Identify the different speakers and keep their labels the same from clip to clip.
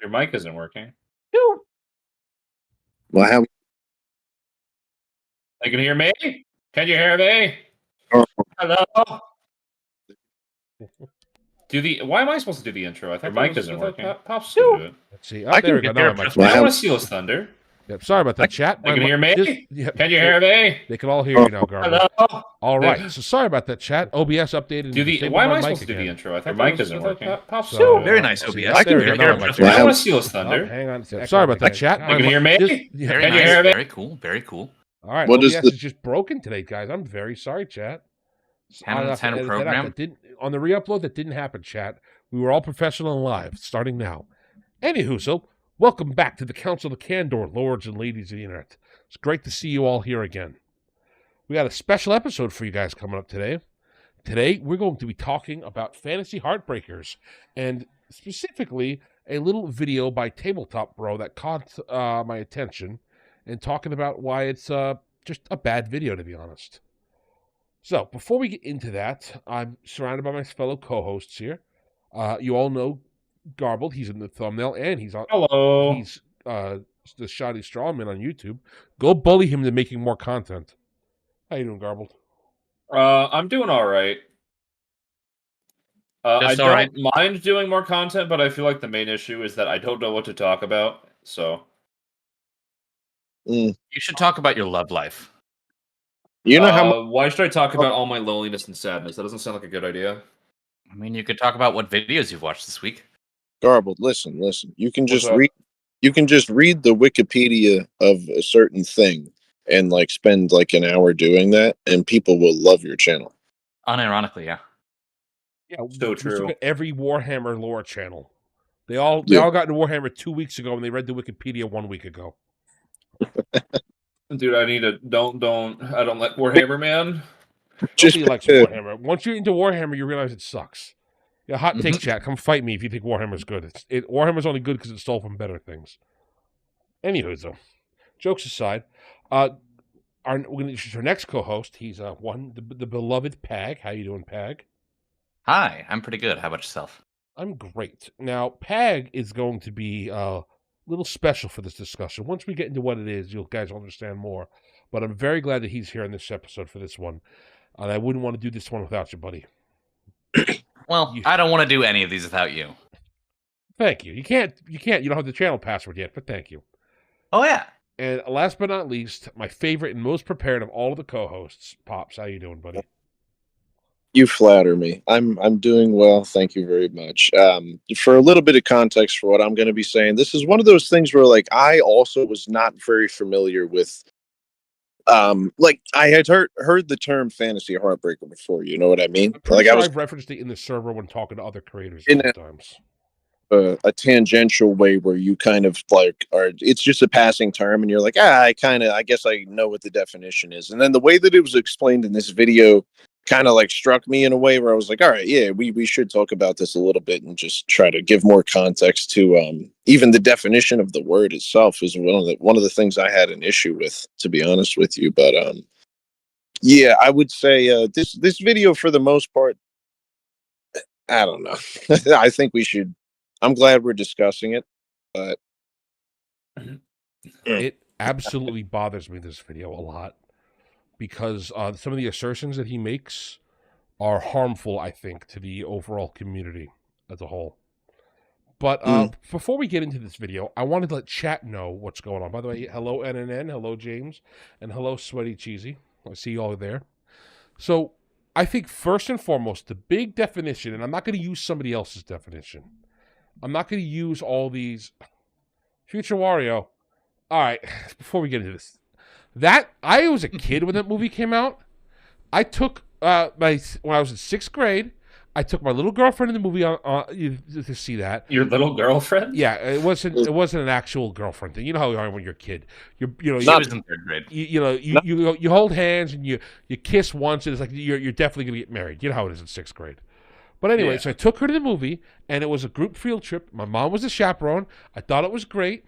Speaker 1: Your mic isn't working.
Speaker 2: Well,
Speaker 1: You can hear me? Can you hear me?
Speaker 2: Oh.
Speaker 1: Hello? Why am I supposed to do the intro? I thought your mic isn't working. Pop's gonna do it.
Speaker 3: Let's see. Oh, there we go. Now my
Speaker 1: I want to steal his thunder.
Speaker 3: Yep, sorry about that, chat.
Speaker 1: You can hear me?
Speaker 3: Yep,
Speaker 1: Can you hear me?
Speaker 3: They can all hear you now, Garble.
Speaker 1: Hello?
Speaker 3: All right. So sorry about that, chat. OBS updated.
Speaker 1: Why am I supposed to do the intro? I thought your mic isn't working.
Speaker 3: Pop's
Speaker 4: Very nice, OBS.
Speaker 1: I want to steal his thunder.
Speaker 3: Hang on. Sorry about that, chat.
Speaker 1: You can hear me?
Speaker 4: Very
Speaker 1: Can
Speaker 4: nice.
Speaker 1: you hear me?
Speaker 4: Very cool. Very cool.
Speaker 3: All right.
Speaker 2: What
Speaker 3: OBS
Speaker 2: is
Speaker 3: is just broken today, guys. I'm very sorry, chat.
Speaker 4: 10 out of 10 program.
Speaker 3: On the re-upload, that didn't happen, chat. We were all professional and live, starting now. Anywho, so welcome back to the Council of Candor, lords and ladies of the internet. It's great to see you all here again. We got a special episode for you guys coming up today. Today, we're going to be talking about Fantasy Heartbreakers, and specifically a little video by Tabletop Bro that caught my attention, and talking about why it's just a bad video, to be honest. So, before we get into that, I'm surrounded by my fellow co-hosts here. You all know Garbled. He's in the thumbnail, and he's on.
Speaker 1: Hello.
Speaker 3: He's the Shoddy Strawman on YouTube. Go bully him to making more content. How you doing, Garbled?
Speaker 1: I'm doing all right. I don't mind doing more content, but I feel like the main issue is that I don't know what to talk about. So,
Speaker 4: You should talk about your love life.
Speaker 2: you know how
Speaker 1: why should I talk about all my loneliness and sadness? That doesn't sound like a good idea.
Speaker 4: I mean, you could talk about what videos you've watched this week.
Speaker 2: Garbled. Listen. You can just
Speaker 1: What's up?
Speaker 2: read. You can just read the Wikipedia of a certain thing and spend an hour doing that, and people will love your channel.
Speaker 4: Unironically, yeah.
Speaker 3: Yeah,
Speaker 1: So
Speaker 3: just look
Speaker 1: true.
Speaker 3: at every Warhammer lore channel. They all got into Warhammer 2 weeks ago, and they read the Wikipedia 1 week ago.
Speaker 1: Dude, I need to I don't like Warhammer, man.
Speaker 2: Just
Speaker 3: Nobody likes Warhammer. Once you're into Warhammer, you realize it sucks. Yeah, hot take chat. Come fight me if you think Warhammer's good. Warhammer's only good because it stole from better things. Anywho, though, jokes aside, we're going to introduce our next co-host. He's the beloved Pag. How you doing, Pag?
Speaker 4: Hi, I'm pretty good. How about yourself?
Speaker 3: I'm great. Now, Pag is going to be a little special for this discussion. Once we get into what it is, you guys will understand more. But I'm very glad that he's here in this episode for this one. And I wouldn't want to do this one without you, buddy.
Speaker 4: Well, I don't want to do any of these without you.
Speaker 3: Thank you. You can't. You don't have the channel password yet, but thank you.
Speaker 4: Oh, yeah.
Speaker 3: And last but not least, my favorite and most prepared of all of the co-hosts, Pops. How you doing, buddy?
Speaker 2: You flatter me. I'm doing well. Thank you very much. For a little bit of context for what I'm going to be saying, this is one of those things where I also was not very familiar with. I had heard the term fantasy heartbreaker before. You know what I mean?
Speaker 3: I'm pretty sure I've referenced it in the server when talking to other creators sometimes.
Speaker 2: A tangential way where you kind of it's just a passing term, and you're like, I guess I know what the definition is. And then the way that it was explained in this video kind of struck me in a way where I was like, all right, yeah, we should talk about this a little bit and just try to give more context to even the definition of the word itself is one of the things I had an issue with, to be honest with you. But yeah, I would say this video for the most part, I don't know. I think we should. I'm glad we're discussing it, but
Speaker 3: it absolutely bothers me, this video, a lot, because some of the assertions that he makes are harmful, I think, to the overall community as a whole. But before we get into this video, I wanted to let chat know what's going on. By the way, hello NNN, hello James, and hello Sweaty Cheesy. I see you all there. So I think first and foremost, the big definition, and I'm not going to use somebody else's definition. I'm not going to use all these. Future Wario. All right, before we get into this. I was a kid when that movie came out. I took when I was in 6th grade, I took my little girlfriend in the movie to see that.
Speaker 1: Your little girlfriend?
Speaker 3: Yeah, it wasn't an actual girlfriend thing. You know how you are when you're a kid.
Speaker 4: She was in 3rd grade.
Speaker 3: You hold hands and you kiss once, and it's like you're definitely gonna get married. You know how it is in 6th grade. But anyway, So I took her to the movie, and it was a group field trip. My mom was the chaperone. I thought it was great.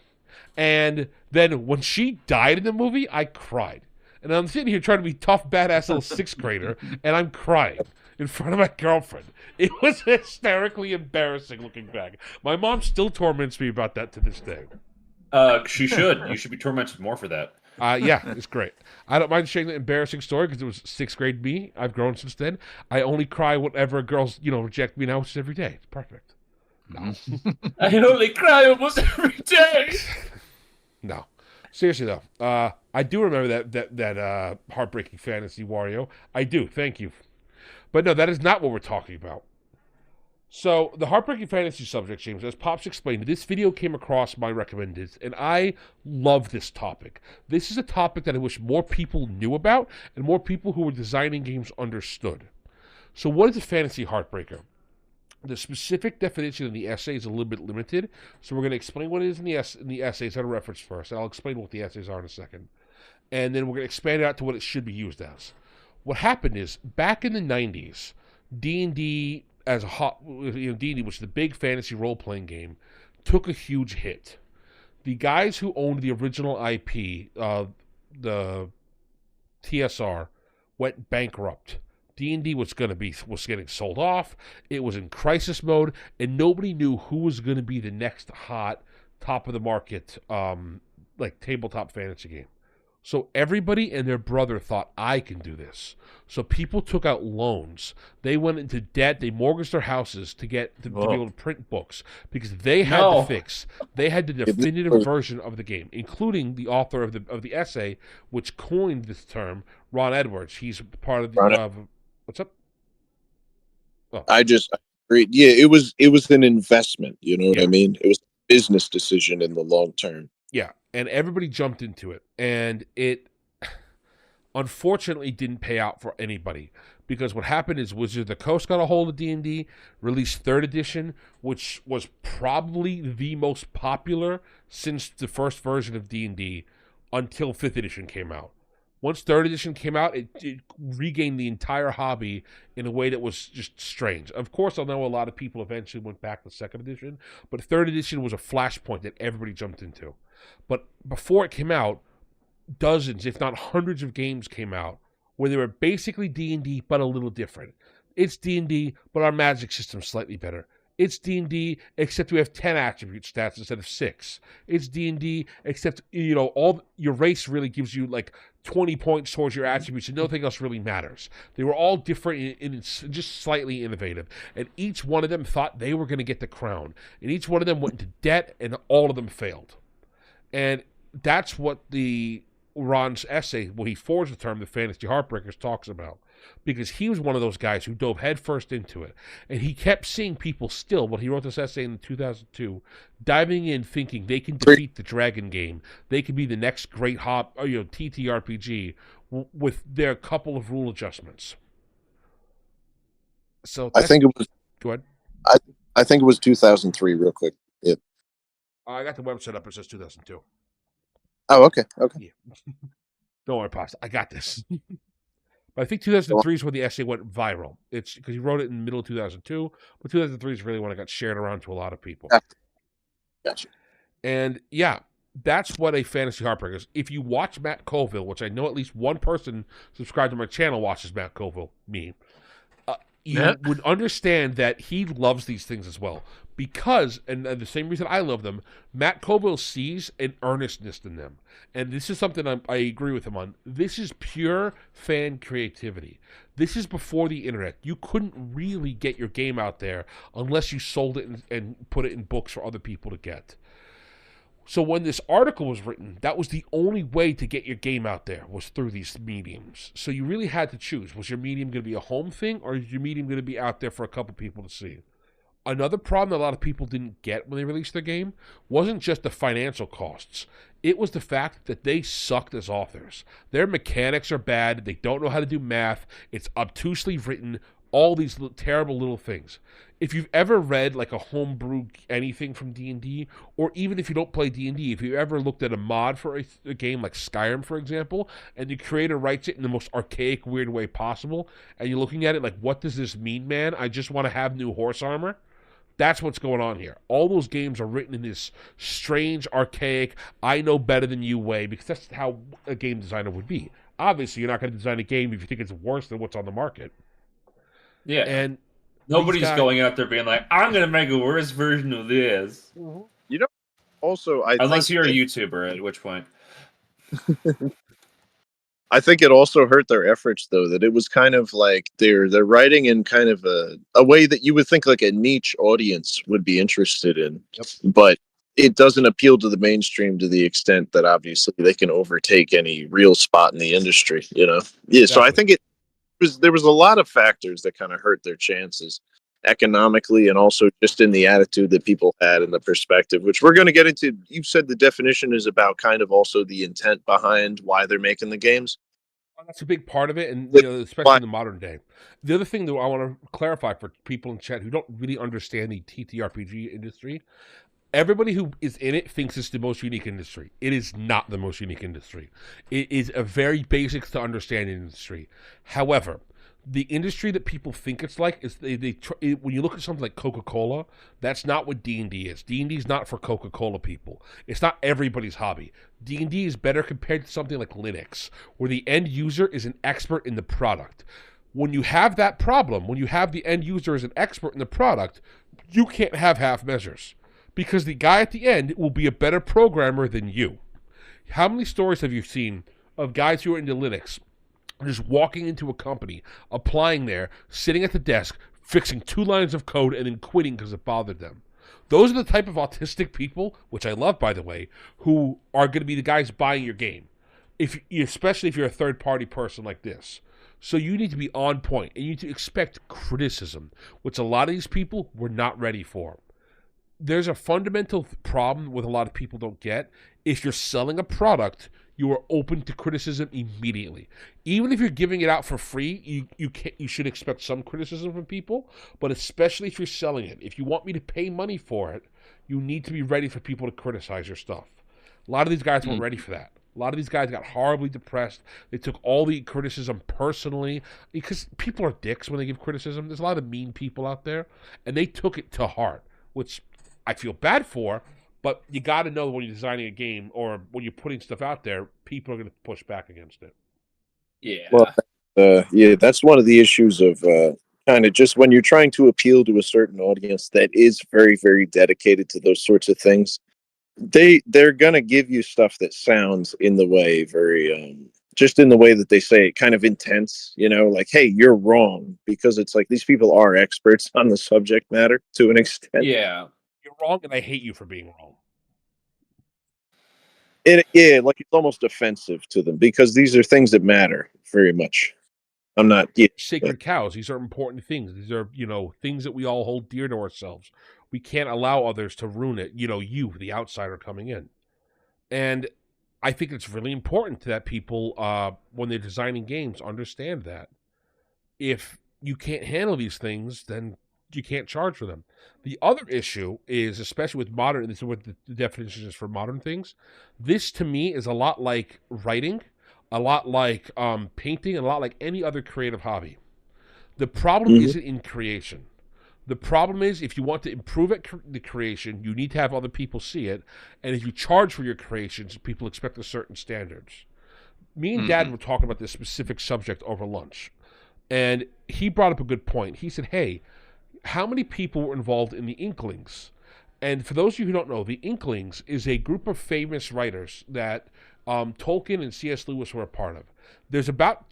Speaker 3: And then when she died in the movie, I cried. And I'm sitting here trying to be tough, badass little 6th grader, and I'm crying. in front of my girlfriend. It was hysterically embarrassing looking back. My mom still torments me about that to this day.
Speaker 1: She should. You should be tormented more for that.
Speaker 3: Yeah, it's great. I don't mind sharing the embarrassing story because it was 6th grade me. I've grown since then. I only cry whenever girls, reject me now, which is every day. It's perfect. No.
Speaker 1: I only cry almost every day.
Speaker 3: No. Seriously though, I do remember that heartbreaking fantasy, Wario. I do. Thank you. But no, that is not what we're talking about. So the heartbreaking fantasy subject, James, as Pops explained, this video came across my recommended, and I love this topic. This is a topic that I wish more people knew about, and more people who were designing games understood. So what is a fantasy heartbreaker? The specific definition in the essay is a little bit limited, so we're going to explain what it is in the essays at a reference first, and I'll explain what the essays are in a second. And then we're going to expand it out to what it should be used as. What happened is, back in the 90s, D&D as D&D, which is the big fantasy role-playing game, took a huge hit. The guys who owned the original IP, the TSR, went bankrupt. D&D was getting sold off. It was in crisis mode, and nobody knew who was going to be the next hot, top of the market, tabletop fantasy game. So everybody and their brother thought, I can do this. So people took out loans. They went into debt. They mortgaged their houses to be able to print books because they had the fix. They had the definitive version of the game, including the author of the essay, which coined this term, Ron Edwards. He's part of the. What's up?
Speaker 2: Oh. I agree. Yeah, it was an investment. You know what I mean? It was a business decision in the long term.
Speaker 3: Yeah, and everybody jumped into it, and it unfortunately didn't pay out for anybody because what happened is Wizards of the Coast got a hold of D&D, released 3rd edition, which was probably the most popular since the first version of D&D until 5th edition came out. Once 3rd edition came out, it regained the entire hobby in a way that was just strange. Of course, I know a lot of people eventually went back to 2nd edition, but 3rd edition was a flashpoint that everybody jumped into. But before it came out, dozens, if not hundreds of games came out where they were basically D&D but a little different. It's D&D, but our magic system's slightly better. It's D&D, except we have 10 attribute stats instead of 6. It's D&D, except, all your race really gives you, 20 points towards your attributes, and nothing else really matters. They were all different and just slightly innovative. And each one of them thought they were going to get the crown. And each one of them went into debt, and all of them failed. And that's what Ron's essay, well, he forged the term, the Fantasy Heartbreakers, talks about. Because he was one of those guys who dove headfirst into it. And he kept seeing people still, when he wrote this essay in 2002, diving in thinking they can defeat the Dragon game. They can be the next great TTRPG with their couple of rule adjustments. So
Speaker 2: I think it was...
Speaker 3: Go ahead.
Speaker 2: I think it was 2003, real quick. Yeah.
Speaker 3: I got the website up. It says 2002.
Speaker 2: Oh, okay.
Speaker 3: Yeah. Don't worry, Pops. I got this. But I think 2003 is when the essay went viral. It's because he wrote it in the middle of 2002, but 2003 is really when it got shared around to a lot of people.
Speaker 2: Gotcha.
Speaker 3: And yeah, that's what a fantasy heartbreaker is. If you watch Matt Colville, which I know at least one person subscribed to my channel watches Matt Colville, me, you would understand that he loves these things as well. Because, and the same reason I love them, Matt Colville sees an earnestness in them. And this is something I agree with him on. This is pure fan creativity. This is before the internet. You couldn't really get your game out there unless you sold it and put it in books for other people to get. So when this article was written, that was the only way to get your game out there, was through these mediums. So you really had to choose. Was your medium going to be a home thing, or is your medium going to be out there for a couple people to see? Another problem that a lot of people didn't get when they released their game wasn't just the financial costs. It was the fact that they sucked as authors. Their mechanics are bad. They don't know how to do math. It's obtusely written. All these terrible little things. If you've ever read a homebrew anything from D&D, or even if you don't play D&D, if you ever looked at a mod for a game like Skyrim, for example, and the creator writes it in the most archaic, weird way possible, and you're looking at it like, what does this mean, man? I just want to have new horse armor. That's what's going on here. All those games are written in this strange, archaic, I know better than you way, because that's how a game designer would be. Obviously, you're not going to design a game if you think it's worse than what's on the market.
Speaker 1: Yeah.
Speaker 3: And
Speaker 1: Nobody's going out there being like, I'm going to make a worse version of this.
Speaker 2: You know, also,
Speaker 1: Unless you're a YouTuber, at which point.
Speaker 2: I think it also hurt their efforts, though, that it was kind of like they're writing in kind of a way that you would think like a niche audience would be interested in.
Speaker 3: Yep.
Speaker 2: But it doesn't appeal to the mainstream to the extent that obviously they can overtake any real spot in the industry, you know? Yeah, so I think there was a lot of factors that kind of hurt their chances economically and also just in the attitude that people had and the perspective, which we're going to get into. You said the definition is about kind of also the intent behind why they're making the games.
Speaker 3: That's a big part of it, and especially in the modern day. The other thing that I want to clarify for people in chat who don't really understand the TTRPG industry, everybody who is in it thinks it's the most unique industry. It is not the most unique industry. It is a very basic to understand industry. However, the industry that people think it's like is when you look at something like Coca-Cola, that's not what D&D is. D&D is not for Coca-Cola people. It's not everybody's hobby. D&D is better compared to something like Linux, where the end user is an expert in the product. When you have that problem, when you have the end user as an expert in the product, you can't have half measures, because the guy at the end will be a better programmer than you. How many stories have you seen of guys who are into Linux just walking into a company, applying there, sitting at the desk, fixing 2 lines of code, and then quitting because it bothered them? Those are the type of autistic people, which I love, by the way, who are going to be the guys buying your game, especially if you're a third-party person like this. So you need to be on point, and you need to expect criticism, which a lot of these people were not ready for. There's a fundamental problem with a lot of people don't get. If you're selling a product, you are open to criticism immediately. Even if you're giving it out for free, you should expect some criticism from people, but especially if you're selling it. If you want me to pay money for it, you need to be ready for people to criticize your stuff. A lot of these guys weren't ready for that. A lot of these guys got horribly depressed. They took all the criticism personally, because people are dicks when they give criticism. There's a lot of mean people out there, and they took it to heart, which I feel bad for. But you got to know when you're designing a game or when you're putting stuff out there, people are going to push back against it.
Speaker 1: Yeah.
Speaker 2: Well, yeah, that's one of the issues of kind of just when you're trying to appeal to a certain audience that is very, very dedicated to those sorts of things. They're going to give you stuff that sounds in the way very just in the way that they say it, kind of intense, you know, like, hey, you're wrong, because it's like these people are experts on the subject matter to an extent.
Speaker 1: Yeah.
Speaker 3: You're wrong, and I hate you for being wrong.
Speaker 2: Yeah, like it's almost offensive to them because these are things that matter very much. I'm not
Speaker 3: sacred cows. These are important things. These are, things that we all hold dear to ourselves. We can't allow others to ruin it. You, the outsider coming in. And I think it's really important that people, when they're designing games, understand that. If you can't handle these things, then you can't charge for them. The other issue is, especially with modern, this is what the definition is for modern things. This to me is a lot like writing, a lot like painting, and a lot like any other creative hobby. The problem isn't in creation. The problem is, if you want to improve at the creation, you need to have other people see it. And if you charge for your creations, people expect a certain standards. Me and Dad were talking about this specific subject over lunch. And he brought up a good point. He said, hey, how many people were involved in the Inklings? And for those of you who don't know, the Inklings is a group of famous writers that Tolkien and C.S. Lewis were a part of. There's about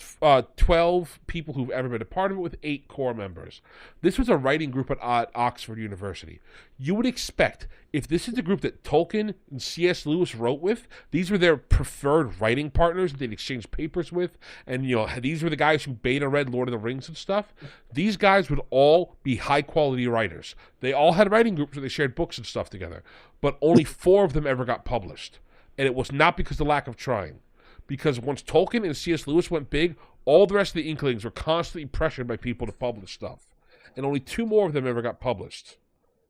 Speaker 3: 12 people who've ever been a part of it, with 8 core members. This was a writing group at Oxford University. You would expect, if this is the group that Tolkien and C.S. Lewis wrote with, these were their preferred writing partners that they'd exchange papers with, and these were the guys who beta read Lord of the Rings and stuff. These guys would all be high-quality writers. They all had writing groups where they shared books and stuff together, but only 4 of them ever got published. And it was not because of the lack of trying. Because once Tolkien and C.S. Lewis went big, all the rest of the Inklings were constantly pressured by people to publish stuff. And only 2 more of them ever got published.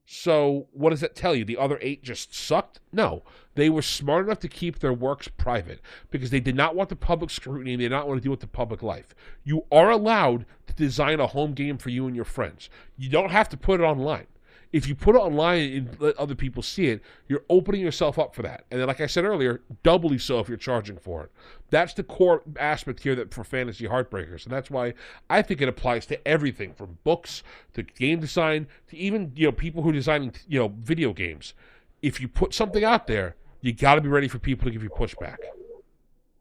Speaker 3: So what does that tell you? The other 8 just sucked? No. They were smart enough to keep their works private because they did not want the public scrutiny and they did not want to deal with the public life. You are allowed to design a home game for you and your friends. You don't have to put it online. if you put it online and let other people see it, you're opening yourself up for that. And then, like I said earlier, doubly so if you're charging for it. That's the core aspect here that for Fantasy Heartbreakers, and that's why I think it applies to everything from books to game design to even people who are designing video games. If you put something out there, you got to be ready for people to give you pushback.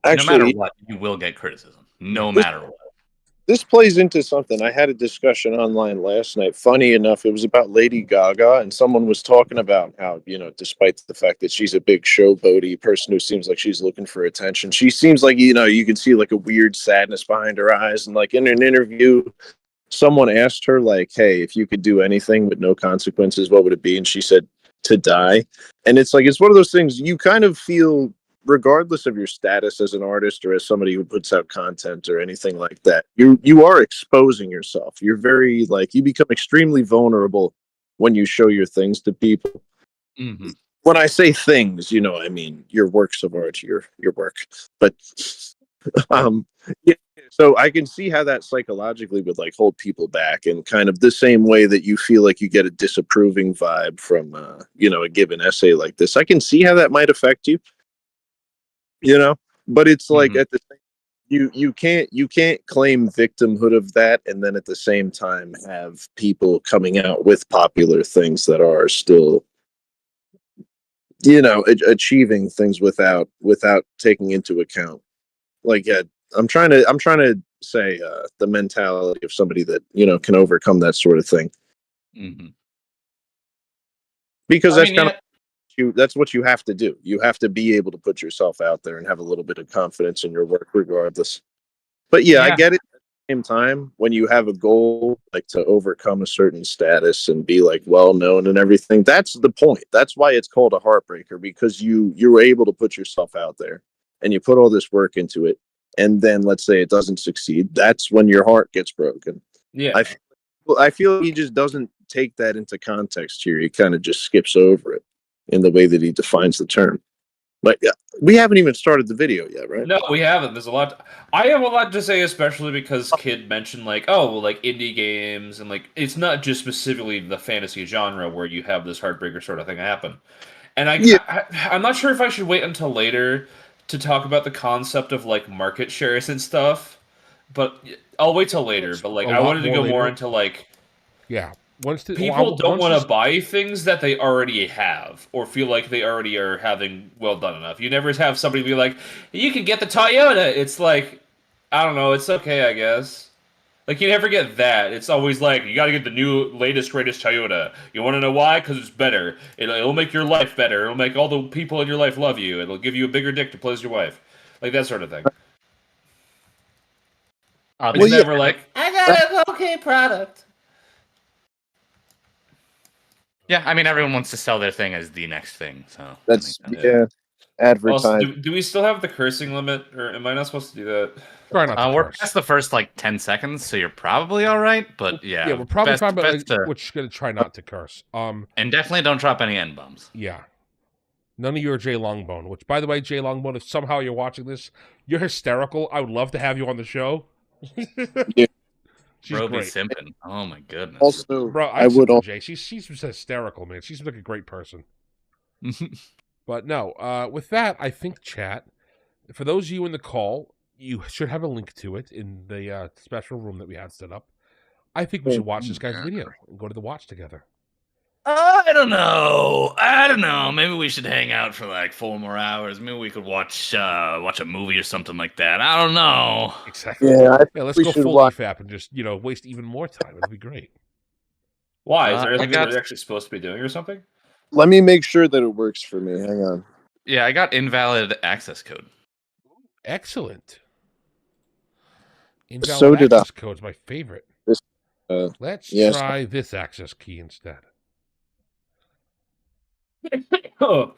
Speaker 2: Actually,
Speaker 4: no matter what, you will get criticism. No matter what.
Speaker 2: This plays into something. I had a discussion online last night. Funny enough, it was about Lady Gaga, and someone was talking about how, despite the fact that she's a big showboaty person who seems like she's looking for attention, she seems like, you can see like a weird sadness behind her eyes. And like in an interview, someone asked her like, hey, if you could do anything with no consequences, what would it be? And she said, to die. And it's like, it's one of those things you kind of feel, regardless of your status as an artist or as somebody who puts out content or anything like that, you are exposing yourself. You're very you become extremely vulnerable when you show your things to people.
Speaker 4: Mm-hmm.
Speaker 2: When I say things, I mean your works of art, your work. But yeah, so I can see how that psychologically would hold people back, and kind of the same way that you feel like you get a disapproving vibe from a given essay like this. I can see how that might affect you. But it's like at the same, you can't claim victimhood of that and then at the same time have people coming out with popular things that are still achieving things without taking into account I'm trying to say the mentality of somebody that can overcome that sort of thing, because that's what you have to do. You have to be able to put yourself out there and have a little bit of confidence in your work regardless. But I get it. At the same time, when you have a goal to overcome a certain status and be well known and everything, that's the point. That's why it's called a heartbreaker, because you were able to put yourself out there and you put all this work into it, and then let's say it doesn't succeed. That's when your heart gets broken.
Speaker 1: Yeah.
Speaker 2: I feel he just doesn't take that into context here. He kind of just skips over it in the way that he defines the term. But we haven't even started the video yet, right?
Speaker 1: No, we haven't. There's a lot. I have a lot to say, especially because Kid mentioned indie games, and it's not just specifically the fantasy genre where you have this heartbreaker sort of thing happen. And I'm not sure if I should wait until later to talk about the concept of market shares and stuff, but I'll wait till later. But I wanted to go more into
Speaker 3: yeah.
Speaker 1: People don't want to buy things that they already have or feel like they already are having well done enough. You never have somebody be like, you can get the Toyota. It's I don't know. It's okay, I guess. You never get that. It's always you got to get the new, latest, greatest Toyota. You want to know why? Because it's better. It'll make your life better. It'll make all the people in your life love you. It'll give you a bigger dick to please your wife. That sort of thing. It's never I got an okay product.
Speaker 4: Yeah, I mean, everyone wants to sell their thing as the next thing, so
Speaker 2: that's advertising.
Speaker 1: Also, do we still have the cursing limit, or am I not supposed to do that?
Speaker 3: Try not to
Speaker 4: we're
Speaker 3: curse.
Speaker 4: past the first 10 seconds, so you're probably all right. But yeah,
Speaker 3: we're probably fine. But we're just gonna try not to curse.
Speaker 4: And definitely don't drop any N-bombs.
Speaker 3: Yeah, none of you are Jay Longbone. Which, by the way, Jay Longbone, if somehow you're watching this, you're hysterical. I would love to have you on the show.
Speaker 2: Yeah.
Speaker 3: She's
Speaker 4: Bro,
Speaker 3: great.
Speaker 4: be simping. Oh my goodness.
Speaker 2: Also,
Speaker 3: bro, I would. Jay, she's hysterical, man. She's like a great person. But no, with that, I think chat. For those of you in the call, you should have a link to it in the special room that we had set up. I think we should watch this guy's video and go to the watch together.
Speaker 4: I don't know. Maybe we should hang out for 4 more hours. Maybe we could watch a movie or something like that. I don't know.
Speaker 3: Exactly.
Speaker 2: Yeah,
Speaker 3: let's go full EFAP and just waste even more time. It'd be great.
Speaker 1: Why? Is there anything we're actually supposed to be doing or something?
Speaker 2: Let me make sure that it works for me. Hang on.
Speaker 4: Yeah, I got invalid access code.
Speaker 3: Excellent. Invalid access code's my favorite. Let's try this access key instead.
Speaker 1: All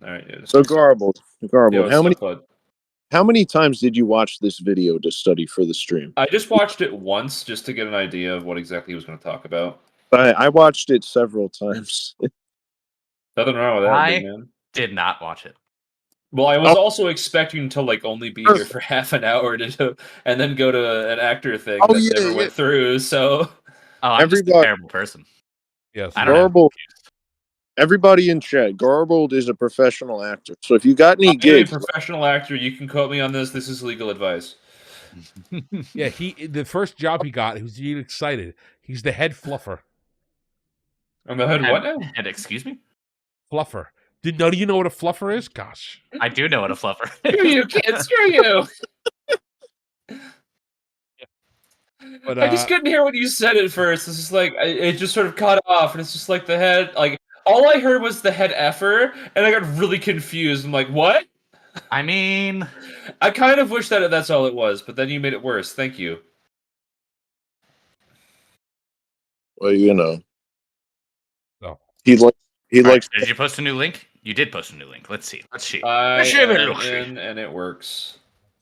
Speaker 1: right.
Speaker 2: So garbled.
Speaker 1: Yeah,
Speaker 2: how many times did you watch this video to study for the stream?
Speaker 1: I just watched it once just to get an idea of what exactly he was going to talk about.
Speaker 2: I watched it several times.
Speaker 1: Nothing wrong with that, big man.
Speaker 4: Did not watch it.
Speaker 1: Well, I was also expecting to only be here for half an hour and then go to an actor thing that never went through. So
Speaker 4: I'm just a terrible person.
Speaker 3: Yes.
Speaker 4: I don't know.
Speaker 2: Garbled. Everybody in chat, Garbled is a professional actor. So if you got any
Speaker 1: I'm a
Speaker 2: gigs,
Speaker 1: professional actor. You can quote me on this. This is legal advice.
Speaker 3: Yeah, the first job he got, he was really excited. He's the head fluffer.
Speaker 1: I'm the head what now?
Speaker 4: And excuse me?
Speaker 3: Fluffer. Do you know what a fluffer is? Gosh.
Speaker 4: I do know what a fluffer
Speaker 1: Screw you, kid. Screw you.
Speaker 3: But
Speaker 1: I just couldn't hear when you said it first. It's just like it just sort of cut off, and it's just like the head. Like all I heard was the head effer, and I got really confused. I'm like, what?
Speaker 4: I mean,
Speaker 1: I kind of wish that that's all it was, but then you made it worse. Thank you.
Speaker 2: well, you know,
Speaker 3: No.
Speaker 2: he likes.
Speaker 4: right, did you post a new link? You did post a new link. Let's see.
Speaker 1: I
Speaker 4: Let's have a
Speaker 1: am
Speaker 4: look.
Speaker 1: in, and it works.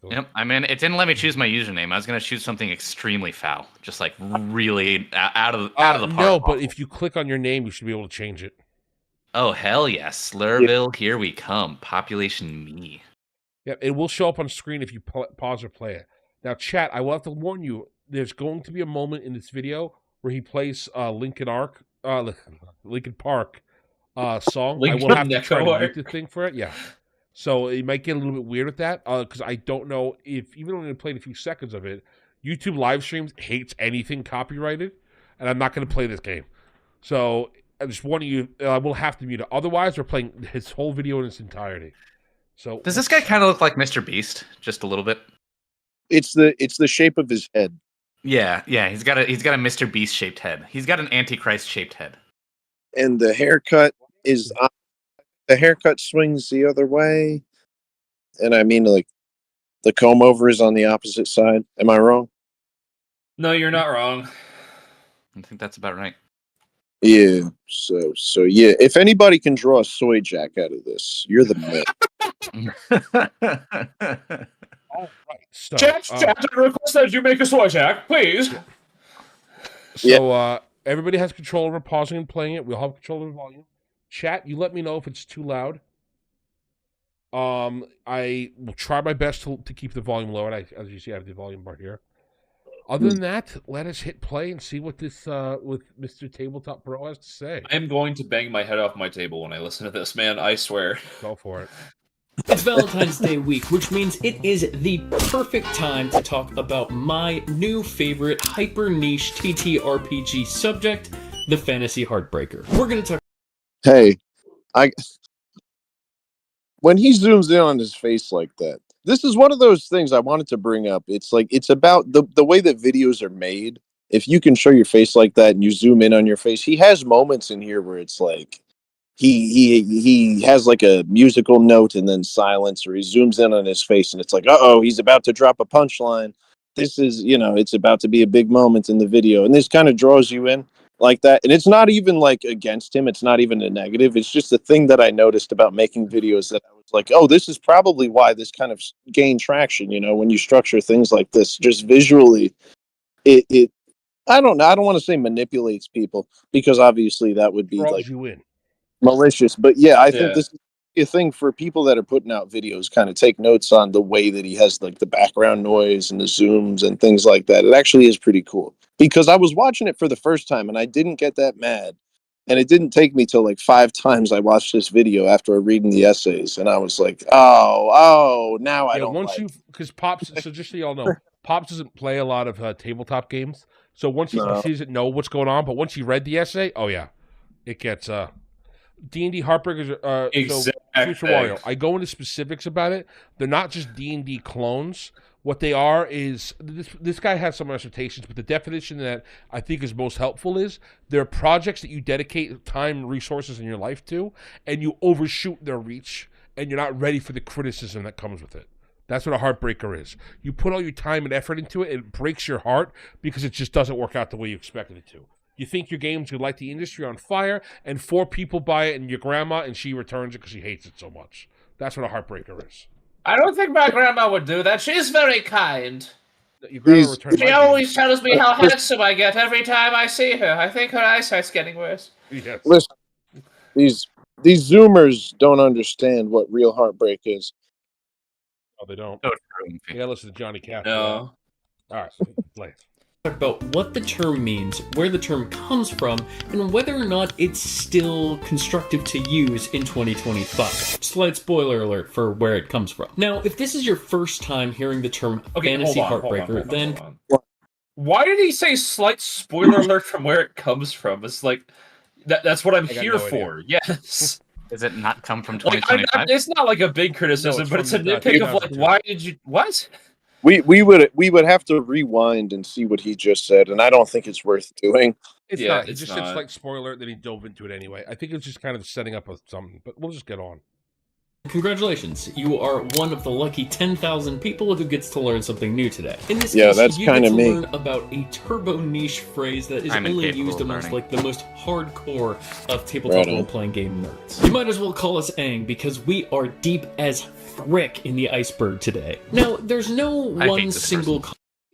Speaker 4: Yep, I'm in. It didn't let me choose my username. I was gonna choose something extremely foul, just like really out of the park.
Speaker 3: No, but if you click on your name, you should be able to change it.
Speaker 4: Oh hell yes, Slurville, here we come. Population me.
Speaker 3: Yeah, it will show up on screen if you pause or play it. Now, chat, I will have to warn you. There's going to be a moment in this video where he plays Linkin Park song. I will have to try to mute the thing for it. Yeah. So it might get a little bit weird with that because I don't know if, even though I played a few seconds of it, YouTube live streams hates anything copyrighted, and I'm not going to play this game. So I'm just warning you, I will have to mute it. Otherwise, we're playing his whole video in its entirety. So
Speaker 4: does this guy kind of look like Mr. Beast, just a little bit?
Speaker 2: It's the shape of his head.
Speaker 4: Yeah, he's got a Mr. Beast shaped head. He's got an Antichrist shaped head.
Speaker 2: And the haircut is the haircut swings the other way. And I mean, like, the comb over is on the opposite side. Am I wrong?
Speaker 1: No, you're not wrong.
Speaker 4: I think that's about right.
Speaker 2: Yeah. So yeah. If anybody can draw a soy jack out of this, you're the man.
Speaker 3: all right. So,
Speaker 1: Chat, I request that you make a soy jack, please.
Speaker 3: So everybody has control over pausing and playing it. We'll have control over volume. Chat, you let me know if it's too loud. I will try my best to keep the volume low, and as you see, I have the volume bar here. Other than that, let us hit play and see what this with Mr. Tabletop Bro has to say.
Speaker 1: I'm going to bang my head off my table when I listen to this, man. I swear.
Speaker 3: Go for it.
Speaker 5: It's Valentine's Day week, which means it is the perfect time to talk about my new favorite hyper niche TTRPG subject, the Fantasy Heartbreaker. We're going to talk.
Speaker 2: Hey, when he zooms in on his face like that, this is one of those things I wanted to bring up. It's like, it's about the way that videos are made. If you can show your face like that and you zoom in on your face, he has moments in here where it's like he has like a musical note and then silence, or he zooms in on his face and it's like, uh-oh, he's about to drop a punchline. This is, it's about to be a big moment in the video. And this kind of draws you in like that. And it's not even like against him. It's not even a negative. It's just a thing that I noticed about making videos that I was like, oh, this is probably why this kind of gained traction. When you structure things like this, just visually, it I don't know. I don't want to say manipulates people, because obviously that would be
Speaker 3: Draws
Speaker 2: like
Speaker 3: you in.
Speaker 2: malicious. But yeah, I think this is a thing for people that are putting out videos. Kind of take notes on the way that he has like the background noise and the zooms and things like that. It actually is pretty cool, because I was watching it for the first time and I didn't get that mad. And it didn't take me till like 5 times I watched this video after reading the essays, and I was like, oh, now I don't like it.
Speaker 3: Because Pops, so just so y'all know, Pops doesn't play a lot of tabletop games. So once he doesn't know what's going on, but once he read the essay, oh yeah, it gets D&D Heartbreakers.
Speaker 1: Exactly.
Speaker 3: Wario. I go into specifics about it. They're not just D&D clones. What they are is, this guy has some recitations, but the definition that I think is most helpful is they're projects that you dedicate time, resources in your life to, and you overshoot their reach, and you're not ready for the criticism that comes with it. That's what a heartbreaker is. You put all your time and effort into it, it breaks your heart because it just doesn't work out the way you expected it to. You think your game's going to light the industry on fire, and 4 people buy it, and your grandma, and she returns it because she hates it so much. That's what a heartbreaker is.
Speaker 1: I don't think my grandma would do that. She's very kind.
Speaker 3: Your grandma returns
Speaker 1: She always tells me how handsome I get every time I see her. I think her eyesight's getting worse.
Speaker 3: Yes.
Speaker 2: Listen, these Zoomers don't understand what real heartbreak is.
Speaker 3: No, they don't.
Speaker 4: So true.
Speaker 3: Yeah, listen to Johnny Cash.
Speaker 1: No.
Speaker 3: All right, play it.
Speaker 5: talk about what the term means, where the term comes from, and whether or not it's still constructive to use in 2025. Slight spoiler alert for where it comes from. Now, if this is your first time hearing the term fantasy heartbreaker, then
Speaker 1: why did he say slight spoiler alert from where it comes from? It's like that's what I'm here for. Yes.
Speaker 4: Does it not come from
Speaker 1: Like,
Speaker 4: 2025?
Speaker 1: it's not like a big criticism, but it's a nitpick of like, why did you what?
Speaker 2: We would have to rewind and see what he just said, and I don't think it's worth doing.
Speaker 3: It's
Speaker 1: Yeah,
Speaker 3: not. He
Speaker 1: it's
Speaker 3: just
Speaker 1: not.
Speaker 3: said slight spoiler, then he dove into it anyway. I think it's just kind of setting up something, but we'll just get on.
Speaker 5: congratulations, you are one of the lucky 10,000 people who gets to learn something new today. In this
Speaker 2: Yeah,
Speaker 5: case,
Speaker 2: that's
Speaker 5: you get
Speaker 2: kinda
Speaker 5: to
Speaker 2: me.
Speaker 5: learn about a turbo niche phrase that is
Speaker 4: I'm
Speaker 5: only
Speaker 4: incapable
Speaker 5: used
Speaker 4: of
Speaker 5: amongst
Speaker 4: learning.
Speaker 5: like the most hardcore of tabletop
Speaker 2: Right on.
Speaker 5: role-playing game nerds. You might as well call us Aang because we are deep as frick in the iceberg today. Now, there's no
Speaker 4: I hate
Speaker 5: one
Speaker 4: this
Speaker 5: single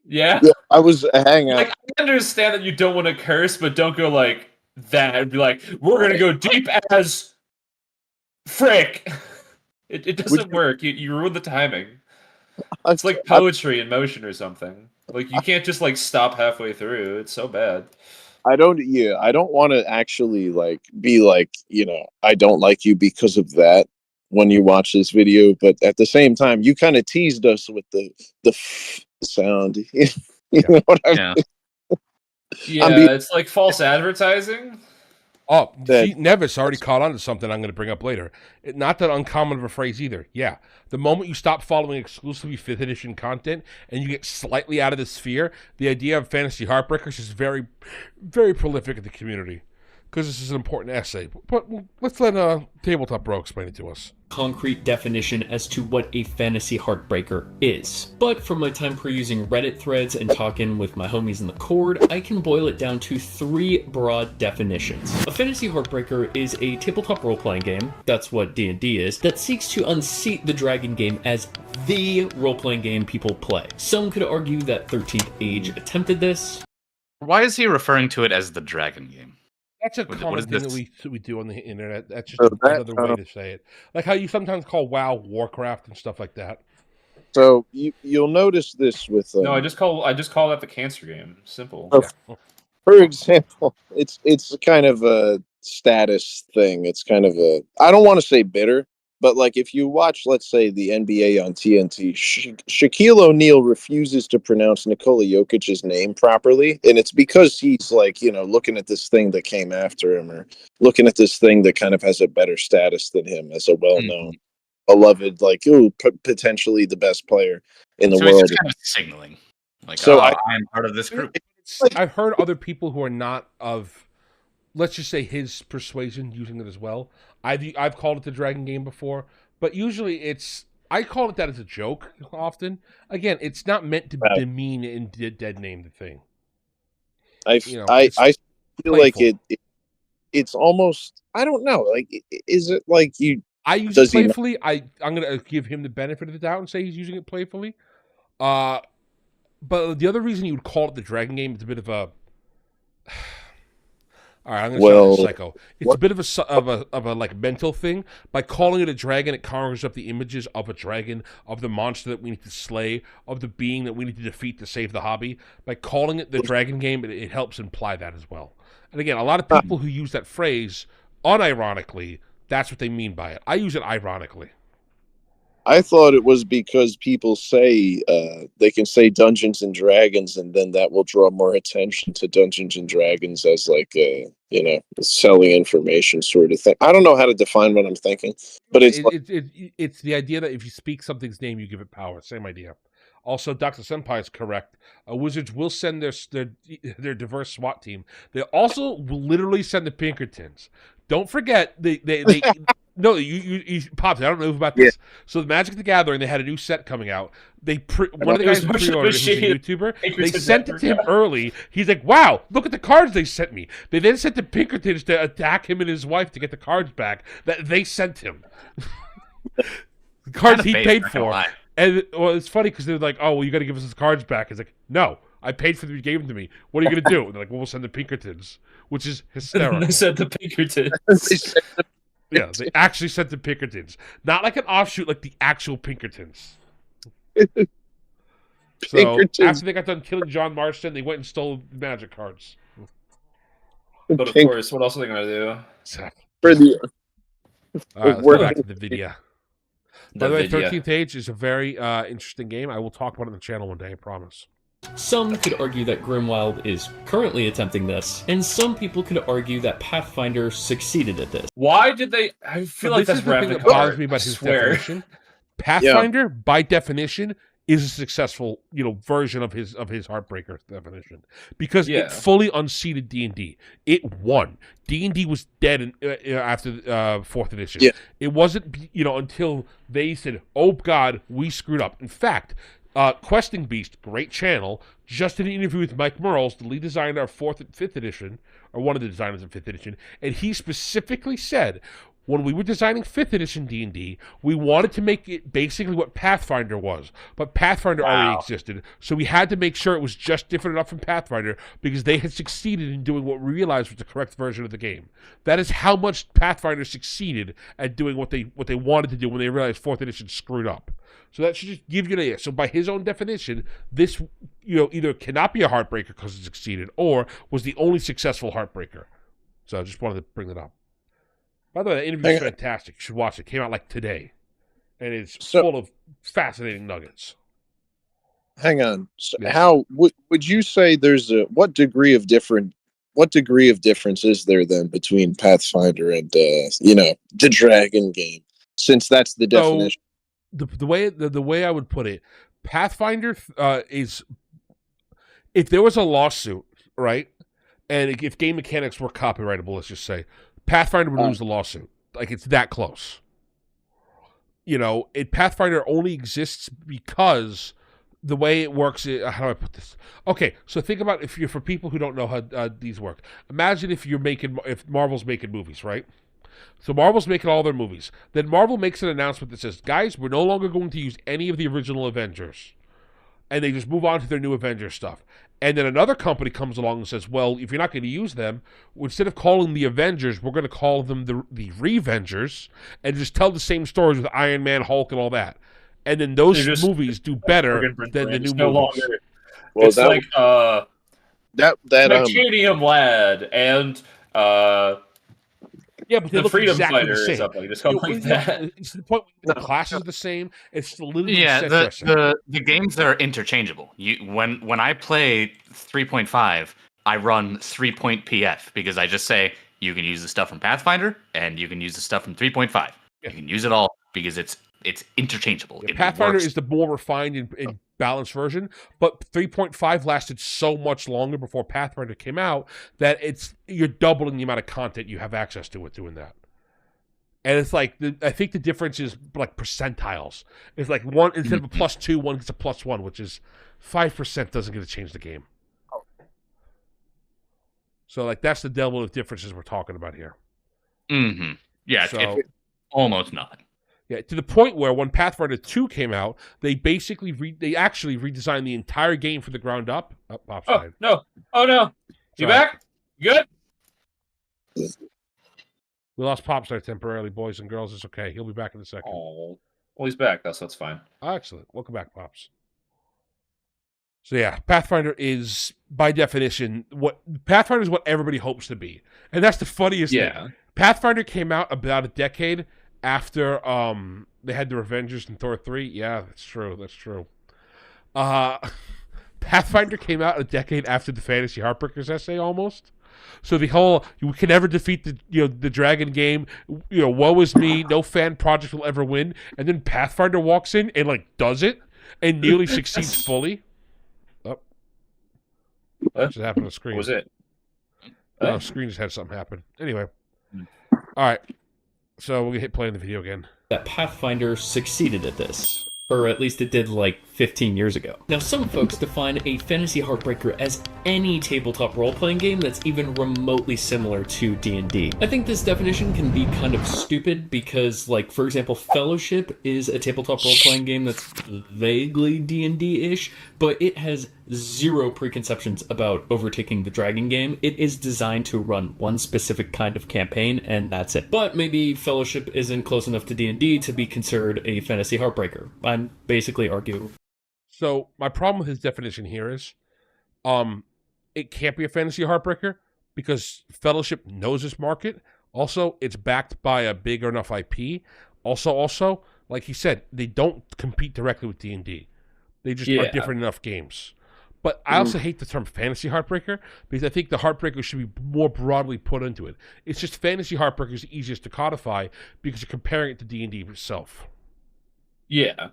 Speaker 1: Yeah.
Speaker 2: Yeah, I was hang on.
Speaker 1: Like, I understand that you don't want to curse, but don't go like that and be like, we're gonna go deep as frick. It doesn't work. You ruin the timing. It's like poetry in motion or something. Like, you can't just like stop halfway through. It's so bad.
Speaker 2: I don't want to actually like be like, I don't like you because of that when you watch this video, but at the same time you kind of teased us with the sound. You know what I mean?
Speaker 4: Yeah.
Speaker 1: Yeah, it's like false advertising.
Speaker 3: Oh,
Speaker 2: That-
Speaker 3: see, Nevis already caught on to something I'm going to bring up later. Not that uncommon of a phrase either. Yeah, the moment you stop following exclusively 5th edition content and you get slightly out of the sphere, the idea of fantasy heartbreakers is very, very prolific in the community because this is an important essay. But let's let Tabletop Bro explain it to us.
Speaker 5: concrete definition as to what a fantasy heartbreaker is. But from my time perusing Reddit threads and talking with my homies in the Cord, I can boil it down to 3 broad definitions. A fantasy heartbreaker is a tabletop role-playing game, that's what D&D is, that seeks to unseat the dragon game as the role-playing game people play. Some could argue that 13th Age attempted this.
Speaker 4: Why is he referring to it as the dragon game?
Speaker 3: That's a
Speaker 4: What
Speaker 3: common
Speaker 4: is
Speaker 3: thing
Speaker 4: this?
Speaker 3: that we do on the internet. That's just
Speaker 2: So that,
Speaker 3: another way to say it. Like how you sometimes call WoW Warcraft and stuff like that.
Speaker 2: So you'll notice this with
Speaker 1: No, I just call that the cancer game. Simple.
Speaker 2: Oh. For example, it's kind of a status thing. It's kind of I don't want to say bitter, but like if you watch, let's say, the NBA on TNT, Shaquille O'Neal refuses to pronounce Nikola Jokic's name properly, and it's because he's like, looking at this thing that came after him, or looking at this thing that kind of has a better status than him as a well-known, beloved, like, potentially the best player in the
Speaker 4: So
Speaker 2: world.
Speaker 4: he's just kind of signaling. Like,
Speaker 2: So
Speaker 4: I am part of this group.
Speaker 3: I've heard other people who are not of, let's just say, his persuasion using it as well. I've called it the dragon game before, but usually I call it that as a joke often. Again, it's not meant to demean and dead name the thing.
Speaker 2: I feel like it's almost, I don't know, like, is it like you?
Speaker 3: I use it playfully. I'm gonna give him the benefit of the doubt and say he's using it playfully. But the other reason you would call it the dragon game is a bit of a. All right, I'm going to sound like a psycho. It's a bit of a like mental thing. By calling it a dragon, it conjures up the images of a dragon, of the monster that we need to slay, of the being that we need to defeat to save the hobby. By calling it the dragon game, it helps imply that as well. And again, a lot of people who use that phrase unironically, that's what they mean by it. I use it ironically.
Speaker 2: I thought it was because people say they can say Dungeons and Dragons, and then that will draw more attention to Dungeons and Dragons as like a selling information sort of thing. I don't know how to define what I'm thinking, but
Speaker 3: it's the idea that if you speak something's name, you give it power. Same idea. Also, Dr. Senpai is correct. Wizards will send their diverse SWAT team. They also will literally send the Pinkertons. Don't forget they no, you Pops, I don't know about this. Yeah. So the Magic the Gathering, they had a new set coming out. One of the guys who pre-ordered it, who's a YouTuber, they sent it to him early. He's like, wow, look at the cards they sent me. They then sent the Pinkertons to attack him and his wife to get the cards back that they sent him. The cards he paid for. And it's funny because they're like, oh, well, you got to give us his cards back. He's like, no, I paid for them. You gave them to me. What are you going to do? And they're like, well, we'll send the Pinkertons, which is hysterical.
Speaker 1: They sent the Pinkertons.
Speaker 3: Yeah, they actually sent the Pinkertons. Not like an offshoot, like the actual Pinkertons. So
Speaker 2: Pinkerton.
Speaker 3: after they got done killing John Marston, they went and stole magic cards.
Speaker 1: But of course, what else are they gonna do?
Speaker 2: For the
Speaker 3: All right, let's go back to the video. By the way,
Speaker 1: video.
Speaker 3: 13th Age is a very interesting game. I will talk about it on the channel one day, I promise.
Speaker 5: Some could argue that Grimwild is currently attempting this, and some people could argue that Pathfinder succeeded at this.
Speaker 1: Why did they? I feel like
Speaker 3: this
Speaker 1: that's
Speaker 3: is the thing that
Speaker 1: Ravnica.
Speaker 3: bothers me about
Speaker 1: I
Speaker 3: his
Speaker 1: swear.
Speaker 3: definition. Pathfinder, by definition, is a successful, version of his Heartbreaker definition, because it fully unseated D&D. It won. D&D was dead after 4th edition.
Speaker 2: Yeah.
Speaker 3: It wasn't until they said, "Oh God, we screwed up." In fact, Questing Beast, great channel, just did an interview with Mike Merles, the lead designer of 4th and 5th edition, or one of the designers of 5th edition, and he specifically said, when we were designing 5th edition D&D, we wanted to make it basically what Pathfinder was, but Pathfinder already existed, so we had to make sure it was just different enough from Pathfinder because they had succeeded in doing what we realized was the correct version of the game. That is how much Pathfinder succeeded at doing what they wanted to do when they realized 4th edition screwed up. So that should just give you an idea. So by his own definition, this either cannot be a Heartbreaker because it succeeded, or was the only successful Heartbreaker. So I just wanted to bring that up. By the way, that interview is fantastic. You should watch it. It came out like today. And it's full of fascinating nuggets.
Speaker 2: Hang on. So
Speaker 3: Yes.
Speaker 2: How would you say there's what degree of difference is there then between Pathfinder and the Dragon game? Since that's the definition.
Speaker 3: The way I would put it, Pathfinder is, if there was a lawsuit, right? And if game mechanics were copyrightable, let's just say, Pathfinder would lose the lawsuit. Like, it's that close. Pathfinder only exists because the way it works is, how do I put this? Okay, so think about for people who don't know how these work. Imagine if Marvel's making movies, right? So Marvel's making all their movies. Then Marvel makes an announcement that says, guys, we're no longer going to use any of the original Avengers. And they just move on to their new Avengers stuff. And then another company comes along and says, well, if you're not going to use them, instead of calling the Avengers, we're going to call them the Revengers and just tell the same stories with Iron Man, Hulk, and all that. And then those movies do better than the new movies.
Speaker 1: Longer.
Speaker 2: Well,
Speaker 1: it's like Titanium Lad and
Speaker 3: yeah, but they
Speaker 1: the
Speaker 3: look
Speaker 1: Freedom
Speaker 3: exactly
Speaker 1: Fighter
Speaker 3: the
Speaker 1: or
Speaker 3: same.
Speaker 1: something. Just call like that.
Speaker 3: It's to the point where the classes are the same. It's literally
Speaker 4: the games are interchangeable. When I play 3.5, I run 3.pf because I just say you can use the stuff from Pathfinder and you can use the stuff from 3.5. Yeah. You can use it all because it's interchangeable.
Speaker 3: Yeah, Pathfinder is the more refined and balanced version, but 3.5 lasted so much longer before Pathfinder came out that you're doubling the amount of content you have access to with doing that. And it's like, I think the difference is like percentiles. It's like one, instead of a +2, one gets a +1, which is 5% doesn't get to change the game. So like that's the level of differences we're talking about here.
Speaker 4: Mm-hmm. Yeah,
Speaker 3: so,
Speaker 4: it's almost not.
Speaker 3: Yeah, to the point where when Pathfinder 2 came out, they basically actually redesigned the entire game from the ground up. Pop's died.
Speaker 1: No. Oh, no. You back? You good?
Speaker 3: We lost Pop's there temporarily, boys and girls. It's okay. He'll be back in a second.
Speaker 1: Oh. Well, he's back, though, so that's fine.
Speaker 3: Excellent. Welcome back, Pops. So yeah, Pathfinder is, by definition, what everybody hopes to be. And that's the funniest thing. Pathfinder came out about a decade after they had the Avengers in Thor 3. Yeah, that's true. Pathfinder came out a decade after the Fantasy Heartbreakers essay, almost. So the whole "you can never defeat the dragon game," woe is me, no fan project will ever win, and then Pathfinder walks in and does it and nearly succeeds fully. Oh, what just happened on the screen?
Speaker 1: What was it?
Speaker 3: Oh, screen just had something happen. Anyway, all right. So we'll hit play in the video again.
Speaker 5: That Pathfinder succeeded at this. Or at least it did 15 years ago. Now, some folks define a Fantasy Heartbreaker as any tabletop role-playing game that's even remotely similar to D&D. I think this definition can be kind of stupid because, for example, Fellowship is a tabletop role-playing game that's vaguely D&D-ish, but it has zero preconceptions about overtaking the dragon game. It is designed to run one specific kind of campaign, and that's it. But maybe Fellowship isn't close enough to D&D to be considered a Fantasy Heartbreaker. I'm basically arguing.
Speaker 3: So my problem with his definition here is, it can't be a fantasy heartbreaker because Fellowship knows this market. Also, it's backed by a big enough IP. Also, like he said, they don't compete directly with D&D. They just are different enough games. But I also hate the term fantasy heartbreaker because I think the heartbreaker should be more broadly put into it. It's just fantasy heartbreaker is the easiest to codify because you're comparing it to D&D itself.
Speaker 1: Yeah.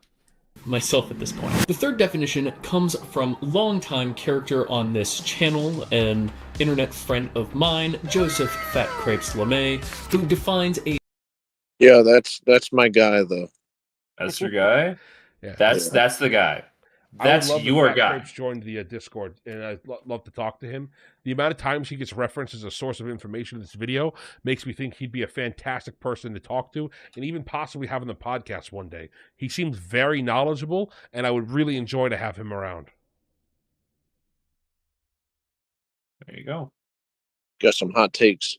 Speaker 5: Myself at this point. The third definition comes from longtime character on this channel and internet friend of mine, Joseph Fat Crepes LeMay, who defines a...
Speaker 2: Yeah, that's my guy though.
Speaker 1: That's your guy?
Speaker 3: Yeah.
Speaker 1: That's the guy. That's your
Speaker 3: Fat
Speaker 1: guy.
Speaker 3: Crepes joined the Discord, and I'd love to talk to him. The amount of times he gets referenced as a source of information in this video makes me think he'd be a fantastic person to talk to, and even possibly have on the podcast one day. He seems very knowledgeable, and I would really enjoy to have him around.
Speaker 1: There you go.
Speaker 2: Got some hot takes.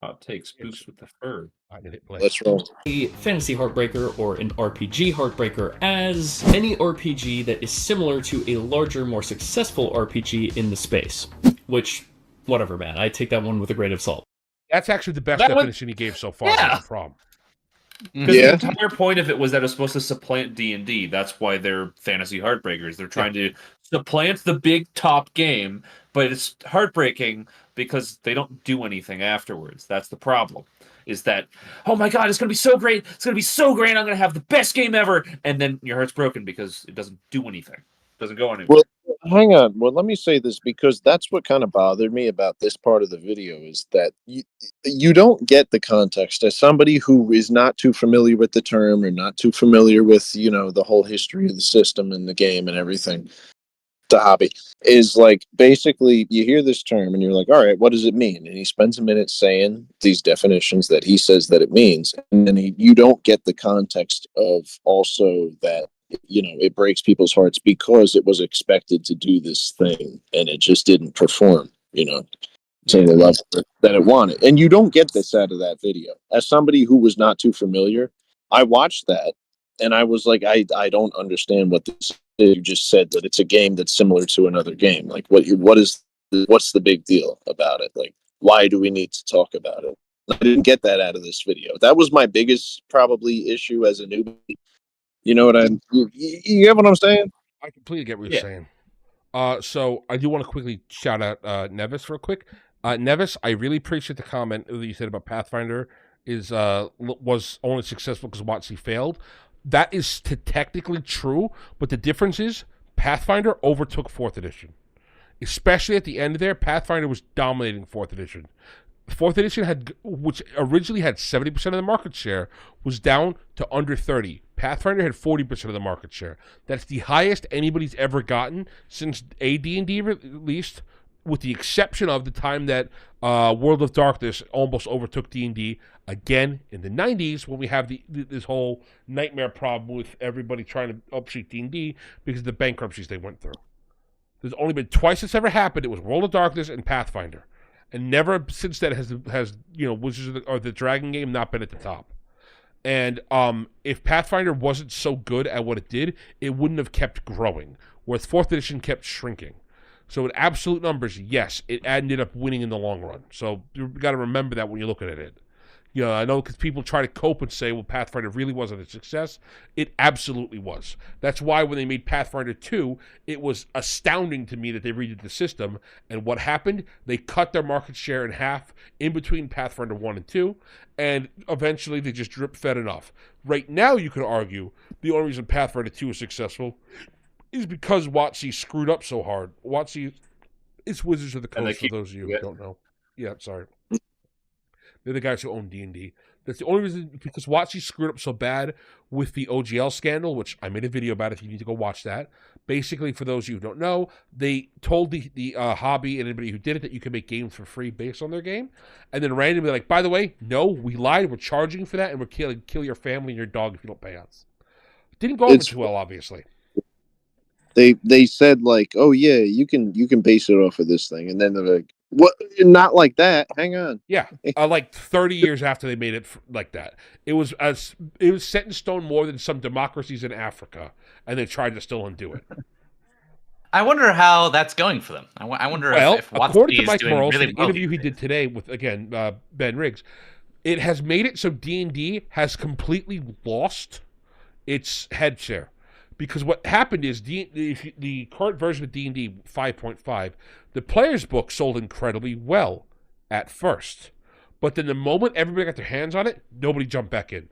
Speaker 1: Hot takes boost with the fur.
Speaker 3: I can hit play.
Speaker 2: Let's roll.
Speaker 5: A fantasy heartbreaker or an RPG heartbreaker as any RPG that is similar to a larger, more successful RPG in the space. Which, whatever, man. I take that one with a grain of salt.
Speaker 3: That's actually the best
Speaker 1: That one-
Speaker 3: definition he gave so far. That's the problem.
Speaker 1: Because
Speaker 2: Yeah.
Speaker 1: the entire point of it was that it was supposed to supplant D&D. That's why they're fantasy heartbreakers. They're trying to supplant the big top game, but it's heartbreaking because they don't do anything afterwards. That's the problem. Is that, oh my god, it's going to be so great. It's going to be so great. I'm going to have the best game ever. And then your heart's broken because it doesn't do anything. It doesn't go anywhere.
Speaker 2: Well, hang on. Well, let me say this because that's what kind of bothered me about this part of the video is that you don't get the context as somebody who is not too familiar with the term or not too familiar with, the whole history of the system and the game and everything. The hobby is like basically you hear this term and you're like, all right, what does it mean? And he spends a minute saying these definitions that he says that it means, and then you don't get the context of also that it breaks people's hearts because it was expected to do this thing and it just didn't perform to the level that it wanted. And you don't get this out of that video. As somebody who was not too familiar, I watched that and I was like, I don't understand what this is. You just said that it's a game that's similar to another game. Like what's the big deal about it? Like, why do we need to talk about it? I didn't get that out of this video. That was my biggest probably issue as a newbie. You know what you get what I'm saying?
Speaker 3: I completely get what you're saying. So I do want to quickly shout out Nevis real quick. Nevis, I really appreciate the comment that you said about Pathfinder was only successful because WotC failed. That is technically true, but the difference is Pathfinder overtook 4th edition. Especially at the end there, Pathfinder was dominating 4th edition. 4th edition which originally had 70% of the market share, was down to under 30. Pathfinder had 40% of the market share. That's the highest anybody's ever gotten since AD&D released, with the exception of the time that World of Darkness almost overtook D&D again in the 90s when we have this whole nightmare problem with everybody trying to upsheet D&D because of the bankruptcies they went through. There's only been twice it's ever happened. It was World of Darkness and Pathfinder. And never since then has Wizards or the Dragon game not been at the top. And if Pathfinder wasn't so good at what it did, it wouldn't have kept growing, whereas 4th edition kept shrinking. So in absolute numbers, yes, it ended up winning in the long run. So you've got to remember that when you're looking at it. I know because people try to cope and say, well, Pathfinder really wasn't a success. It absolutely was. That's why when they made Pathfinder 2, it was astounding to me that they redid the system. And what happened? They cut their market share in half in between Pathfinder 1 and 2. And eventually they just drip-fed enough. Right now, you could argue the only reason Pathfinder 2 is successful is because WotC screwed up so hard. WotC is Wizards of the Coast, for those of you who don't know. Yeah, sorry. They're the guys who own D&D. That's the only reason, because WotC screwed up so bad with the OGL scandal, which I made a video about if you need to go watch that. Basically, for those of you who don't know, they told the hobby and anybody who did it that you can make games for free based on their game. And then randomly, like, by the way, no, we lied, we're charging for that, and we're kill your family and your dog if you don't pay us. Didn't go over too well, obviously.
Speaker 2: They said like, oh yeah, you can base it off of this thing, and then they're like, What? Not like that. Hang on.
Speaker 3: Yeah, like 30 years after they made it like that. It was set in stone more than some democracies in Africa, and they tried to still undo it.
Speaker 4: I wonder how that's going for them. I wonder if
Speaker 3: according to
Speaker 4: WotC
Speaker 3: Mike
Speaker 4: is doing
Speaker 3: Morales,
Speaker 4: really
Speaker 3: the
Speaker 4: well
Speaker 3: interview he
Speaker 4: these days.
Speaker 3: did today with, again, Ben Riggs, it has made it so D&D has completely lost its head share. Because what happened is the current version of D&D 5.5, the player's book sold incredibly well at first. But then the moment everybody got their hands on it, nobody jumped back in.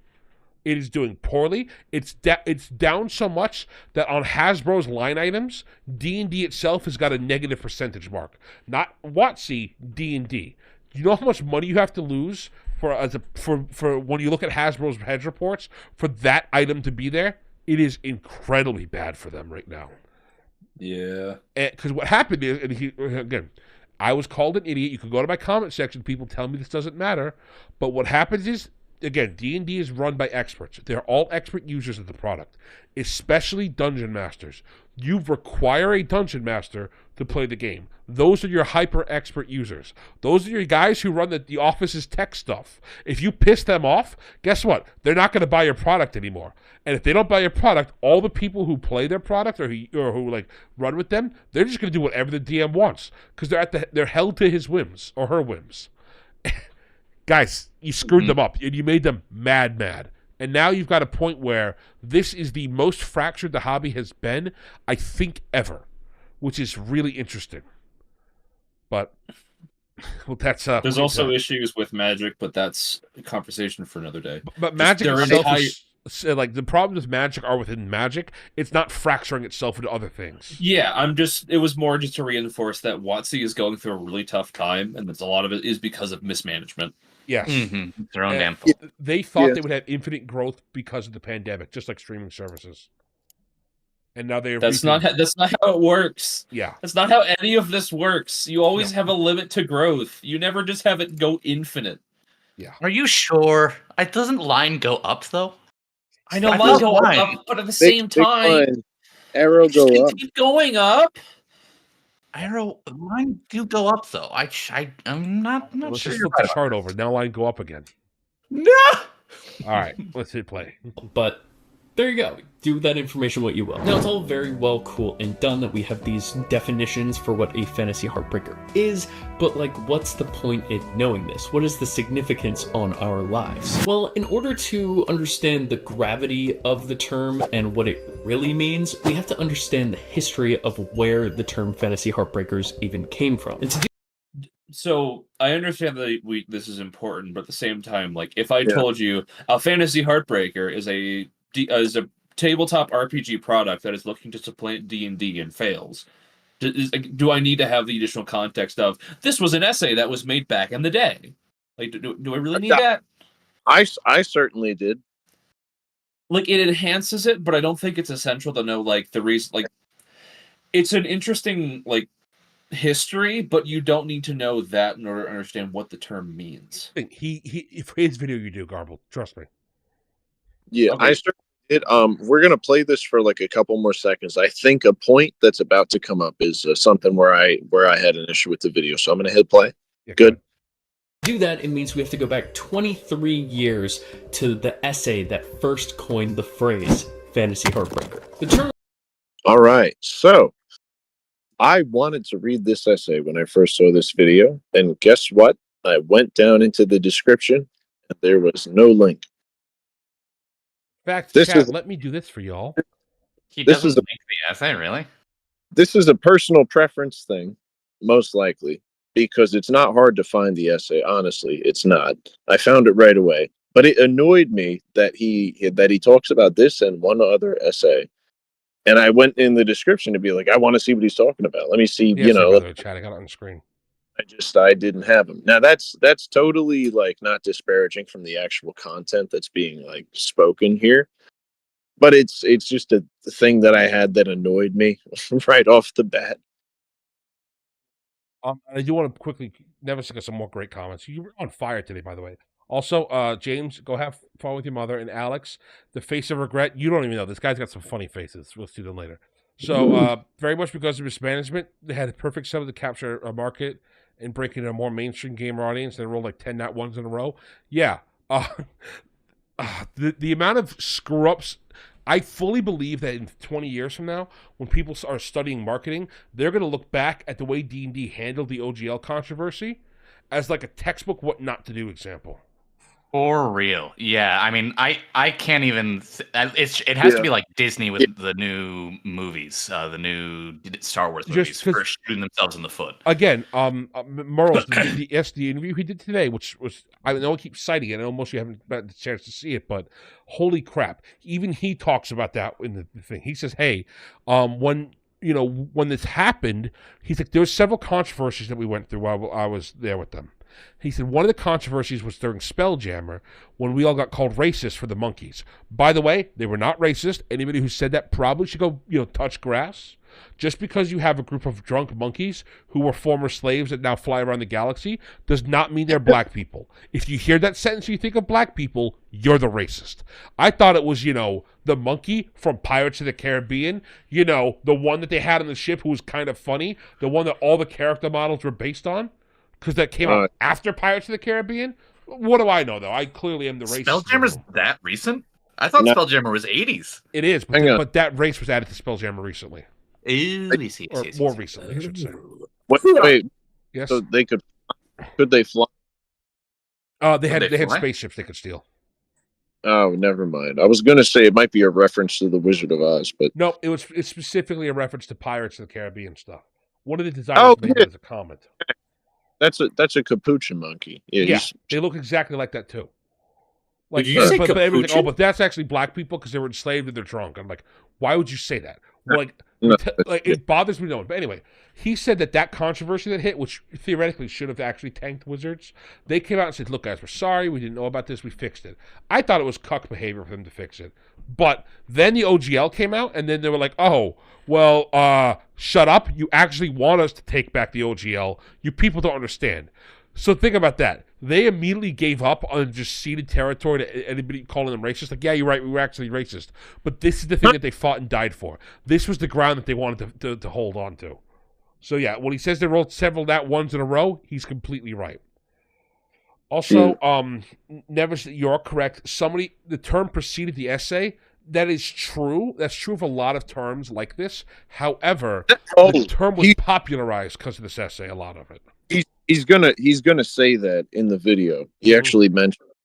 Speaker 3: It is doing poorly. It's down so much that on Hasbro's line items, D&D itself has got a negative percentage mark. Not WotC, D&D. You know how much money you have to lose for when you look at Hasbro's hedge reports for that item to be there? It is incredibly bad for them right now.
Speaker 1: Yeah.
Speaker 3: Because what happened is, again, I was called an idiot. You can go to my comment section. People tell me this doesn't matter. But what happens is, again, D&D is run by experts. They're all expert users of the product, especially dungeon masters. You require a dungeon master to play the game. Those are your hyper expert users. Those are your guys who run the office's tech stuff. If you piss them off, guess what? They're not going to buy your product anymore. And if they don't buy your product, all the people who play their product or who like run with them, they're just going to do whatever the DM wants because they're held to his whims or her whims. Guys, you screwed them up and you made them mad. And now you've got a point where this is the most fractured the hobby has been, I think, ever, which is really interesting. But, well, that's...
Speaker 1: There's also issues with Magic, but that's a conversation for another day.
Speaker 3: But Magic itself is... like, the problems with Magic are within Magic. It's not fracturing itself into other things.
Speaker 1: Yeah, it was more just to reinforce that WotC is going through a really tough time, and a lot of it is because of mismanagement.
Speaker 3: Yes.
Speaker 4: Mm-hmm. Their own damn fault.
Speaker 3: They thought they would have infinite growth because of the pandemic, just like streaming services. And now they're...
Speaker 1: That's not how it works.
Speaker 3: Yeah.
Speaker 1: That's not how any of this works. You always have a limit to growth. You never just have it go infinite.
Speaker 3: Yeah.
Speaker 4: Are you sure? Doesn't line go up, though?
Speaker 1: I know line go up, but at the same time...
Speaker 2: Arrow go up.
Speaker 1: Keep going up.
Speaker 4: Line do go up though. I'm not
Speaker 3: Let's
Speaker 4: sure.
Speaker 3: just flip the chart over. Now line go up again.
Speaker 4: No.
Speaker 3: All right, let's hit play.
Speaker 5: But there you go. Do with that information what you will. Now, it's all very well, cool, and done that we have these definitions for what a fantasy heartbreaker is, but, like, what's the point in knowing this? What is the significance on our lives? Well, in order to understand the gravity of the term and what it really means, we have to understand the history of where the term fantasy heartbreakers even came from. And to do
Speaker 1: So I understand that this is important, but at the same time, like if I told you a fantasy heartbreaker is a tabletop RPG product that is looking to supplant D&D and fails, do I need to have the additional context of this was an essay that was made back in the day? Like, do I really need that?
Speaker 2: I certainly did.
Speaker 1: Like, it enhances it, but I don't think it's essential to know like the reason. Like, it's an interesting like history, but you don't need to know that in order to understand what the term means.
Speaker 3: He for his video you do, Garble. Trust me.
Speaker 2: Yeah,
Speaker 1: Okay.
Speaker 2: I certainly did. We're gonna play this for like a couple more seconds. I think a point that's about to come up is something where I had an issue with the video, so I'm gonna hit play.
Speaker 3: Yeah,
Speaker 2: Good.
Speaker 5: do that, it means we have to go back 23 years to the essay that first coined the phrase fantasy heartbreaker. The term...
Speaker 2: All right, so I wanted to read this essay when I first saw this video, and guess what? I went down into the description, and there was no link.
Speaker 3: In fact,
Speaker 2: This
Speaker 3: chat,
Speaker 2: is-
Speaker 3: let me do this for y'all.
Speaker 4: He
Speaker 2: This
Speaker 4: doesn't
Speaker 2: is a-
Speaker 4: make the essay, really?
Speaker 2: This is a personal preference thing, most likely, because it's not hard to find the essay. Honestly, it's not. I found it right away, but it annoyed me that he talks about this and one other essay. And I went in the description to be like, I want to see what he's talking about. Let me see,
Speaker 3: Yes, chat. I got it on the screen.
Speaker 2: I didn't have him. Now that's totally like not disparaging from the actual content that's being like spoken here. But it's just a thing that I had that annoyed me right off the bat.
Speaker 3: I do want to quickly never got some more great comments. You were on fire today, by the way. Also, James, go have fun with your mother. And Alex, the face of regret. You don't even know. This guy's got some funny faces. We'll see them later. So, very much because of mismanagement, they had a perfect setup to capture a market and break into a more mainstream gamer audience and roll like 10 nat ones in a row. Yeah. The amount of screw ups, I fully believe that in 20 years from now, when people are studying marketing, they're going to look back at the way D&D handled the OGL controversy as like a textbook what not to do example.
Speaker 4: For real. Yeah, I mean, I can't even. It has to be like Disney with the new movies, the new Star Wars movies, for shooting themselves in the foot.
Speaker 3: Again, Merle's the interview he did today, which was, I know I keep citing it. I know most of you haven't had the chance to see it, but holy crap! Even he talks about that in the thing. He says, "Hey, when this happened, he's like, there were several controversies that we went through while I was there with them." He said one of the controversies was during Spelljammer when we all got called racist for the monkeys. By the way, they were not racist. Anybody who said that probably should go, touch grass. Just because you have a group of drunk monkeys who were former slaves that now fly around the galaxy does not mean they're black people. If you hear that sentence and you think of black people, you're the racist. I thought it was, the monkey from Pirates of the Caribbean, the one that they had on the ship who was kind of funny, the one that all the character models were based on. Because that came out after Pirates of the Caribbean? What do I know, though? I clearly am the racist.
Speaker 4: Spelljammer's that recent? I thought Spelljammer was 80s.
Speaker 3: It is, but that race was added to Spelljammer recently.
Speaker 4: More
Speaker 3: recently, I should say.
Speaker 2: Wait.
Speaker 3: Yes?
Speaker 2: So they could they fly?
Speaker 3: They had spaceships they could steal.
Speaker 2: Oh, never mind. I was going to say it might be a reference to the Wizard of Oz, but...
Speaker 3: No, it's specifically a reference to Pirates of the Caribbean stuff. One of the designers made it as a comment.
Speaker 2: That's a capuchin monkey.
Speaker 3: Yeah, they look exactly like that too. Like,
Speaker 1: did you say
Speaker 3: capuchin? But that's actually black people because they were enslaved and they're drunk. I'm like, why would you say that? Like, it bothers me. But anyway, he said that controversy that hit, which theoretically should have actually tanked Wizards, they came out and said, "Look, guys, we're sorry. We didn't know about this. We fixed it." I thought it was cuck behavior for them to fix it, but then the OGL came out, and then they were like, "Oh, well, shut up. You actually want us to take back the OGL. You people don't understand." So think about that. They immediately gave up on just ceded territory to anybody calling them racist. Like, yeah, you're right. We were actually racist. But this is the thing that they fought and died for. This was the ground that they wanted to hold on to. So, yeah, when he says they rolled several nat ones in a row, he's completely right. Also, you're correct. The term preceded the essay. That is true. That's true of a lot of terms like this. However, the term was popularized because of this essay, a lot of it.
Speaker 2: He's gonna say that in the video. He actually mentioned it.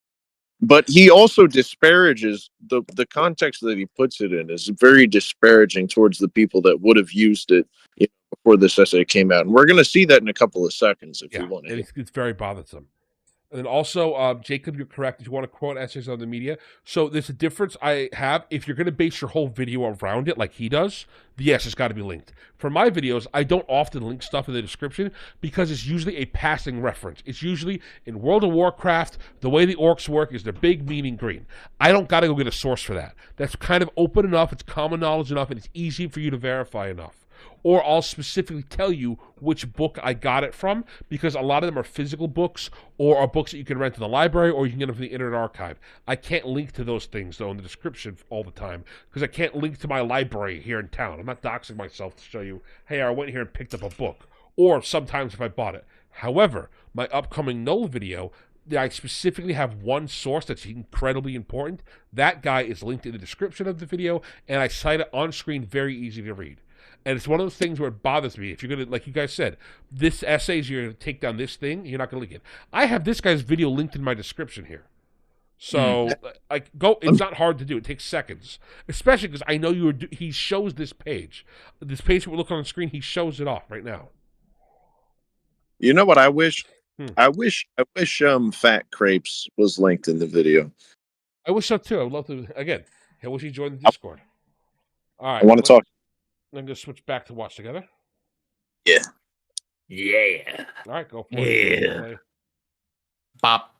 Speaker 2: But he also disparages the context that he puts it in is very disparaging towards the people that would have used it before this essay came out. And we're gonna see that in a couple of seconds if you want to.
Speaker 3: It's very bothersome. And then also, Jacob, you're correct. If you want to quote essays on the media. So there's a difference I have. If you're going to base your whole video around it like he does, yes, it's got to be linked. For my videos, I don't often link stuff in the description because it's usually a passing reference. It's usually in World of Warcraft, the way the orcs work is they're big, mean, and green. I don't got to go get a source for that. That's kind of open enough, it's common knowledge enough, and it's easy for you to verify enough. Or I'll specifically tell you which book I got it from because a lot of them are physical books or are books that you can rent in the library or you can get them from the Internet Archive. I can't link to those things, though, in the description all the time because I can't link to my library here in town. I'm not doxing myself to show you, hey, I went here and picked up a book. Or sometimes if I bought it. However, my upcoming Null video, I specifically have one source that's incredibly important. That guy is linked in the description of the video, and I cite it on screen, very easy to read. And it's one of those things where it bothers me. If you're going to, like you guys said, this essays, you're going to take down this thing, you're not going to link it. I have this guy's video linked in my description here. So, it's not hard to do. It takes seconds. Especially because I know he shows this page. This page that we're looking on the screen, he shows it off right now.
Speaker 2: You know what I wish? I wish Fat Crepes was linked in the video.
Speaker 3: I wish so too. I would love to, again, I wish he joined the Discord. All right.
Speaker 2: I want to talk.
Speaker 3: I'm going to switch back to Watch Together.
Speaker 2: Yeah.
Speaker 3: All right, go for it.
Speaker 4: Yeah. Bop.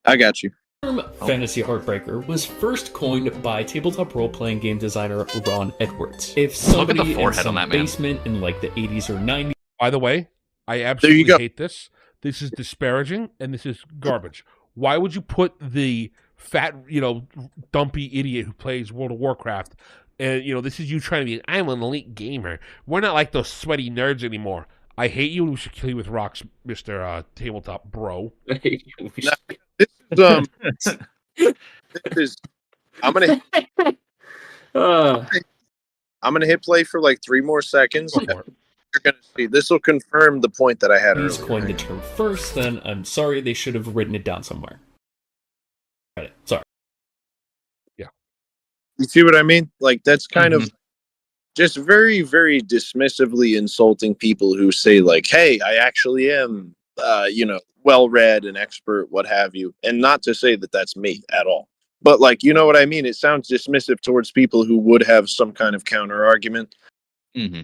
Speaker 2: I got you.
Speaker 5: The term Fantasy Heartbreaker was first coined by tabletop role-playing game designer Ron Edwards. If somebody in some basement in like the 80s or 90s...
Speaker 3: By the way, I absolutely hate this. This is disparaging, and this is garbage. Why would you put the fat, dumpy idiot who plays World of Warcraft... And, this is you trying to be, I'm an elite gamer. We're not like those sweaty nerds anymore. I hate you and we should kill you with rocks, Mr. Tabletop Bro.
Speaker 2: This is I'm gonna hit play for like 3 more seconds.
Speaker 3: Go for it.
Speaker 2: You're gonna see. This will confirm the point that I had
Speaker 5: He's
Speaker 2: earlier.
Speaker 5: coined the term first, then I'm sorry, they should have written it down somewhere. Read it. Sorry.
Speaker 2: You see what I mean? Like, that's kind of just very, very dismissively insulting people who say, like, hey, I actually am, well-read and expert, what have you. And not to say that that's me at all. But, like, you know what I mean? It sounds dismissive towards people who would have some kind of counter-argument.
Speaker 4: Mm-hmm.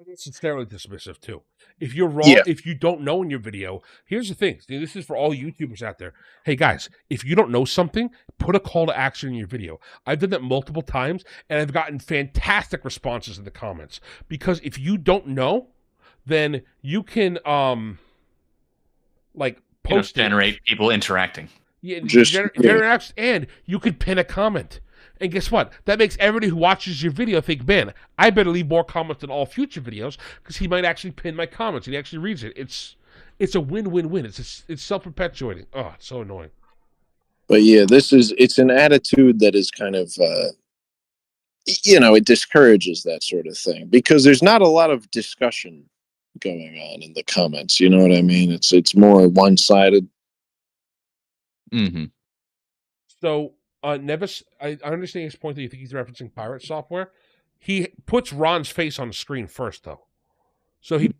Speaker 3: It's necessarily dismissive, too. If you're wrong, if you don't know in your video, here's the thing. This is for all YouTubers out there. Hey, guys, if you don't know something, put a call to action in your video. I've done that multiple times, and I've gotten fantastic responses in the comments. Because if you don't know, then you can, post
Speaker 4: generate people interacting.
Speaker 3: Yeah, generate, and you could pin a comment. And guess what? That makes everybody who watches your video think, man, I better leave more comments in all future videos because he might actually pin my comments and he actually reads it. It's a win-win-win. It's self-perpetuating. Oh, it's so annoying.
Speaker 2: But yeah, it's an attitude that is kind of, it discourages that sort of thing because there's not a lot of discussion going on in the comments. You know what I mean? It's more one-sided.
Speaker 4: Mm-hmm.
Speaker 3: So, Nevis, I understand his point that you think he's referencing pirate software. He puts Ron's face on the screen first, though. So he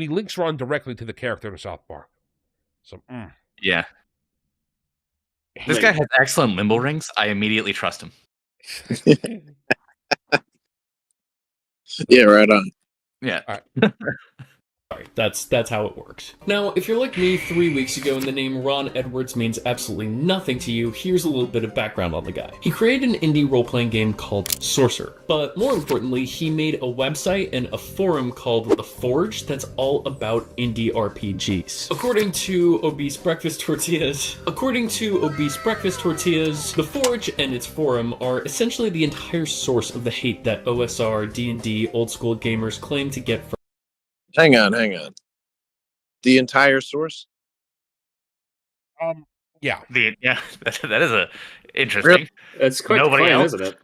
Speaker 3: links Ron directly to the character in South Park. So,
Speaker 4: yeah. This guy has excellent limbo rings. I immediately trust him.
Speaker 2: Yeah, right on.
Speaker 4: Yeah.
Speaker 3: All right.
Speaker 5: Sorry, that's how it works. Now, if you're like me 3 weeks ago and the name Ron Edwards means absolutely nothing to you, here's a little bit of background on the guy. He created an indie role-playing game called Sorcerer, but more importantly, he made a website and a forum called The Forge that's all about indie RPGs. According to Obese Breakfast Tortillas, The Forge and its forum are essentially the entire source of the hate that OSR, D&D, old school gamers claim to get from.
Speaker 2: Hang on. The entire source?
Speaker 3: Yeah.
Speaker 4: That is interesting.
Speaker 2: Really?
Speaker 1: It's quite the claim, isn't it?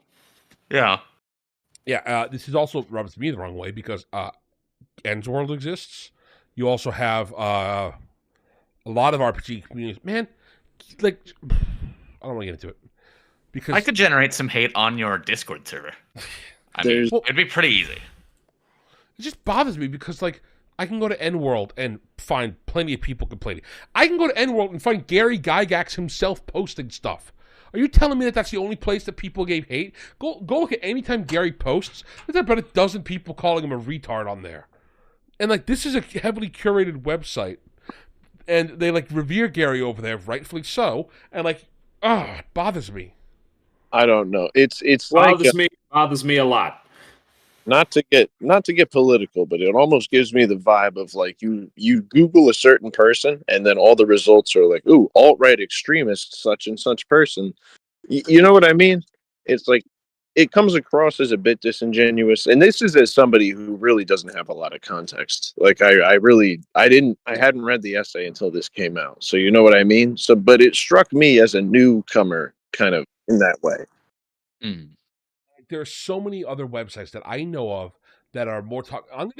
Speaker 4: Yeah.
Speaker 3: Yeah, this is also rubs me the wrong way because Ends World exists. You also have a lot of RPG communities. Man, like, I don't want to get into it. Because
Speaker 4: I could generate some hate on your Discord server. I mean, it'd be pretty easy.
Speaker 3: It just bothers me because, like, I can go to N-World and find plenty of people complaining. I can go to N-World and find Gary Gygax himself posting stuff. Are you telling me that that's the only place that people gave hate? Go look at any time Gary posts. There's about a dozen people calling him a retard on there. And, like, this is a heavily curated website. And they, like, revere Gary over there, rightfully so. And, like, it bothers me.
Speaker 2: I don't know. It's like
Speaker 1: bothers me a lot.
Speaker 2: Not to get political, but it almost gives me the vibe of like you Google a certain person and then all the results are like, ooh, alt-right extremist, such and such person. You know what I mean? It's like it comes across as a bit disingenuous. And this is as somebody who really doesn't have a lot of context. Like I hadn't read the essay until this came out. So you know what I mean? So but it struck me as a newcomer kind of in that way.
Speaker 4: Mm.
Speaker 3: There are so many other websites that I know of that are more talk. I'm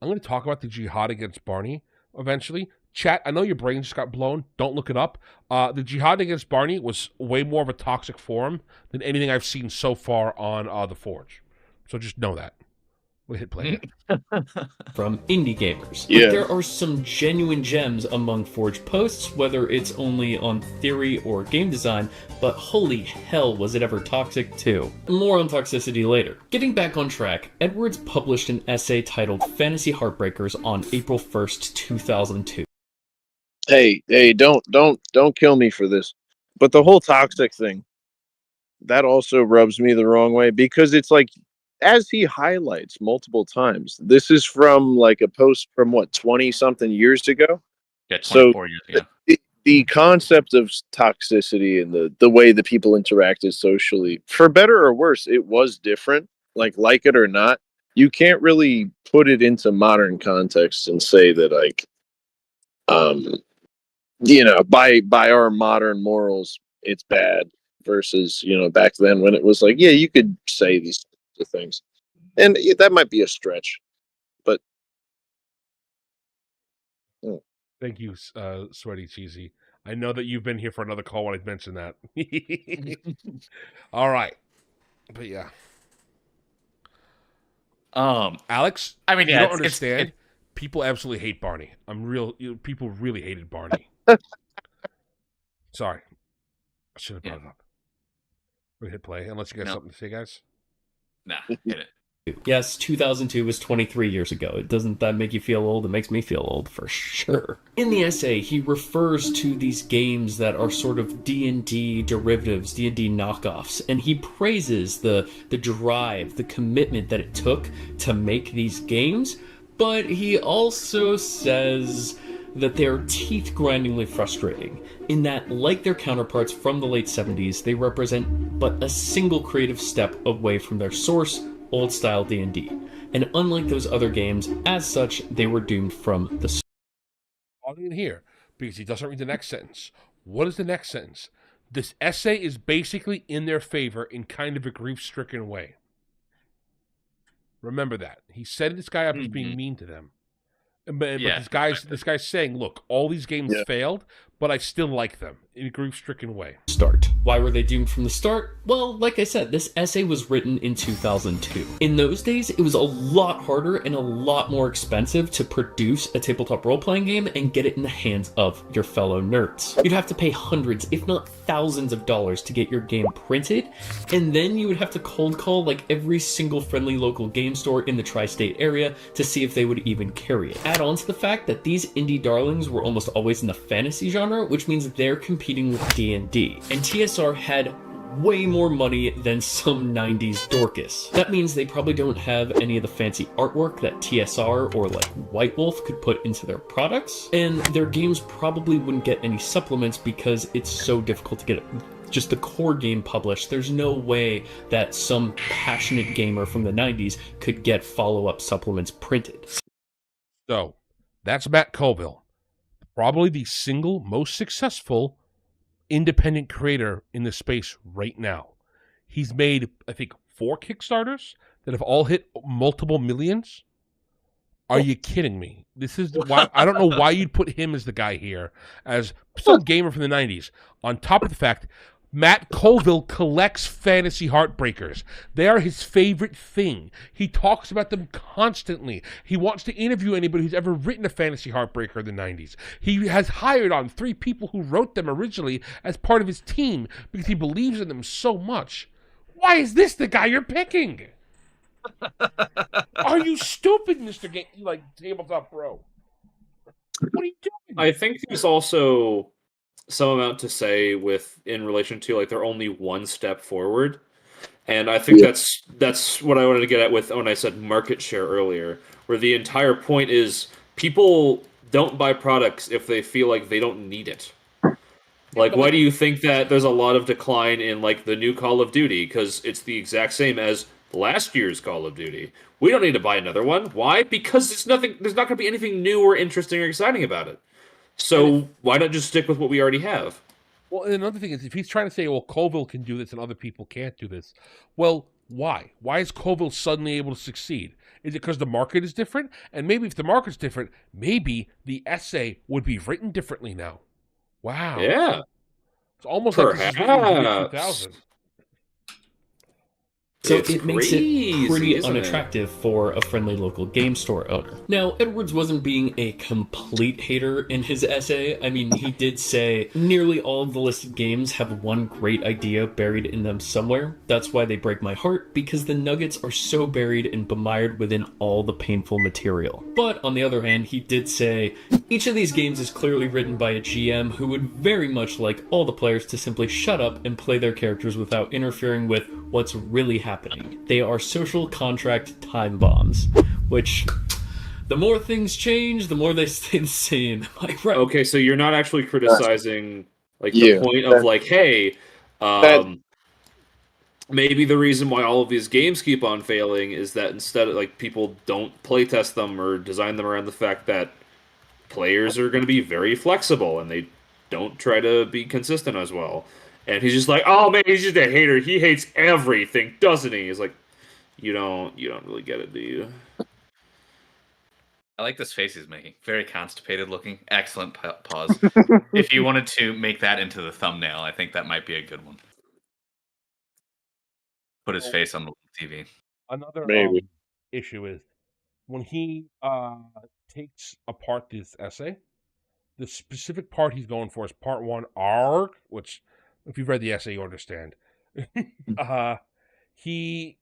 Speaker 3: gonna talk about the Jihad against Barney eventually. Chat, I know your brain just got blown. Don't look it up. The Jihad against Barney was way more of a toxic forum than anything I've seen so far on The Forge. So just know that. We'll hit play.
Speaker 5: From indie gamers.
Speaker 2: Yeah.
Speaker 5: But there are some genuine gems among Forge posts, whether it's only on theory or game design, but holy hell was it ever toxic too. More on toxicity later. Getting back on track, Edwards published an essay titled Fantasy Heartbreakers on April 1st, 2002.
Speaker 2: Hey, don't kill me for this. But the whole toxic thing, that also rubs me the wrong way because it's like, as he highlights multiple times, this is from like a post from 20-something years ago.
Speaker 4: Yeah, 24 years ago.
Speaker 2: The concept of toxicity and the way that people interacted socially, for better or worse, it was different. Like it or not, you can't really put it into modern context and say that like by our modern morals it's bad versus back then when it was like, yeah, you could say these things, and that might be a stretch, but
Speaker 3: Thank you, Sweaty Cheesy. I know that you've been here for another call when I mentioned that. All right, but yeah, Alex.
Speaker 4: I mean,
Speaker 3: you
Speaker 4: yeah,
Speaker 3: don't understand. People absolutely hate Barney. People really hated Barney. Sorry, I should have brought it up. We hit play unless you got something to say, guys.
Speaker 4: Nah, hit it.
Speaker 5: Yes, 2002 was 23 years ago. Doesn't that make you feel old? It makes me feel old for sure. In the essay, he refers to these games that are sort of D&D derivatives, D&D knockoffs, and he praises the drive, the commitment that it took to make these games, but he also says that they're teeth-grindingly frustrating, in that, like their counterparts from the late 70s, they represent but a single creative step away from their source, old-style D&D. And unlike those other games, as such, they were doomed from the start.
Speaker 3: All in here, because he doesn't read the next sentence. What is the next sentence? This essay is basically in their favor in kind of a grief-stricken way. Remember that. He set this guy up as being mean to them. But this guy's saying, look, all these games failed, but I still like them in a grief-stricken way.
Speaker 5: Start. Why were they doomed from the start? Well, like I said, this essay was written in 2002. In those days, it was a lot harder and a lot more expensive to produce a tabletop role-playing game and get it in the hands of your fellow nerds. You'd have to pay hundreds, if not thousands of dollars to get your game printed, and then you would have to cold call like every single friendly local game store in the tri-state area to see if they would even carry it. Add on to the fact that these indie darlings were almost always in the fantasy genre, which means they're competing with D&D. And TSR had way more money than some 90s Dorcas. That means they probably don't have any of the fancy artwork that TSR or like White Wolf could put into their products, and their games probably wouldn't get any supplements because it's so difficult to get just the core game published. There's no way that some passionate gamer from the 90s could get follow-up supplements printed.
Speaker 3: So, that's Matt Colville. Probably the single most successful independent creator in the space right now. He's made, I think, 4 Kickstarters that have all hit multiple millions. Are you kidding me? This is why I don't know why you'd put him as the guy here, as some gamer from the 90s. On top of the fact, Matt Colville collects fantasy Heartbreakers. They are his favorite thing. He talks about them constantly. He wants to interview anybody who's ever written a fantasy Heartbreaker in the 90s. He has hired on 3 people who wrote them originally as part of his team because he believes in them so much. Why is this the guy you're picking? Are you stupid, Mr. Tabletop Bro? What are you doing?
Speaker 1: I think there's also some amount to say in relation to like they're only one step forward, and I think that's what I wanted to get at with when I said market share earlier, where the entire point is people don't buy products if they feel like they don't need it. Like, why do you think that there's a lot of decline in like the new Call of Duty? Because it's the exact same as last year's Call of Duty. We don't need to buy another one. Why? Because there's not going to be anything new or interesting or exciting about it. So why not just stick with what we already have?
Speaker 3: Well, and another thing is, if he's trying to say, well, Colville can do this and other people can't do this, well, why? Why is Colville suddenly able to succeed? Is it because the market is different? And maybe if the market's different, maybe the essay would be written differently now. Wow.
Speaker 1: Yeah.
Speaker 3: It's almost like this is written in the 2000s.
Speaker 5: So it makes it pretty unattractive for a friendly local game store owner. Now, Edwards wasn't being a complete hater in his essay. I mean, he did say nearly all of the listed games have one great idea buried in them somewhere. That's why they break my heart, because the nuggets are so buried and bemired within all the painful material. But on the other hand, he did say each of these games is clearly written by a GM who would very much like all the players to simply shut up and play their characters without interfering with what's really happening. They are social contract time bombs, which the more things change, the more they stay the same. Am I right?
Speaker 1: Okay, so you're not actually criticizing like the point of like, hey, maybe the reason why all of these games keep on failing is that instead of like people don't playtest them or design them around the fact that players are going to be very flexible and they don't try to be consistent as well. And he's just like, oh man, he's just a hater. He hates everything, doesn't he? He's like, you don't really get it, do you?
Speaker 4: I like this face he's making. Very constipated looking. Excellent pause. If you wanted to make that into the thumbnail, I think that might be a good one. Put his face on the TV.
Speaker 3: Another
Speaker 2: Maybe.
Speaker 3: issue is when he takes apart this essay, the specific part he's going for is part 1 arg, which if you've read the essay you understand. He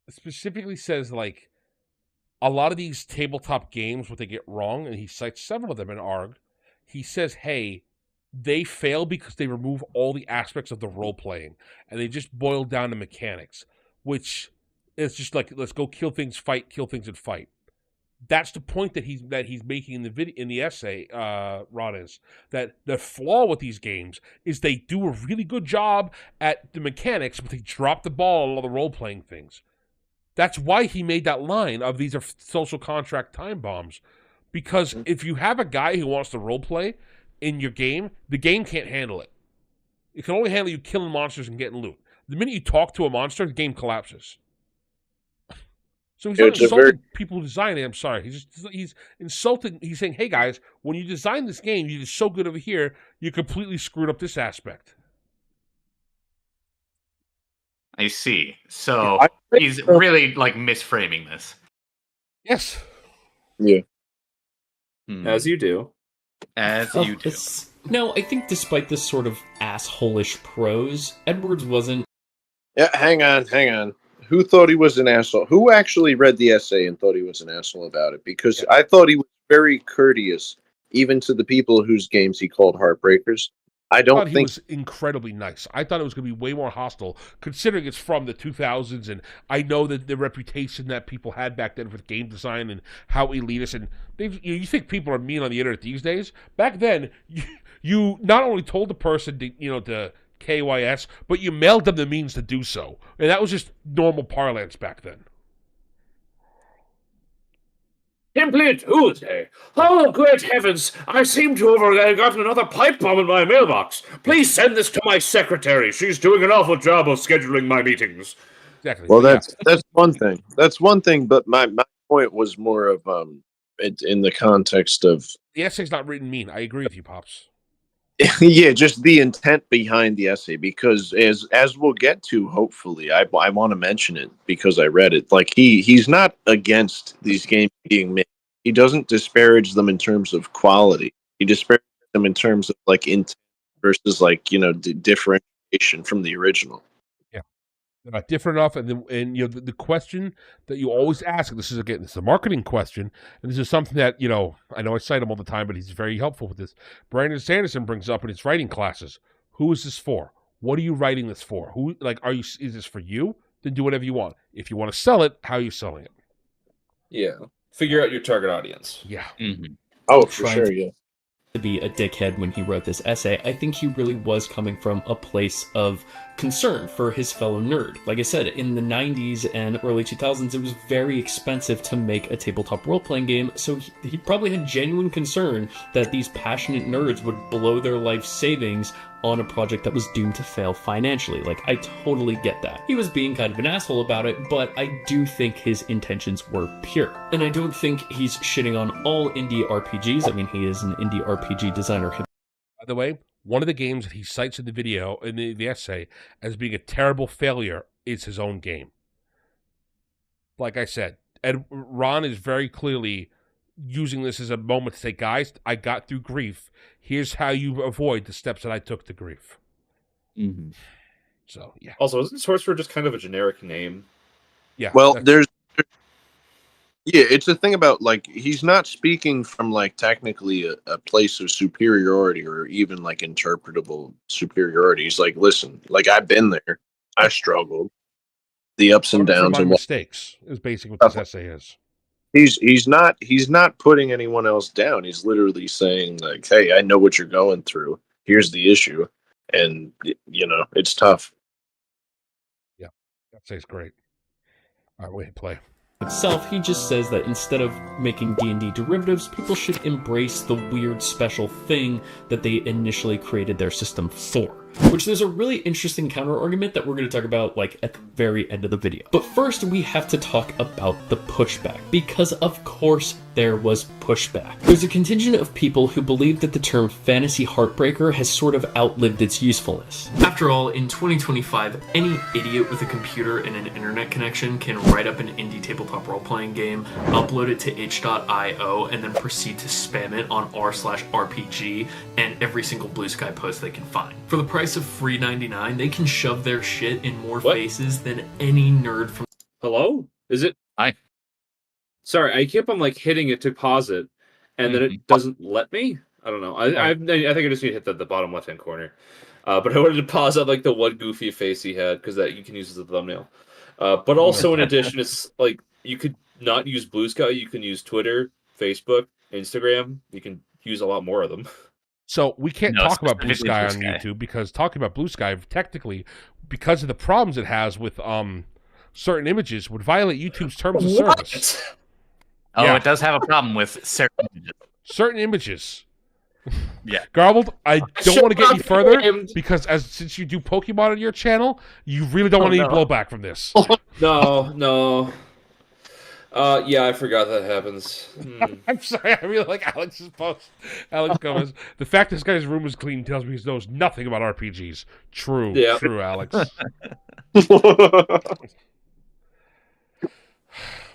Speaker 3: specifically says like a lot of these tabletop games, what they get wrong, and he cites several of them in arg, he says, hey, they fail because they remove all the aspects of the role playing and they just boil down to mechanics, which is just like, let's go kill things, and fight. That's the point that he's making in the video, in the essay. Ron, is that the flaw with these games is they do a really good job at the mechanics, but they drop the ball on all the role playing things. That's why he made that line of these are social contract time bombs, because if you have a guy who wants to role play in your game, the game can't handle it. It can only handle you killing monsters and getting loot. The minute you talk to a monster, the game collapses. So he's not insulting people who design it. I'm sorry. He's insulting. He's saying, hey, guys, when you design this game, you did so good over here, you completely screwed up this aspect.
Speaker 4: I see. So he's really like misframing this.
Speaker 3: Yes.
Speaker 2: Yeah.
Speaker 1: As you do.
Speaker 4: As you do.
Speaker 5: No, I think despite this sort of asshole-ish prose, Edwards wasn't...
Speaker 2: Yeah, hang on. Who thought he was an asshole? Who actually read the essay and thought he was an asshole about it? Because I thought he was very courteous, even to the people whose games he called Heartbreakers. I thought he
Speaker 3: was incredibly nice. I thought it was going to be way more hostile, considering it's from the 2000s, and I know that the reputation that people had back then with game design and how elitist. And you think people are mean on the internet these days? Back then, you not only told the person to KYS, but you mailed them the means to do so, and that was just normal parlance back then.
Speaker 1: Simply Tuesday. Oh, great heavens! I seem to have gotten another pipe bomb in my mailbox. Please send this to my secretary. She's doing an awful job of scheduling my meetings.
Speaker 3: Exactly.
Speaker 2: Well, that's one thing. That's one thing. But my point was more of in the context of
Speaker 3: the essay's not written mean. I agree with you, Pops.
Speaker 2: Yeah, just the intent behind the essay, because as we'll get to, hopefully, I want to mention it because I read it. Like he's not against these games being made. He doesn't disparage them in terms of quality. He disparages them in terms of like intent versus like differentiation from the original.
Speaker 3: Yeah, they're not different enough, and the question that you always ask. This is a marketing question, and this is something that I know I cite him all the time, but he's very helpful with this. Brandon Sanderson brings up in his writing classes. Who is this for? What are you writing this for? Is this for you? Then do whatever you want. If you want to sell it, how are you selling it?
Speaker 1: Yeah. Figure out your target audience.
Speaker 3: Yeah.
Speaker 4: Mm-hmm.
Speaker 2: Oh, for sure, yeah.
Speaker 5: To be a dickhead when he wrote this essay, I think he really was coming from a place of concern for his fellow nerd. Like I said, in the 90s and early 2000s, it was very expensive to make a tabletop role-playing game, so he probably had genuine concern that these passionate nerds would blow their life savings on a project that was doomed to fail financially. Like, I totally get that. He was being kind of an asshole about it, but I do think his intentions were pure. And I don't think he's shitting on all indie RPGs. I mean, he is an indie RPG designer.
Speaker 3: By the way, one of the games that he cites in the video, in the essay, as being a terrible failure is his own game. Like I said, Ron is very clearly using this as a moment to say, guys, I got through grief. Here's how you avoid the steps that I took to grief.
Speaker 4: Mm-hmm.
Speaker 3: So, yeah.
Speaker 1: Also, isn't Sorcerer just kind of a generic name?
Speaker 3: Yeah.
Speaker 2: Well, it's a thing about, like, he's not speaking from, like, technically a place of superiority or even, like, interpretable superiority. He's like, listen, like, I've been there. I struggled. The ups and downs.
Speaker 3: My mistakes is basically what this essay is.
Speaker 2: He's not putting anyone else down. He's literally saying, like, hey, I know what you're going through. Here's the issue. And, it's tough.
Speaker 3: Say it's great. All right, wait, play.
Speaker 5: Itself, he just says that instead of making D&D derivatives, people should embrace the weird special thing that they initially created their system for. Which there's a really interesting counter argument that we're going to talk about like at the very end of the video. But first we have to talk about the pushback, because of course there was pushback. There's a contingent of people who believe that the term fantasy heartbreaker has sort of outlived its usefulness. After all, in 2025, any idiot with a computer and an internet connection can write up an indie tabletop role-playing game, upload it to itch.io, and then proceed to spam it on r/RPG and every single Blue Sky post they can find. For the price of free $99, they can shove their shit in more faces than any nerd from...
Speaker 1: Hello? Is it?
Speaker 4: Hi.
Speaker 1: Sorry, I keep on like hitting it to pause it, and then it doesn't let me. I don't know. I think I just need to hit the bottom left-hand corner. But I wanted to pause out like the one goofy face he had, because that you can use as a thumbnail. But also in addition, it's like you could not use Blue Sky. You can use Twitter, Facebook, Instagram. You can use a lot more of them.
Speaker 3: So we can't talk about Blue Sky on YouTube, because talking about Blue Sky, technically, because of the problems it has with certain images, would violate YouTube's terms of service.
Speaker 4: Oh, yeah. It does have a problem with certain images.
Speaker 3: Certain images.
Speaker 4: Yeah.
Speaker 3: Garbled, I don't want to get any further, because since you do Pokemon on your channel, you really don't want any blowback from this.
Speaker 1: No. Yeah, I forgot that happens.
Speaker 3: I'm sorry, I really like Alex's post. Alex Gomez. The fact this guy's room is clean tells me he knows nothing about RPGs. True, true, Alex.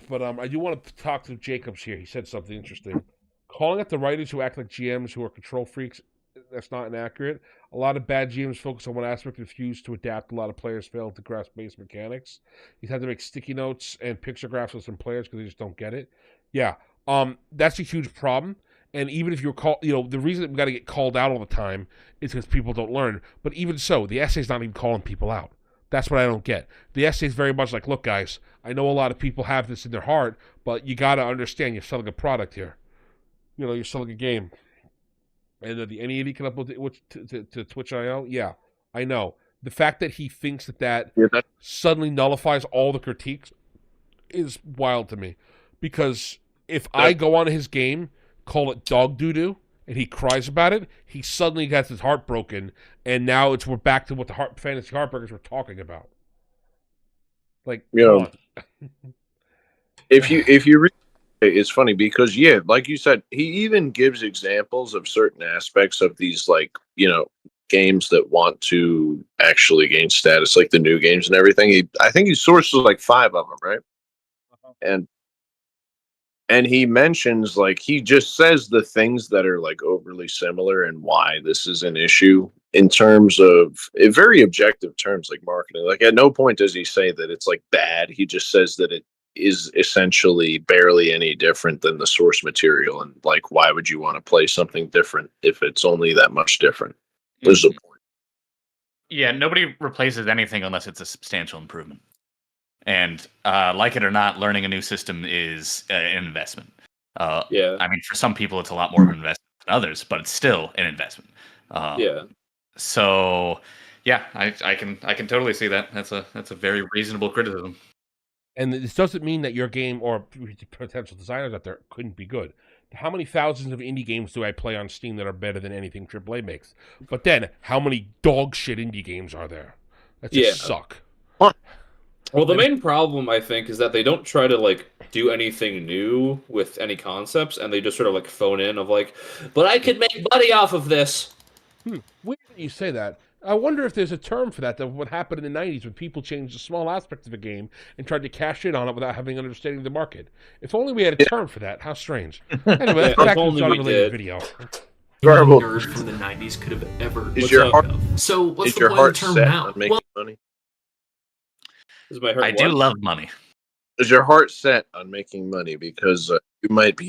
Speaker 3: But I do want to talk to Jacobs here. He said something interesting. Calling out the writers who act like GMs who are control freaks, that's not inaccurate. A lot of bad GMs focus on one aspect and refuse to adapt. A lot of players fail to grasp base mechanics. He's had to make sticky notes and picture graphs with some players because they just don't get it. Yeah, that's a huge problem. And even if you're the reason that we got to get called out all the time is because people don't learn. But even so, the essay's not even calling people out. That's what I don't get. The essay is very much like, look, guys, I know a lot of people have this in their heart, but you got to understand you're selling a product here. You're selling a game. And any idiot can upload to Twitch.io? Yeah, I know. The fact that he thinks that suddenly nullifies all the critiques is wild to me. Because if I go on his game, call it dog doo-doo, and he cries about it, he suddenly gets his heart broken, and now we're back to what the fantasy heartbreakers were talking about. Like,
Speaker 2: if you read, it's funny because like you said, he even gives examples of certain aspects of these games that want to actually gain status, like the new games and everything. I think he sources like 5 of them, right? And he mentions, he just says the things that are overly similar and why this is an issue in terms of very objective terms, like marketing. At no point does he say that it's bad. He just says that it is essentially barely any different than the source material. And why would you want to play something different if it's only that much different? There's a point.
Speaker 4: Yeah, nobody replaces anything unless it's a substantial improvement. And like it or not, learning a new system is an investment. I mean, for some people, it's a lot more of an investment than others, but it's still an investment. So, yeah, I can totally see that. That's a very reasonable criticism.
Speaker 3: And this doesn't mean that your game or potential designers out there couldn't be good. How many thousands of indie games do I play on Steam that are better than anything AAA makes? But then, how many dog shit indie games are there that just suck?
Speaker 1: Well, the main problem, I think, is that they don't try to, do anything new with any concepts, and they just sort of, phone in of, but I could make money off of this.
Speaker 3: Weird that you say that. I wonder if there's a term for that what happened in the 90s when people changed a small aspect of a game and tried to cash in on it without having an understanding of the market. If only we had a term for that. How strange. Anyway, that's back to the unrelated video.
Speaker 5: Nerd from the 90s could have ever...
Speaker 2: Is your heart,
Speaker 5: so what's the point of the term now?
Speaker 2: On making money?
Speaker 4: I do love money.
Speaker 2: Is your heart set on making money? Because you might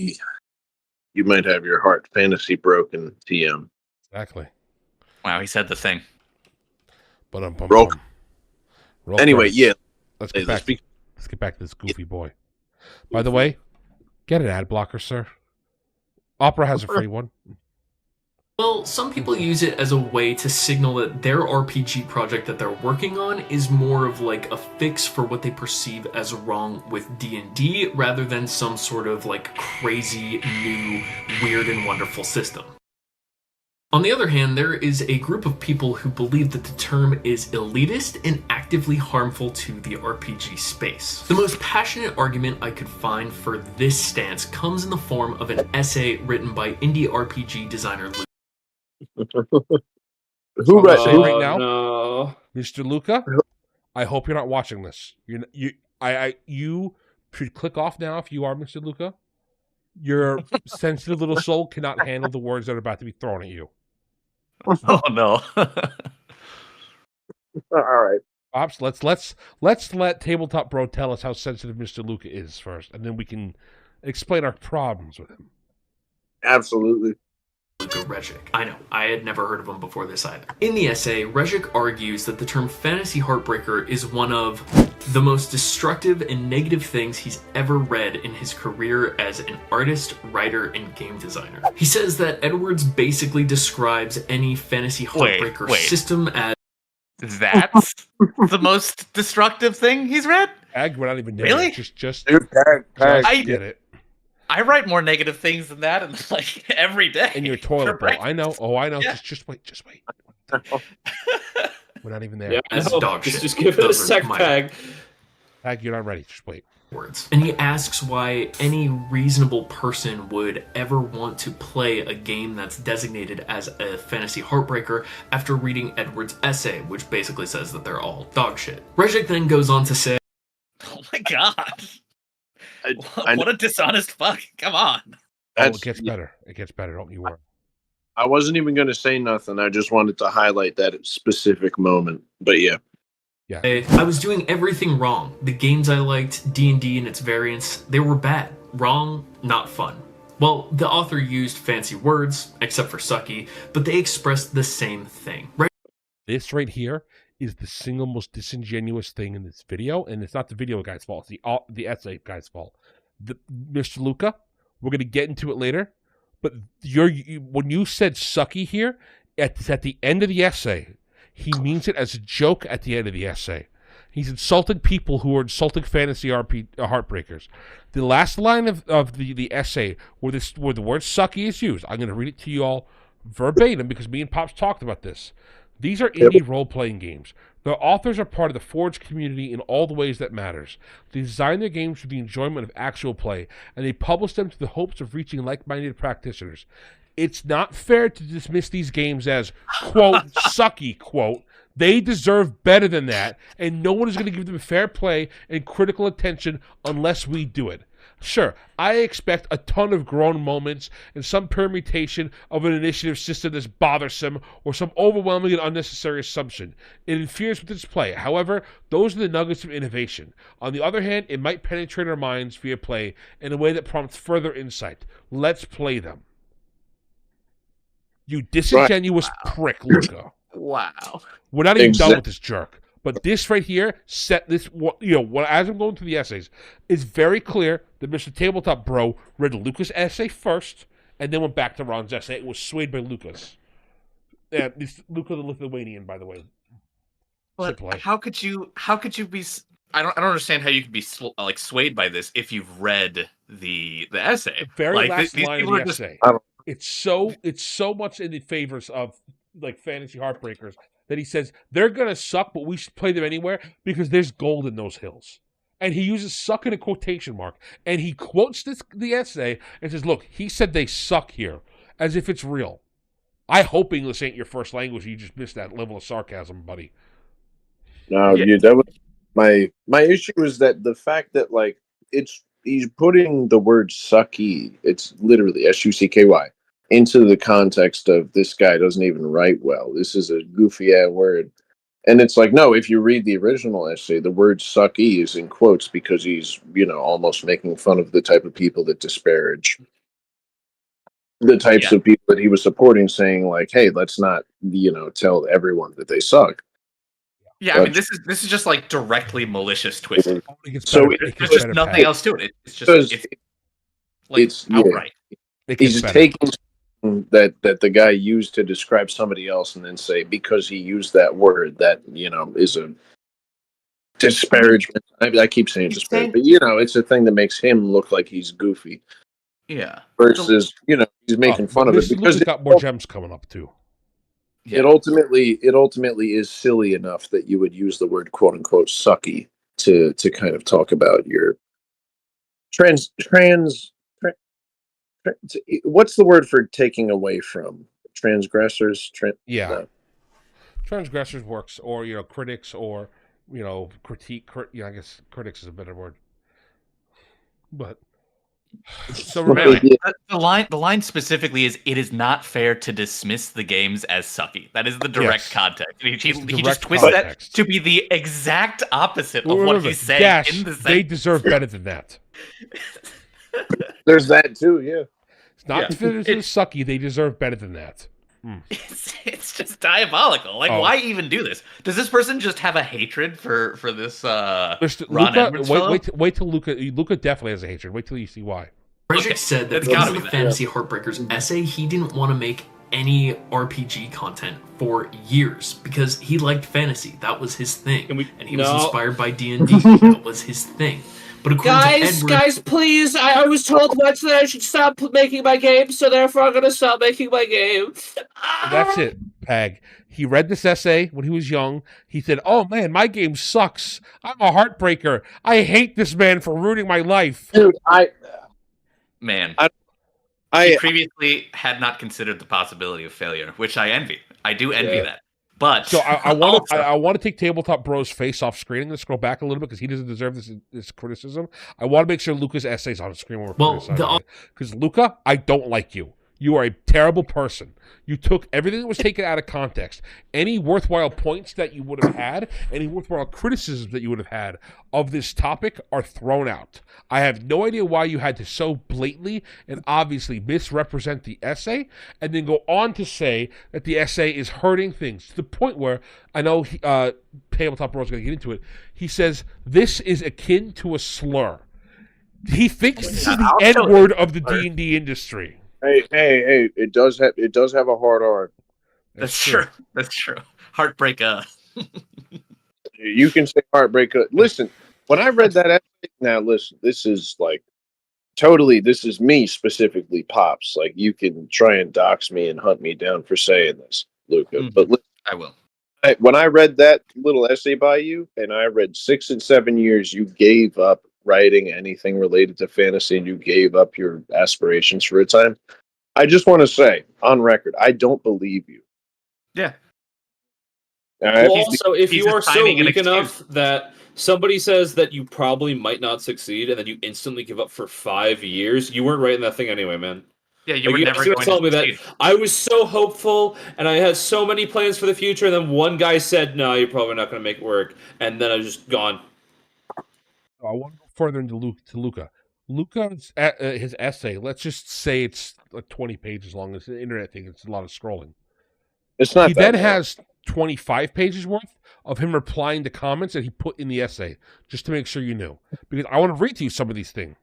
Speaker 2: have your heart fantasy broken, TM.
Speaker 3: Exactly.
Speaker 4: Wow, he said the thing.
Speaker 3: But
Speaker 2: anyway,
Speaker 3: let's get back to this goofy boy. By the way, get an ad blocker, sir. Opera has a free one.
Speaker 5: Well, some people use it as a way to signal that their RPG project that they're working on is more of like a fix for what they perceive as wrong with D&D rather than some sort of like crazy, new, weird and wonderful system. On the other hand, there is a group of people who believe that the term is elitist and actively harmful to the RPG space. The most passionate argument I could find for this stance comes in the form of an essay written by indie RPG designer Luke.
Speaker 2: Who
Speaker 3: I'm gonna say
Speaker 2: who-
Speaker 3: right now,
Speaker 1: No.
Speaker 3: Mr. Luca, I hope you're not watching this. You should click off now if you are Mr. Luca. Your sensitive little soul cannot handle the words that are about to be thrown at you.
Speaker 4: Oh no.
Speaker 2: All right.
Speaker 3: Pops, let's let Tabletop Bro tell us how sensitive Mr. Luca is first, and then we can explain our problems with him.
Speaker 2: Absolutely.
Speaker 5: Luka Rejic. I know, I had never heard of him before this either. In the essay, Rejic argues that the term fantasy heartbreaker is one of the most destructive and negative things he's ever read in his career as an artist, writer, and game designer. He says that Edwards basically describes any fantasy heartbreaker
Speaker 4: wait.
Speaker 5: system as
Speaker 4: That's the most destructive thing he's read?
Speaker 3: Ag, we're not even there.
Speaker 4: Really?
Speaker 3: Just
Speaker 2: Dude, Pag,
Speaker 3: get it.
Speaker 4: I write more negative things than that and like every day.
Speaker 3: In your toilet bowl. I know. Oh, I know.
Speaker 4: Yeah.
Speaker 3: Just wait. We're not even there.
Speaker 1: Yeah,
Speaker 5: As
Speaker 1: no,
Speaker 5: dog shit.
Speaker 1: just give it a
Speaker 5: Those are
Speaker 1: sec,
Speaker 5: my
Speaker 1: Peg.
Speaker 3: Ag, you're not ready. Just wait.
Speaker 5: words. And he asks why any reasonable person would ever want to play a game that's designated as a fantasy heartbreaker after reading Edwards' essay, which basically says that they're all dog shit. Rejic then goes on to say,
Speaker 4: Oh my god.
Speaker 2: I
Speaker 4: What a dishonest fuck. Come on.
Speaker 3: Oh,
Speaker 2: That's-
Speaker 3: it gets better. It gets better. Don't you worry.
Speaker 2: I wasn't even going to say nothing. I just wanted to highlight that specific moment. But yeah.
Speaker 5: I was doing everything wrong. The games I liked, D&D and its variants, they were bad. Wrong, not fun. Well, the author used fancy words, except for sucky, but they expressed the same thing.
Speaker 3: This right here is the single most disingenuous thing in this video, and it's not the video guy's fault. It's the essay guy's fault. Mr. Luca, we're going to get into it later, but when you said sucky here, it's at the end of the essay. He means it as a joke at the end of the essay. He's insulting people who are insulting fantasy heartbreakers. The last line of the essay where the word sucky is used, I'm going to read it to you all verbatim because me and Pops talked about this. These are indie role-playing games. Their authors are part of the Forge community in all the ways that matters. They design their games for the enjoyment of actual play, and they publish them to the hopes of reaching like-minded practitioners. It's not fair to dismiss these games as, quote, sucky, quote. They deserve better than that, and no one is going to give them fair play and critical attention unless we do it. Sure, I expect a ton of grown moments and some permutation of an initiative system that's bothersome or some overwhelming and unnecessary assumption. It interferes with its play. However, those are the nuggets of innovation. On the other hand, it might penetrate our minds via play in a way that prompts further insight. Let's play them. You disingenuous prick, Luca.
Speaker 4: Wow.
Speaker 3: We're not even done with this jerk. But this right here, as I'm going through the essays, it's very clear that Mr. Tabletop Bro read Luca's essay first and then went back to Ron's essay. It was swayed by Luca's. Yeah, this Luca the Lithuanian, by the way.
Speaker 4: But how could you be? I don't understand how you could be swayed by this if you've read the essay.
Speaker 3: The very last line of the essay. It's so much in the favors of like fantasy heartbreakers that he says they're gonna suck, but we should play them anywhere because there's gold in those hills. And he uses "suck" in a quotation mark, and he quotes the essay and says, "Look, he said they suck here," as if it's real. I hope English ain't your first language. You just missed that level of sarcasm, buddy.
Speaker 2: No, yeah, that was my issue is that the fact that like he's putting the word sucky, it's literally SUCKY, into the context of this guy doesn't even write well. This is a goofy ass word. And it's like, no, if you read the original essay, the word sucky is in quotes because he's, almost making fun of the type of people that disparage the types of people that he was supporting, saying like, hey, let's not, tell everyone that they suck.
Speaker 4: Yeah, I mean, this is just like directly malicious twisting.
Speaker 2: So
Speaker 4: there's just nothing else to it. It's just it's outright.
Speaker 2: He's just taking that the guy used to describe somebody else, and then say because he used that word that is a disparagement. I keep saying disparagement, but it's a thing that makes him look like he's goofy.
Speaker 4: Yeah.
Speaker 2: Versus, he's making fun of it because
Speaker 3: Luca's got more gems coming up too.
Speaker 2: Yeah. It ultimately is silly enough that you would use the word "quote unquote" sucky to kind of talk about your what's the word for taking away from transgressors?
Speaker 3: Transgressors works, or critics, or critique. I guess critics is a better word. But so remember,
Speaker 4: the line specifically is, "It is not fair to dismiss the games as sucky." That is the direct context. He just twists that to be the exact opposite of what he's saying in the sentence.
Speaker 3: They deserve better than that.
Speaker 2: There's that too, yeah.
Speaker 3: It's not sucky. They deserve better than that.
Speaker 4: It's just diabolical. Like, why even do this? Does this person just have a hatred for this Ron Edwards fellow?
Speaker 3: Wait till Luca. Luca definitely has a hatred. Wait till you see why.
Speaker 5: Bridget said that because of the Fantasy Heartbreakers essay, he didn't want to make any RPG content for years because he liked fantasy. That was his thing, and he was inspired by D&D. That was his thing. But
Speaker 1: guys, please! I was told once that I should stop making my games, so therefore I'm going to stop making my games.
Speaker 3: That's it, Pag. He read this essay when he was young. He said, "Oh man, my game sucks. I'm a heartbreaker. I hate this man for ruining my life."
Speaker 2: Dude,
Speaker 4: he previously had not considered the possibility of failure, which I envy. I do envy that. But
Speaker 3: so I want to take Tabletop Bro's face off screen and scroll back a little bit because he doesn't deserve this criticism. I want to make sure Luca's essay's on the screen when we're criticizing, because Luca, I don't like you. You are a terrible person. You took everything that was taken out of context. Any worthwhile points that you would have had, any worthwhile criticisms that you would have had of this topic are thrown out. I have no idea why you had to so blatantly and obviously misrepresent the essay and then go on to say that the essay is hurting things to the point where, I know Tabletop Bro is going to get into it, he says this is akin to a slur. He thinks this is the N-word of the D&D industry.
Speaker 2: Hey! It does have a hard R.
Speaker 4: That's true. That's true. Heartbreaker.
Speaker 2: You can say heartbreaker. Listen, when I read that essay, now listen, this is me specifically, Pops. Like, you can try and dox me and hunt me down for saying this, Luca. But listen,
Speaker 4: I will.
Speaker 2: When I read that little essay by you, and I read 6 and 7 years, you gave up writing anything related to fantasy and you gave up your aspirations for a time. I just want to say on record, I don't believe you.
Speaker 4: Yeah.
Speaker 1: Well, also, if you are so weak enough that somebody says that you probably might not succeed and then you instantly give up for 5 years, you weren't writing that thing anyway, man.
Speaker 4: Yeah, you were never going to
Speaker 1: tell me that I was so hopeful and I had so many plans for the future, and then one guy said, "No, you're probably not going to make it work," and then I was just gone.
Speaker 3: I want to go further into Luca. Luca's his essay, let's just say it's like 20 pages long. It's an internet thing. It's a lot of scrolling.
Speaker 2: It's not.
Speaker 3: He then has 25 pages worth of him replying to comments that he put in the essay, just to make sure you knew. Because I want to read to you some of these things.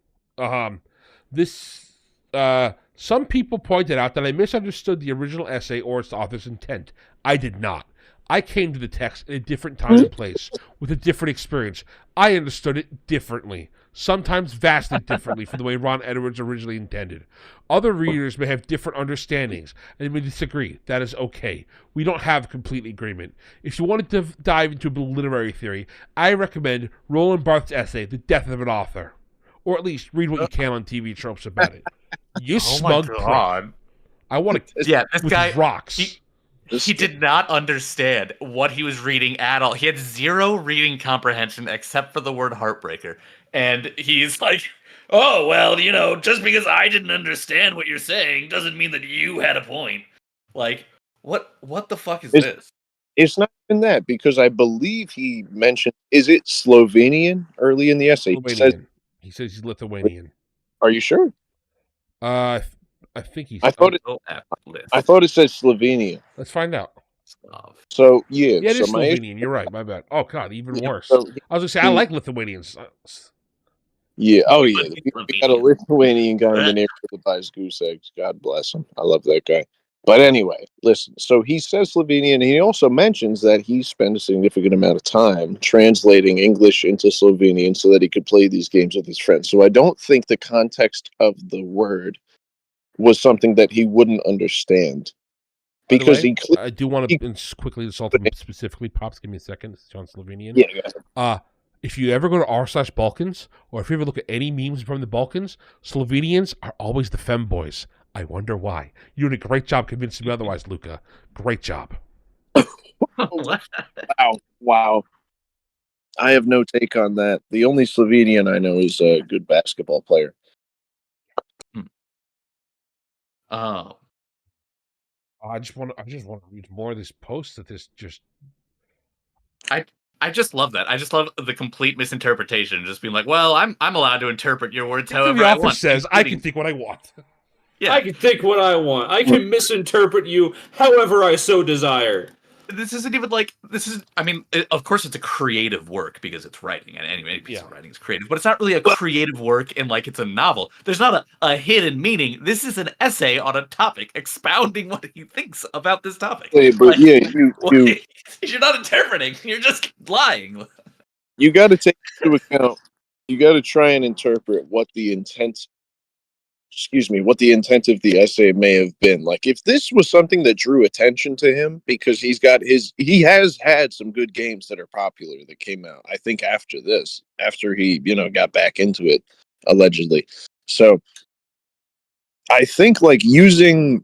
Speaker 3: Some people pointed out that I misunderstood the original essay or its author's intent. I did not. I came to the text in a different time and place, with a different experience. I understood it differently, sometimes vastly differently from the way Ron Edwards originally intended. Other readers may have different understandings and may disagree. That is okay. We don't have complete agreement. If you wanted to dive into literary theory, I recommend Roland Barthes' essay, The Death of an Author. Or at least read what you can on TV tropes about it. You smug prick. I want to...
Speaker 4: Yeah, this guy...
Speaker 3: rocks.
Speaker 4: He did not understand what he was reading at all. He had zero reading comprehension except for the word heartbreaker. And he's like, "Oh, well, just because I didn't understand what you're saying doesn't mean that you had a point." Like, what the fuck is this?
Speaker 2: It's not even that, because I believe he mentioned, is it Slovenian early in the essay?
Speaker 3: He says he's Lithuanian.
Speaker 2: Are you sure?
Speaker 3: I think he's...
Speaker 2: I thought it said Slovenia.
Speaker 3: Let's find out.
Speaker 2: So, yeah.
Speaker 3: Yeah, it is Slovenian. You're right. My bad. Oh, God, even worse. I was going to say, I like Lithuanians.
Speaker 2: Yeah. Oh, yeah. We got a
Speaker 4: Slovenian.
Speaker 2: Lithuanian guy in the neighborhood that buys goose eggs. God bless him. I love that guy. But anyway, listen. So he says Slovenian, and he also mentions that he spent a significant amount of time translating English into Slovenian so that he could play these games with his friends. So I don't think the context of the word was something that he wouldn't understand.
Speaker 3: By the
Speaker 2: Because
Speaker 3: way,
Speaker 2: he
Speaker 3: I do want to quickly insult him specifically. Pops, give me a second. It's John Slovenian.
Speaker 2: yeah,
Speaker 3: If you ever go to r/Balkans, or if you ever look at any memes from the Balkans, Slovenians are always the femboys. I wonder why. You're doing a great job convincing me otherwise, Luca. Great job.
Speaker 2: wow. I have no take on that. The only Slovenian I know is a good basketball player.
Speaker 4: Oh,
Speaker 3: I just want to read more of this post that this just.
Speaker 4: I just love that. I just love the complete misinterpretation, just being like, "Well, I'm allowed to interpret your words however
Speaker 3: the
Speaker 4: I
Speaker 3: offer
Speaker 4: want."
Speaker 3: says, "I can think what I want."
Speaker 4: Yeah,
Speaker 1: I can think what I want. I can misinterpret you however I so desire.
Speaker 4: this isn't even like this is. I mean, of course, it's a creative work because it's writing, and any piece of writing is creative. But it's not really a creative work in like it's a novel. There's not a hidden meaning. This is an essay on a topic, expounding what he thinks about this topic.
Speaker 2: But
Speaker 4: You're not interpreting. You're just lying.
Speaker 2: You got to take into account. You got to try and interpret what the intent of the essay may have been. Like, if this was something that drew attention to him because he has had some good games that are popular that came out, I think, after he, got back into it, allegedly. So I think like using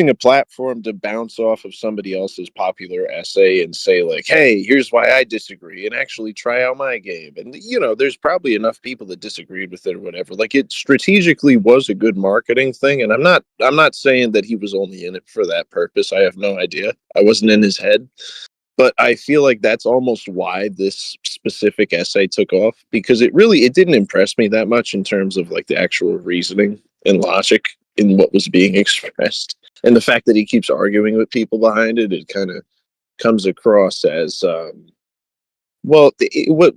Speaker 2: a platform to bounce off of somebody else's popular essay and say like, hey, here's why I disagree, and actually try out my game. And there's probably enough people that disagreed with it or whatever. Like, it strategically was a good marketing thing, and I'm not saying that he was only in it for that purpose. I have no idea. I wasn't in his head. But I feel like that's almost why this specific essay took off, because it didn't impress me that much in terms of like the actual reasoning and logic in what was being expressed. And the fact that he keeps arguing with people behind it, it kind of comes across as, what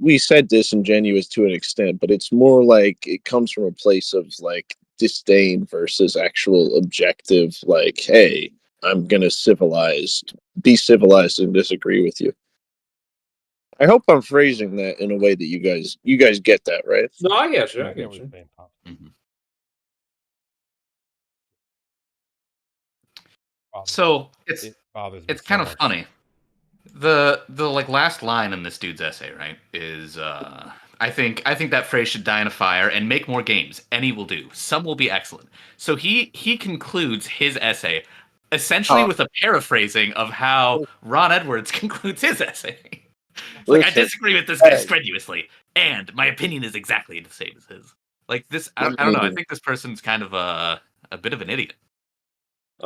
Speaker 2: we said, disingenuous to an extent, but it's more like it comes from a place of like disdain versus actual objective, like, hey, I'm going to be civilized and disagree with you. I hope I'm phrasing that in a way that you guys get that, right?
Speaker 1: No, I get you.
Speaker 4: Mm-hmm. So it's kind of funny. The like last line in this dude's essay, right, is I think that phrase should die in a fire and make more games. Any will do. Some will be excellent. So he concludes his essay essentially with a paraphrasing of how Ron Edwards concludes his essay. It's like, I disagree with this guy strenuously, and my opinion is exactly the same as his. Like this, I don't know. I think this person's kind of a bit of an idiot.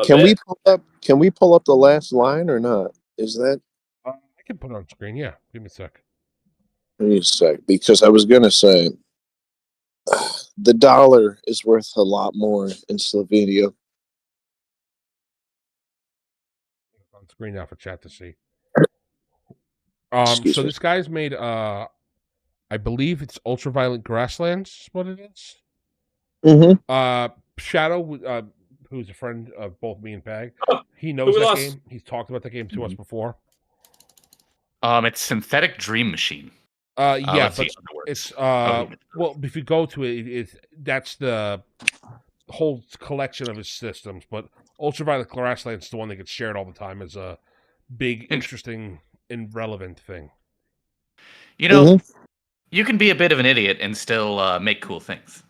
Speaker 2: Can we pull up the last line or not? Is that?
Speaker 3: I can put it on screen. Yeah, give me a sec.
Speaker 2: Give me a sec, because I was gonna say the dollar is worth a lot more in Slovenia.
Speaker 3: On screen now for chat to see. So this guy's made I believe it's Ultraviolet Grasslands is what it is.
Speaker 2: Mm-hmm.
Speaker 3: Shadow, who's a friend of both me and Pag, he knows that game. He's talked about that game to us before.
Speaker 4: It's Synthetic Dream Machine.
Speaker 3: Yeah, but it's well, if you go to it, that's the whole collection of his systems. But Ultraviolet Grasslands is the one that gets shared all the time as a big, interesting, and relevant thing.
Speaker 4: You can be a bit of an idiot and still make cool things.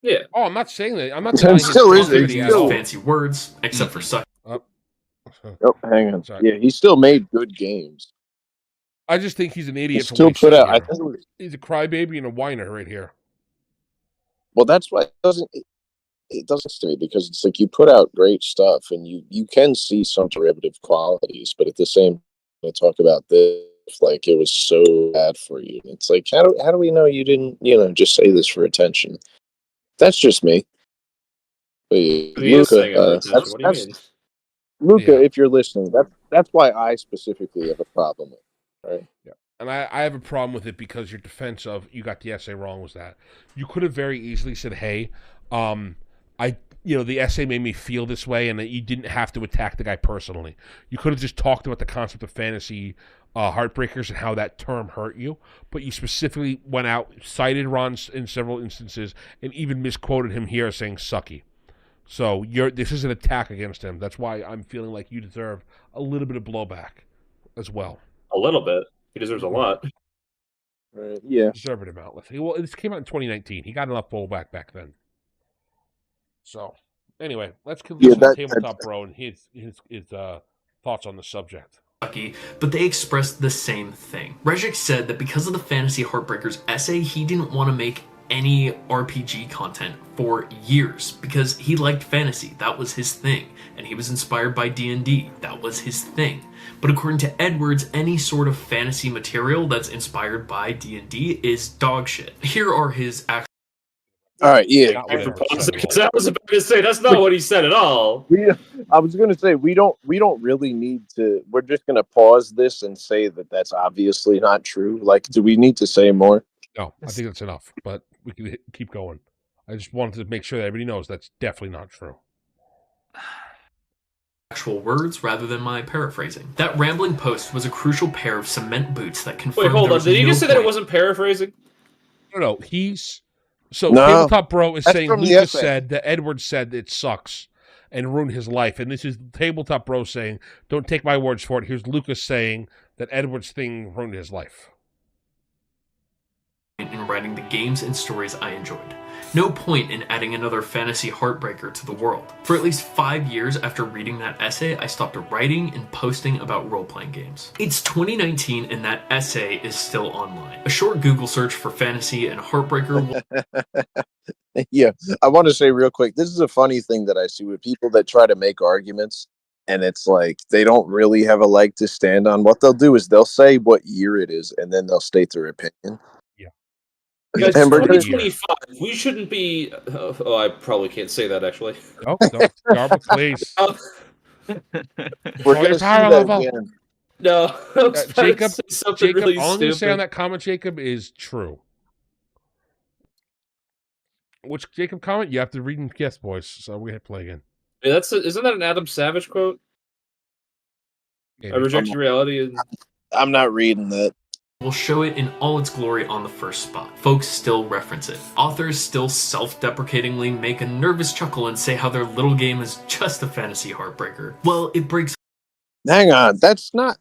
Speaker 1: Yeah.
Speaker 3: Oh, I'm not saying that. I'm not saying
Speaker 2: still is
Speaker 5: fancy words, except for such.
Speaker 2: Oh, hang on. Sorry. Yeah, he still made good games.
Speaker 3: I just think he's an idiot.
Speaker 2: He still put out.
Speaker 3: He's a crybaby and a whiner right here.
Speaker 2: Well, that's why it doesn't stay, because it's like you put out great stuff and you can see some derivative qualities, but at the same time, I talk about this like it was so bad for you. It's like, how do we know you didn't just say this for attention? That's just me. But Luca, Luca, if you're listening, that's why I specifically have a problem with it. Right?
Speaker 3: Yeah. and I have a problem with it because your defense of you got the essay wrong was that you could have very easily said, "Hey, the essay made me feel this way," and that you didn't have to attack the guy personally. You could have just talked about the concept of fantasy heartbreakers and how that term hurt you, but you specifically went out, cited Ron in several instances, and even misquoted him here saying "sucky." So this is an attack against him. That's why I'm feeling like you deserve a little bit of blowback as well.
Speaker 6: A little bit. He deserves a lot.
Speaker 2: Right. Yeah.
Speaker 3: Deserved amount. Well, this came out in 2019. He got enough blowback back then. So, anyway, let's listen to Tabletop Bro and his thoughts on the subject.
Speaker 5: But they expressed the same thing. Regic said that because of the Fantasy Heartbreakers essay, he didn't want to make any RPG content for years because he liked fantasy. That was his thing. And he was inspired by D&D. That was his thing. But according to Edwards, any sort of fantasy material that's inspired by D&D is dog shit. Here are his actual...
Speaker 2: All right, yeah.
Speaker 6: Because I was about to say that's not what he said at all.
Speaker 2: I was going to say we don't really need to. We're just going to pause this and say that that's obviously not true. Like, do we need to say more?
Speaker 3: No, I think that's enough. But we can keep going. I just wanted to make sure that everybody knows that's definitely not true.
Speaker 5: Actual words rather than my paraphrasing. That rambling post was a crucial pair of cement boots that confirmed.
Speaker 1: Wait, hold on. Did you just say that it wasn't paraphrasing?
Speaker 3: No, Tabletop Bro is saying Lucas said that Edward said it sucks and ruined his life. And this is Tabletop Bro saying, don't take my words for it. Here's Lucas saying that Edward's thing ruined his life.
Speaker 5: In writing the games and stories I enjoyed. No point in adding another fantasy heartbreaker to the world. For at least 5 years after reading that essay, I stopped writing and posting about role-playing games. It's 2019 and that essay is still online. A short Google search for fantasy and heartbreaker...
Speaker 2: Yeah, I want to say real quick, this is a funny thing that I see with people that try to make arguments, and it's like they don't really have a leg to stand on. What they'll do is they'll say what year it is, and then they'll state their opinion.
Speaker 1: Guys, 2025. We shouldn't be. Oh, I probably can't say that actually.
Speaker 3: Oh, no, please.
Speaker 2: We're going to see that again.
Speaker 1: No,
Speaker 3: Jacob.
Speaker 1: Really
Speaker 3: all I'm going to say on that comment, Jacob, is true. Which Jacob comment? You have to read and guess, boys. So we have to play again.
Speaker 1: Yeah, isn't that an Adam Savage quote?
Speaker 3: Yeah,
Speaker 1: I reject reality.
Speaker 2: I'm not reading that.
Speaker 5: We'll show it in all its glory on the first spot. Folks still reference it. Authors still self-deprecatingly make a nervous chuckle and say how their little game is just a fantasy heartbreaker. Well, it breaks...
Speaker 2: Hang on, that's not...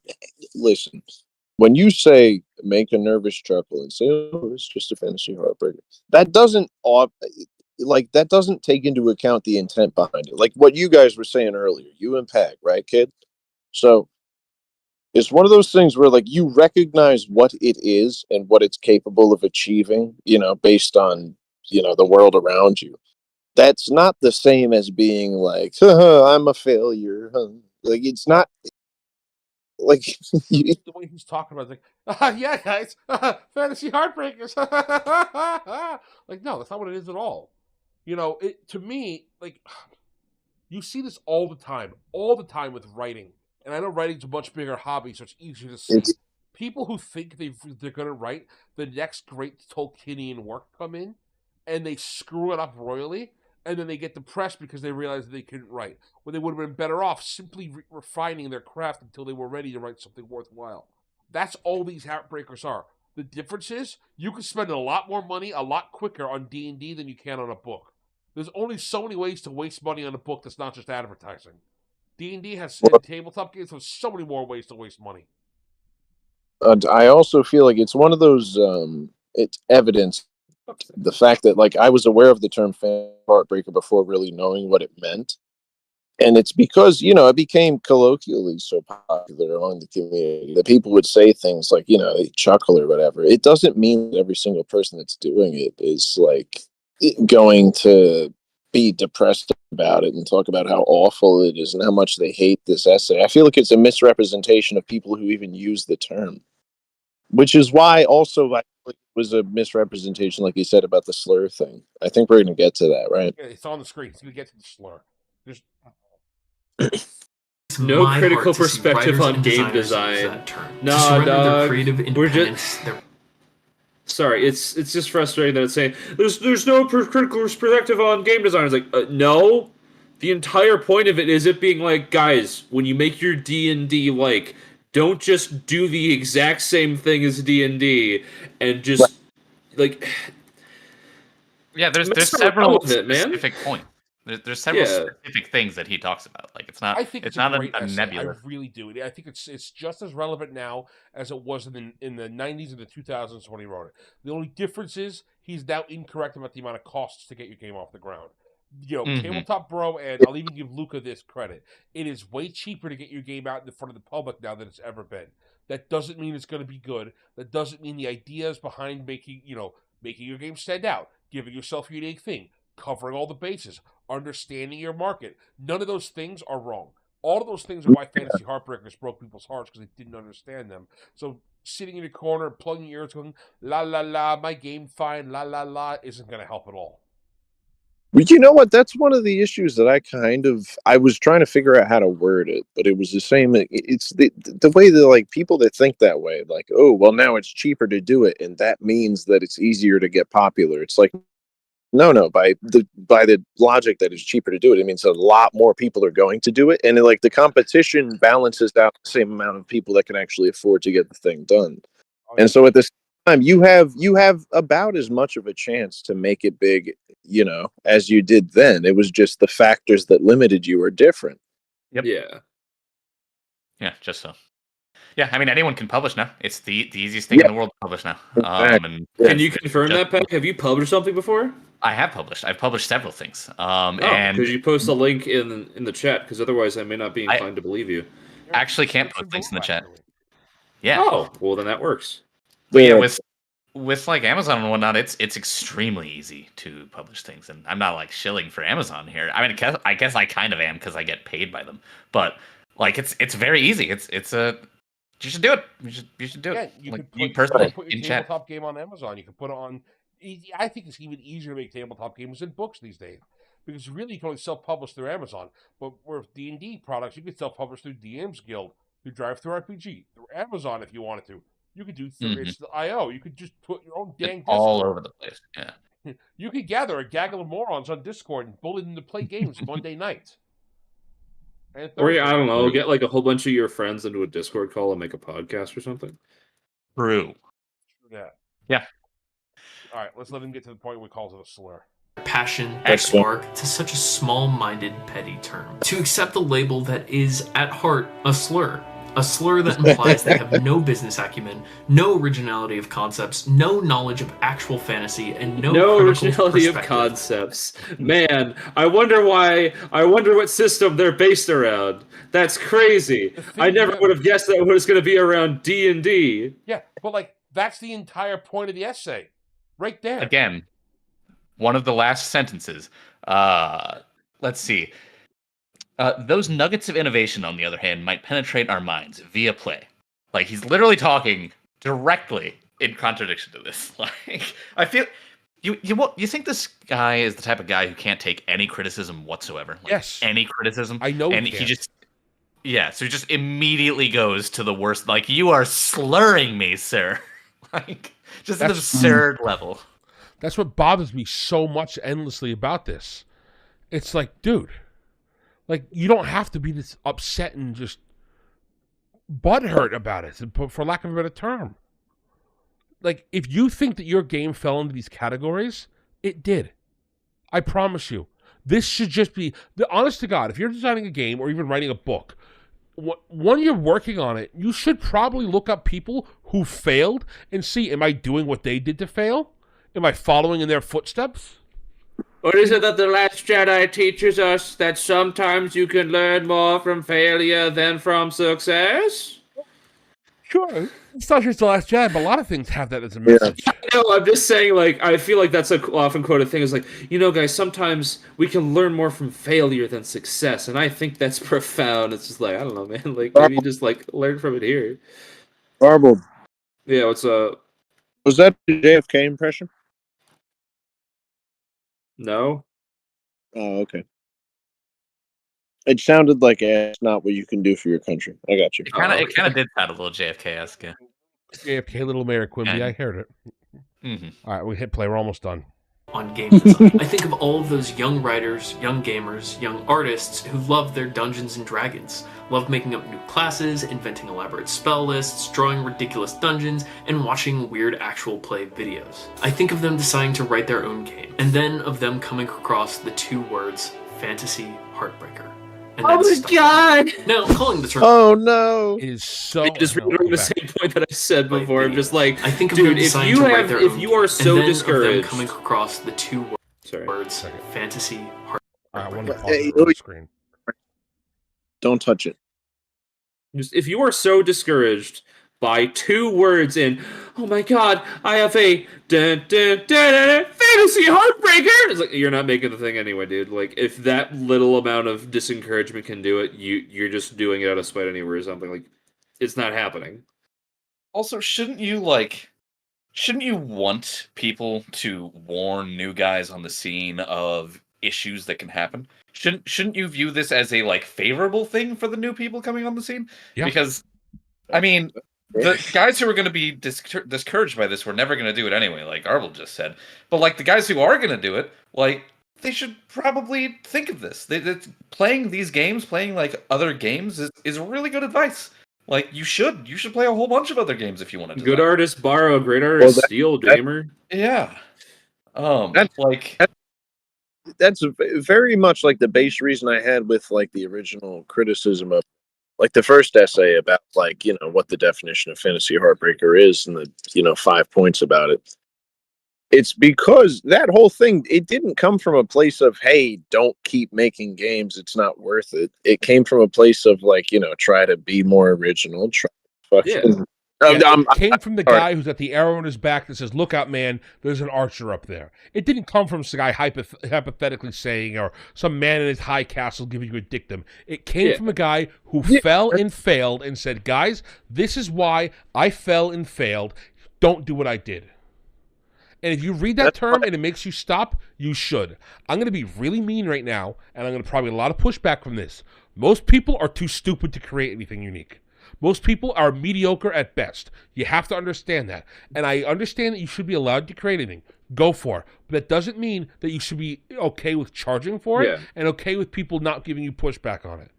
Speaker 2: Listen, when you say make a nervous chuckle and say, oh, it's just a fantasy heartbreaker, that doesn't take into account the intent behind it. Like what you guys were saying earlier, you and Peg, right, kid? So... it's one of those things where, like, you recognize what it is and what it's capable of achieving, based on, the world around you. That's not the same as being like, I'm a failure. Like, it's not, like...
Speaker 3: the way he's talking about it, like, yeah, guys, fantasy heartbreakers. Like, no, that's not what it is at all. To me, like, you see this all the time with writing. And I know writing's a much bigger hobby, so it's easier to see. People who think they're going to write the next great Tolkienian work come in, and they screw it up royally, and then they get depressed because they realize that they couldn't write, when they would have been better off simply refining their craft until they were ready to write something worthwhile. That's all these Heartbreakers are. The difference is, you can spend a lot more money a lot quicker on D&D than you can on a book. There's only so many ways to waste money on a book that's not just advertising. D&D has tabletop games, so so many more ways to waste money.
Speaker 2: I also feel like it's one of those, it's evidence, the fact that, like, I was aware of the term fan heartbreaker before really knowing what it meant. And it's because, it became colloquially so popular among the community that people would say things like, they chuckle or whatever. It doesn't mean that every single person that's doing it is, like, going to be depressed about it and talk about how awful it is and how much they hate this essay. I feel like it's a misrepresentation of people who even use the term, which is why also it was a misrepresentation, like you said, about the slur thing. I think we're going to get to that, right?
Speaker 3: Yeah, it's on the screen. It's going to get to the slur.
Speaker 5: It's
Speaker 1: No
Speaker 5: my
Speaker 1: critical
Speaker 5: heart to see
Speaker 1: perspective
Speaker 5: writers
Speaker 1: on
Speaker 5: and
Speaker 1: game
Speaker 5: designers use
Speaker 1: design.
Speaker 5: that term.
Speaker 1: Nah,
Speaker 5: to surrender their
Speaker 1: dog.
Speaker 5: creative
Speaker 1: We're
Speaker 5: independence.
Speaker 1: Sorry, it's just frustrating that it's saying there's no critical perspective on game design. It's like no, the entire point of it is it being like, guys, when you make your D&D, like, don't just do the exact same thing as D&D and just like.
Speaker 4: Yeah, there's
Speaker 1: Mess around
Speaker 4: several
Speaker 1: with it, man.
Speaker 4: specific points. There's several
Speaker 1: Yeah.
Speaker 4: specific things that he talks about. Like
Speaker 3: I think
Speaker 4: it's
Speaker 3: a
Speaker 4: not
Speaker 3: great
Speaker 4: a
Speaker 3: essay.
Speaker 4: nebula.
Speaker 3: I really do. I think it's just as relevant now as it was in the 90s and the 2000s when he wrote it. The only difference is he's now incorrect about the amount of costs to get your game off the ground. You know, Tabletop Bro, and I'll even give Luca this credit. It is way cheaper to get your game out in front of the public now than it's ever been. That doesn't mean it's going to be good. That doesn't mean the ideas behind making your game stand out, giving yourself a unique thing, covering all the bases, understanding your market. None of those things are wrong. All of those things are why Fantasy Heartbreakers broke people's hearts, because they didn't understand them. So sitting in a corner, plugging your ears, going, la, la, la, my game fine, la, la, la, isn't going to help at all.
Speaker 2: Well, you know what? That's one of the issues that I was trying to figure out how to word it, but it was the same. It's the way that, like, people that think that way, like, oh, well, now it's cheaper to do it, and that means that it's easier to get popular. It's like, no, by the logic that it's cheaper to do it, it means a lot more people are going to do it, and like the competition balances out the same amount of people that can actually afford to get the thing done. And so at this time, you have about as much of a chance to make it big, as you did then. It was just the factors that limited you are different.
Speaker 4: Yep. Yeah, just so. Yeah, I mean, anyone can publish now. It's the easiest thing in the world to publish now.
Speaker 2: Exactly.
Speaker 1: Can you confirm that, Peck? Have you published something before?
Speaker 4: I have published. I've published several things.
Speaker 1: And could you post a link in the chat? Because otherwise, I may not be inclined to believe you.
Speaker 4: Actually, can't post links in the chat. Yeah.
Speaker 1: Oh, well, then that works.
Speaker 4: But yeah, with like Amazon and whatnot, it's extremely easy to publish things, and I'm not like shilling for Amazon here. I mean, I guess I kind of am because I get paid by them. But like, it's very easy. You should do it. You should do it.
Speaker 3: You
Speaker 4: like,
Speaker 3: could
Speaker 4: you personally
Speaker 3: put
Speaker 4: in
Speaker 3: your
Speaker 4: chat.
Speaker 3: tabletop game on Amazon. You can put it on. I think it's even easier to make tabletop games than books these days, because really you can only self-publish through Amazon. But with D&D products, you can self-publish through DM's Guild, through DriveThruRPG, through Amazon if you wanted to. You could do through itch.io. You could just put your own dang Discord.
Speaker 4: All over the place. Yeah.
Speaker 3: You could gather a gaggle of morons on Discord and bully them to play games Monday night.
Speaker 1: Or I don't know, get like a whole bunch of your friends into a Discord call and make a podcast or something.
Speaker 4: True. Yeah.
Speaker 3: All right, let's let him get to the point where he calls it a slur.
Speaker 5: Passion, spark, to such a small-minded, petty term. To accept the label that is, at heart, a slur. A slur that implies they have no business acumen, no originality of concepts, no knowledge of actual fantasy, and no
Speaker 1: originality of concepts. Man, I wonder what system they're based around. That's crazy. I never would have guessed that it was going to be around D&D.
Speaker 3: Yeah, but like, that's the entire point of the essay. Right there.
Speaker 4: Again, one of the last sentences. Let's see. Those nuggets of innovation, on the other hand, might penetrate our minds via play. Like, he's literally talking directly in contradiction to this. Like, I feel you think this guy is the type of guy who can't take any criticism whatsoever? Like,
Speaker 3: yes,
Speaker 4: any criticism.
Speaker 3: I know,
Speaker 4: and he just so he just immediately goes to the worst. Like, you are slurring me, sir. Like, just an absurd level.
Speaker 3: That's what bothers me so much endlessly about this. It's like, dude. Like, you don't have to be this upset and just butthurt about it, for lack of a better term. Like, if you think that your game fell into these categories, it did. I promise you. This should just be, honest to God, if you're designing a game or even writing a book, when you're working on it, you should probably look up people who failed and see, am I doing what they did to fail? Am I following in their footsteps?
Speaker 1: Or is it that The Last Jedi teaches us that sometimes you can learn more from failure than from success?
Speaker 3: Sure. It's not just The Last Jedi, but a lot of things have that as a message.
Speaker 1: Yeah. No, I'm just saying, like, I feel like that's an often quoted thing. Is like, guys, sometimes we can learn more from failure than success, and I think that's profound. It's just like, I don't know, man. Like, maybe just, like, learn from it here.
Speaker 2: Marble.
Speaker 1: Yeah, what's up?
Speaker 2: Was that a JFK impression?
Speaker 1: No.
Speaker 2: Oh, okay. It sounded like it's not what you can do for your country. I got you.
Speaker 4: It kind of did sound a little JFK-esque. Yeah.
Speaker 3: JFK, little Mayor Quimby, I heard it.
Speaker 4: Mm-hmm.
Speaker 3: All right, we hit play. We're almost done.
Speaker 5: On game design. I think of all of those young writers, young gamers, young artists who love their Dungeons and Dragons, love making up new classes, inventing elaborate spell lists, drawing ridiculous dungeons, and watching weird actual play videos. I think of them deciding to write their own game, and then of them coming across the two words, fantasy heartbreaker. And
Speaker 6: Oh my god!
Speaker 5: Now, calling the term
Speaker 2: Oh no!
Speaker 3: It is so.
Speaker 6: I just reiterated the same point that I said before. I'm just like,
Speaker 5: I think of
Speaker 6: dude,
Speaker 5: them
Speaker 6: if
Speaker 5: deciding
Speaker 6: you
Speaker 5: to write
Speaker 6: have,
Speaker 5: their
Speaker 6: if
Speaker 5: own
Speaker 6: you are
Speaker 5: game,
Speaker 6: so
Speaker 5: and then of them
Speaker 6: discouraged,
Speaker 5: coming across the two words,
Speaker 3: Second.
Speaker 5: fantasy
Speaker 3: All right, I want to
Speaker 5: heartbreaker.
Speaker 3: pause it on the screen.
Speaker 2: Don't touch it.
Speaker 1: Just if you are so discouraged by two words in, oh my god, I have a fantasy heartbreaker. It's like, you're not making the thing anyway, dude. Like, if that little amount of disencouragement can do it, you're just doing it out of spite anyway or something. Like, it's not happening.
Speaker 7: Also, shouldn't you want people to warn new guys on the scene of issues that can happen? Shouldn't you view this as a favorable thing for the new people coming on the scene?
Speaker 3: Yeah.
Speaker 7: Because, I mean, the guys who are going to be discouraged by this were never going to do it anyway, like Arvel just said. But the guys who are going to do it, they should probably think of this. Playing these games, playing other games, is really good advice. You should play a whole bunch of other games if you want to.
Speaker 1: Good artists borrow, great artists steal, gamer.
Speaker 7: Yeah.
Speaker 2: That's very much like the base reason I had with the original criticism of the first essay about what the definition of fantasy heartbreaker is and the 5 points about it. It's because that whole thing, it didn't come from a place of, hey, don't keep making games, it's not worth it. It came from a place of try to be more original.
Speaker 3: It came from the guy who's got the arrow in his back that says, look out, man, there's an archer up there. It didn't come from some guy hypothetically saying, or some man in his high castle giving you a dictum. It came from a guy who fell and failed and said, guys, this is why I fell and failed. Don't do what I did. And if you read that term and it makes you stop, you should. I'm going to be really mean right now, and I'm going to probably get a lot of pushback from this. Most people are too stupid to create anything unique. Most people are mediocre at best. You have to understand that. And I understand that you should be allowed to create anything. Go for it. But that doesn't mean that you should be okay with charging for it and okay with people not giving you pushback on it.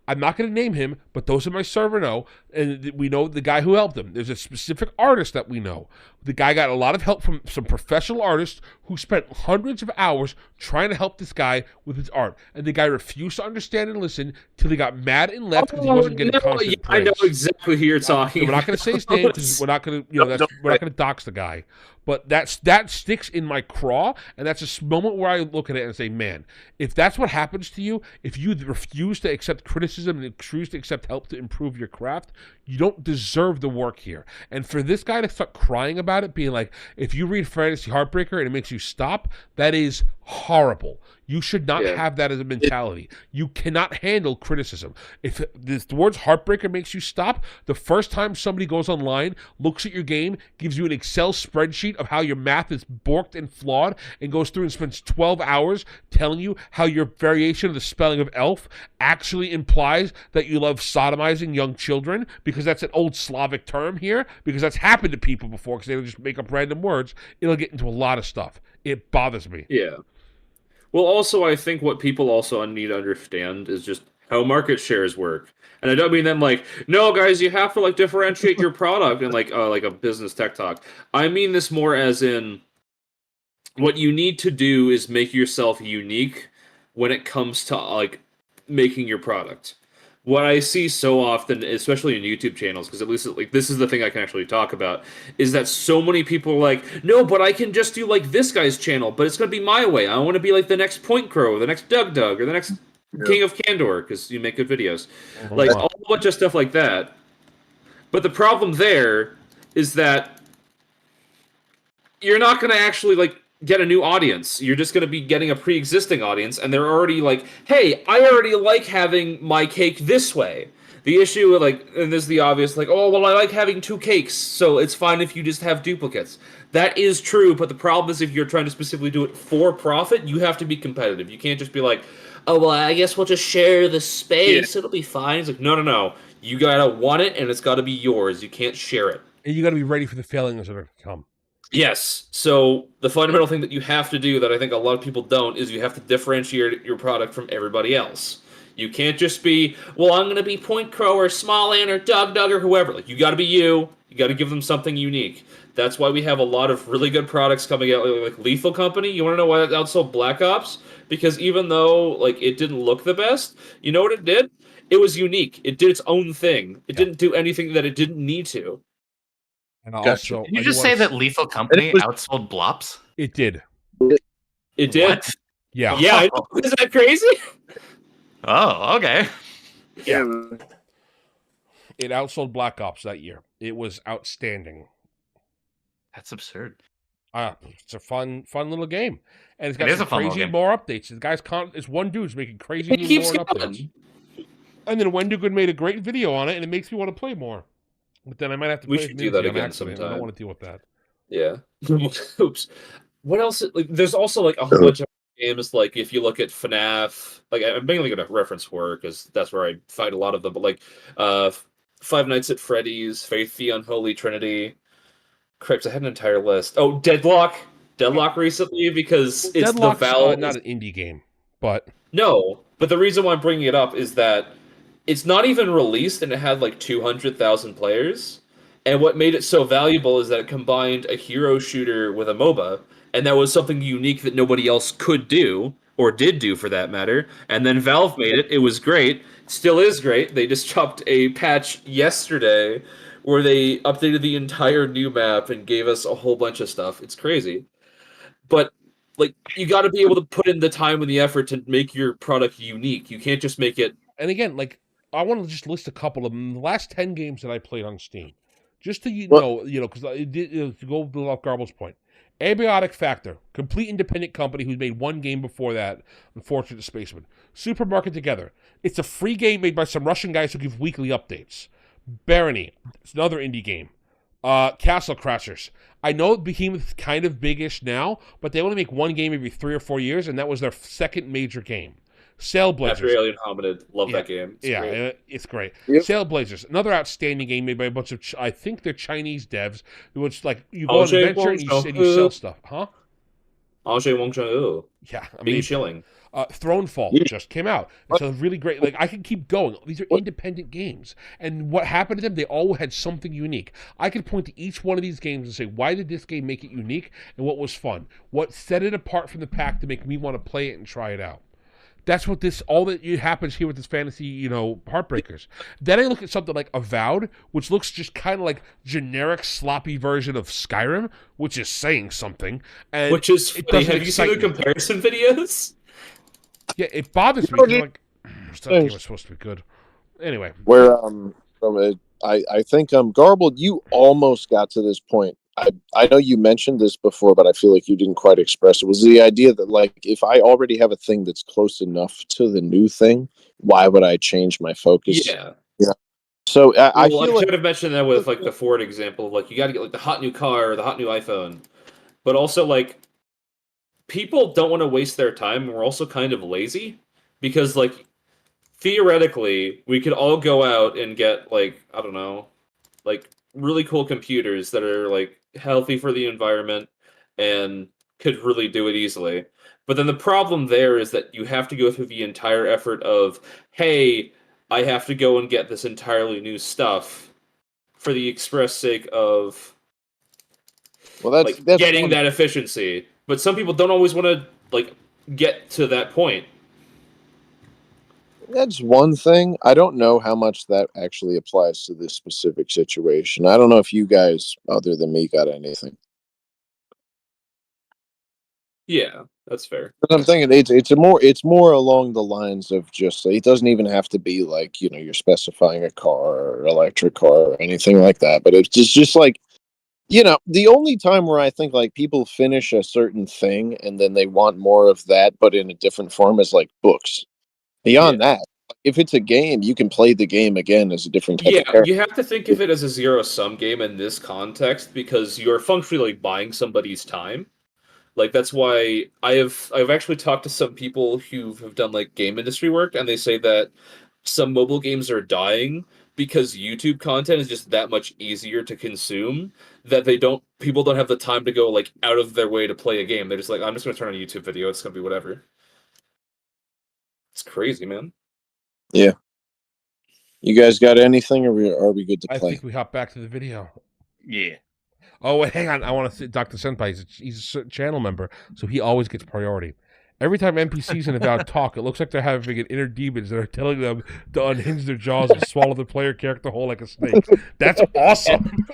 Speaker 3: I'm not going to name him, but those in my server know, and we know the guy who helped him. There's a specific artist that we know. The guy got a lot of help from some professional artists who spent hundreds of hours trying to help this guy with his art. And the guy refused to understand and listen till he got mad and left because he wasn't getting constant praise.
Speaker 1: I know exactly who you're talking
Speaker 3: We're not going to say his name because we're not going to, we're not going to dox the guy. But that sticks in my craw, and that's a moment where I look at it and say, man, if that's what happens to you, if you refuse to accept criticism and refuse to accept help to improve your craft, you don't deserve the work here. And for this guy to start crying about it, being like, if you read Fantasy Heartbreaker and it makes you stop, that is horrible. You should not have that as a mentality. You cannot handle criticism. If the words heartbreaker makes you stop, the first time somebody goes online, looks at your game, gives you an Excel spreadsheet of how your math is borked and flawed, and goes through and spends 12 hours telling you how your variation of the spelling of elf actually implies that you love sodomizing young children, because that's an old Slavic term here, because that's happened to people before, because they just make up random words, it'll get into a lot of stuff. It bothers me.
Speaker 1: Yeah. Well, also, I think what people also need to understand is just how market shares work. And I don't mean them no, guys, you have to differentiate your product and like a business tech talk. I mean this more as in what you need to do is make yourself unique when it comes to making your product. What I see so often, especially in YouTube channels, because at least this is the thing I can actually talk about, is that so many people are like, no, but I can just do this guy's channel, but it's going to be my way. I want to be the next Point Crow, or the next Doug, or the next King of Candor, because you make good videos. A whole bunch of stuff like that. But the problem there is that you're not going to actually get a new audience. You're just going to be getting a pre-existing audience, and they're already hey, I already like having my cake this way. The issue and this is the obvious, oh, well, I like having two cakes, so it's fine if you just have duplicates. That is true, but the problem is if you're trying to specifically do it for profit, you have to be competitive. You can't just be oh, well, I guess we'll just share the space. It'll be fine. It's like, no. You gotta want it, and it's gotta be yours. You can't share it.
Speaker 3: And you got to be ready for the failings that are to come.
Speaker 1: Yes. So the fundamental thing that you have to do that I think a lot of people don't is you have to differentiate your product from everybody else. You can't just be, well, I'm going to be Point Crow or Smalland or Doug or whoever. Like, you got to be you. You got to give them something unique. That's why we have a lot of really good products coming out, like Lethal Company. You want to know why it outsold Black Ops? Because even though like it didn't look the best, you know what it did? It was unique. It did its own thing. It didn't do anything that it didn't need to.
Speaker 3: And
Speaker 2: Gotcha.
Speaker 3: also,
Speaker 4: Did you
Speaker 3: I
Speaker 4: just
Speaker 3: do
Speaker 4: say
Speaker 3: wanna
Speaker 4: that Lethal Company
Speaker 2: was-
Speaker 4: outsold Blops?
Speaker 3: it did?
Speaker 1: It did.
Speaker 4: What?
Speaker 3: Yeah.
Speaker 1: Yeah, I know. Isn't that crazy?
Speaker 4: Oh, okay.
Speaker 2: Yeah.
Speaker 3: It outsold Black Ops that year. It was outstanding.
Speaker 4: That's absurd.
Speaker 3: It's a fun little game, and it's got
Speaker 4: It is
Speaker 3: some
Speaker 4: a fun little
Speaker 3: crazy
Speaker 4: game.
Speaker 3: more updates. The guy's it's one dude's making crazy
Speaker 1: It
Speaker 3: new
Speaker 1: keeps
Speaker 3: lore and
Speaker 1: going.
Speaker 3: updates. And then Wendigood made a great video on it, and it makes me want to play more. But then I might have to
Speaker 1: We
Speaker 3: play
Speaker 1: should
Speaker 3: Minzy
Speaker 1: do that
Speaker 3: on
Speaker 1: again
Speaker 3: accident. I
Speaker 1: sometime.
Speaker 3: don't want to deal with that.
Speaker 1: Yeah. Oops. What else? Like, there's also like a whole bunch of games. Like, if you look at FNAF, like I'm mainly going to reference horror because that's where I find a lot of them. But like, Five Nights at Freddy's, Faith the Unholy Trinity. Cripes, I had an entire list. Oh, Deadlock recently because it's
Speaker 3: Deadlock's
Speaker 1: the Valve.
Speaker 3: not an indie game, but
Speaker 1: No, but the reason why I'm bringing it up is that it's not even released and it had like 200,000 players. And what made it so valuable is that it combined a hero shooter with a MOBA, and that was something unique that nobody else could do, or did do for that matter. And then Valve made it. It was great. Still is great. They just chopped a patch yesterday where they updated the entire new map and gave us a whole bunch of stuff. It's crazy. But like you got to be able to put in the time and the effort to make your product unique. You can't just make it.
Speaker 3: and again, like I want to just list a couple of them. The last 10 games that I played on Steam, just to
Speaker 2: Well-
Speaker 3: know, because to go off Garble's point, Abiotic Factor, complete independent company who made one game before that, Unfortunate Spaceman. Supermarket Together, it's a free game made by some Russian guys who give weekly updates. Barony, it's another indie game. Castle Crashers. I know Behemoth's kind of big-ish now, but they only make one game every 3 or 4 years, and that was their second major game. Sailblazers.
Speaker 1: After Alien Hominid, love that game. It's great.
Speaker 3: It's great.
Speaker 2: Yep.
Speaker 3: Sailblazers, another outstanding game made by a bunch of, I think they're Chinese devs, which like you go on an adventure and you sell stuff, huh?
Speaker 1: Angers Wong Chun
Speaker 3: Yeah, I
Speaker 1: Bing
Speaker 3: mean,
Speaker 1: Shilling.
Speaker 3: Thronefall
Speaker 2: Yeah.
Speaker 3: just came out. It's a really great. Like I can keep going. These are independent games, and what happened to them? They all had something unique. I could point to each one of these games and say, why did this game make it unique, and what was fun? What set it apart from the pack to make me want to play it and try it out? That's what all that happens here with this fantasy, Heartbreakers. Then I look at something like Avowed, which looks just kind of like generic, sloppy version of Skyrim, which is saying something. And
Speaker 1: Which is
Speaker 3: it
Speaker 1: funny.
Speaker 3: doesn't
Speaker 1: Have you seen the
Speaker 3: excite me.
Speaker 1: comparison videos?
Speaker 3: Yeah, it bothers me.
Speaker 2: No,
Speaker 3: 'Cause I'm like, that game was supposed to be good. Anyway,
Speaker 2: Where from it, I think Garbled, you almost got to this point. I know you mentioned this before, but I feel like you didn't quite express it. Was the idea that like if I already have a thing that's close enough to the new thing, why would I change my focus?
Speaker 1: Yeah.
Speaker 2: So I
Speaker 1: Well,
Speaker 2: feel
Speaker 1: I
Speaker 2: like
Speaker 1: should have mentioned that with like the Ford example of like you got to get like the hot new car or the hot new iPhone, but also like people don't want to waste their time. And we're also kind of lazy because like theoretically we could all go out and get like I don't know, like really cool computers that are like healthy for the environment and could really do it easily. But then the problem there is that you have to go through the entire effort of, hey, I have to go and get this entirely new stuff for the express sake of
Speaker 2: that's
Speaker 1: getting
Speaker 2: one-
Speaker 1: that efficiency. But some people don't always want to like get to that point.
Speaker 2: That's one thing. I don't know how much that actually applies to this specific situation. I don't know if you guys, other than me, got anything.
Speaker 1: Yeah, that's fair.
Speaker 2: But I'm thinking it's more along the lines of just it doesn't even have to be like you're specifying a car or electric car or anything like that. But it's just like the only time where I think like people finish a certain thing and then they want more of that, but in a different form, is like books. Beyond that, if it's a game, you can play the game again as a different type of
Speaker 1: Yeah,
Speaker 2: character.
Speaker 1: you have to think of it as a zero-sum game in this context because you're functionally buying somebody's time. Like that's why I've actually talked to some people who have done like game industry work, and they say that some mobile games are dying because YouTube content is just that much easier to consume that people don't have the time to go like out of their way to play a game. They're just like, I'm just gonna turn on a YouTube video, it's gonna be whatever. It's crazy, man.
Speaker 2: Yeah. You guys got anything, or are we good to
Speaker 3: I
Speaker 2: play?
Speaker 3: think we hop back to the video.
Speaker 7: Yeah.
Speaker 3: Oh, wait, hang on. I want to see Dr. Senpai. He's a channel member, so he always gets priority. Every time NPCs in Avowed talk, it looks like they're having an inner demons that are telling them to unhinge their jaws and swallow the player character whole like a snake. That's awesome.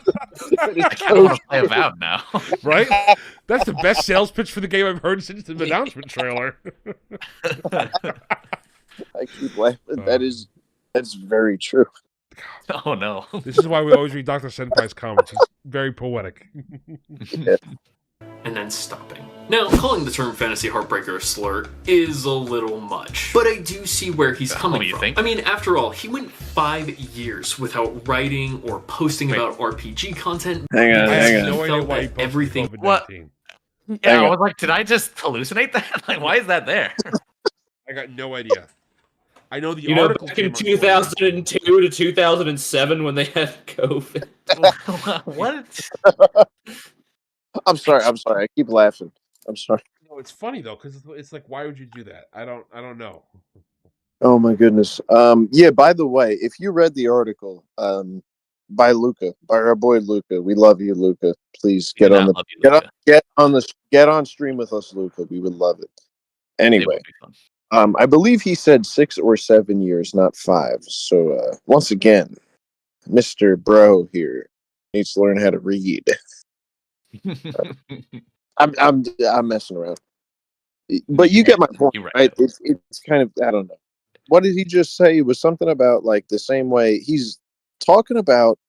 Speaker 4: I kind of want to play Avowed now.
Speaker 3: Right? That's the best sales pitch for the game I've heard since the announcement trailer.
Speaker 2: I keep laughing. That's very true.
Speaker 4: Oh no.
Speaker 3: This is why we always read Dr. Senpai's comments. He's very poetic.
Speaker 5: And then stopping. Now, calling the term fantasy heartbreaker a slur is a little much, but I do see where he's coming
Speaker 4: you
Speaker 5: from.
Speaker 4: think?
Speaker 5: I mean, after all, he went 5 years without writing or posting about RPG content.
Speaker 2: Hang on,
Speaker 3: I
Speaker 5: because
Speaker 2: hang
Speaker 3: have
Speaker 2: on.
Speaker 5: he
Speaker 3: no idea
Speaker 5: felt
Speaker 3: why he
Speaker 5: that
Speaker 3: posted
Speaker 5: everything.
Speaker 3: COVID-19.
Speaker 4: What? Yeah, I was like, did I just hallucinate that? Like, why is that there?
Speaker 3: I got no idea. I know the
Speaker 1: You know,
Speaker 3: article
Speaker 1: back in
Speaker 3: came out
Speaker 1: 2002 to 2007 when they had COVID.
Speaker 4: What?
Speaker 2: I'm sorry. I keep laughing. I'm sorry.
Speaker 3: No, it's funny though, because it's like, why would you do that? I don't know.
Speaker 2: Oh my goodness. Yeah, by the way, if you read the article, by Luca, by our boy Luca, we love you, Luca. Please get on get on stream with us, Luca. We would love it. Anyway, I believe he said 6 or 7 years, not 5. So once again, Mr. Bro here needs to learn how to read. I'm messing around, but you get my point, right? It's kind of, I don't know. What did he just say? It was something about like the same way he's talking about.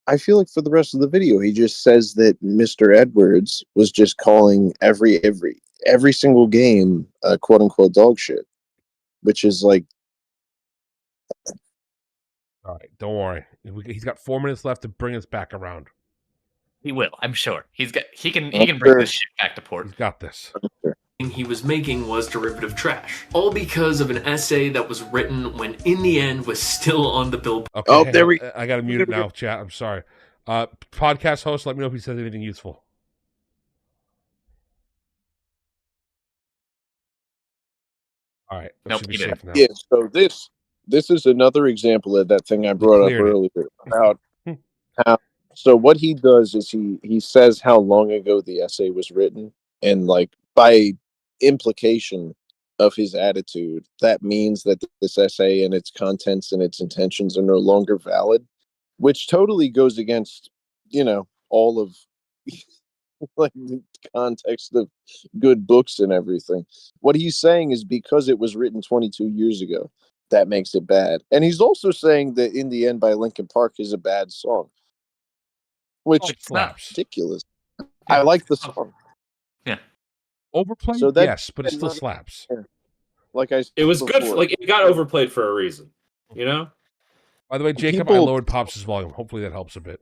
Speaker 2: I feel like for the rest of the video, he just says that Mr. Edwards was just calling every single game quote unquote dog shit, which is like.
Speaker 3: All right, don't worry. He's got 4 minutes left to bring us back around.
Speaker 4: He will, I'm sure. He can bring this shit back to port.
Speaker 3: He's got this.
Speaker 5: He was making was derivative trash, all because of an essay that was written when in the end was still on the billboard.
Speaker 3: Okay,
Speaker 2: Oh, there we.
Speaker 3: I got to mute it now, chat. I'm sorry. Podcast host, let me know if he says anything useful. All right,
Speaker 4: Nope,
Speaker 3: should be
Speaker 4: he didn't.
Speaker 3: safe now.
Speaker 2: Yeah, so this is another example of that thing I brought up earlier about how. So what he does is he says how long ago the essay was written, and like by implication of his attitude, that means that this essay and its contents and its intentions are no longer valid, which totally goes against, all of like the context of good books and everything. What he's saying is because it was written 22 years ago, that makes it bad. And he's also saying that In the End by Linkin Park is a bad song, which
Speaker 3: It slaps.
Speaker 2: ridiculous.
Speaker 4: Yeah.
Speaker 2: I like the song.
Speaker 3: Overplayed,
Speaker 2: So that-
Speaker 3: yes, but it still slaps.
Speaker 2: Like I said
Speaker 1: It was good.
Speaker 2: before.
Speaker 1: Like it got overplayed for a reason, you know.
Speaker 3: By the way, Jacob, I
Speaker 2: People-
Speaker 3: lowered Pops' volume. Hopefully that helps a bit.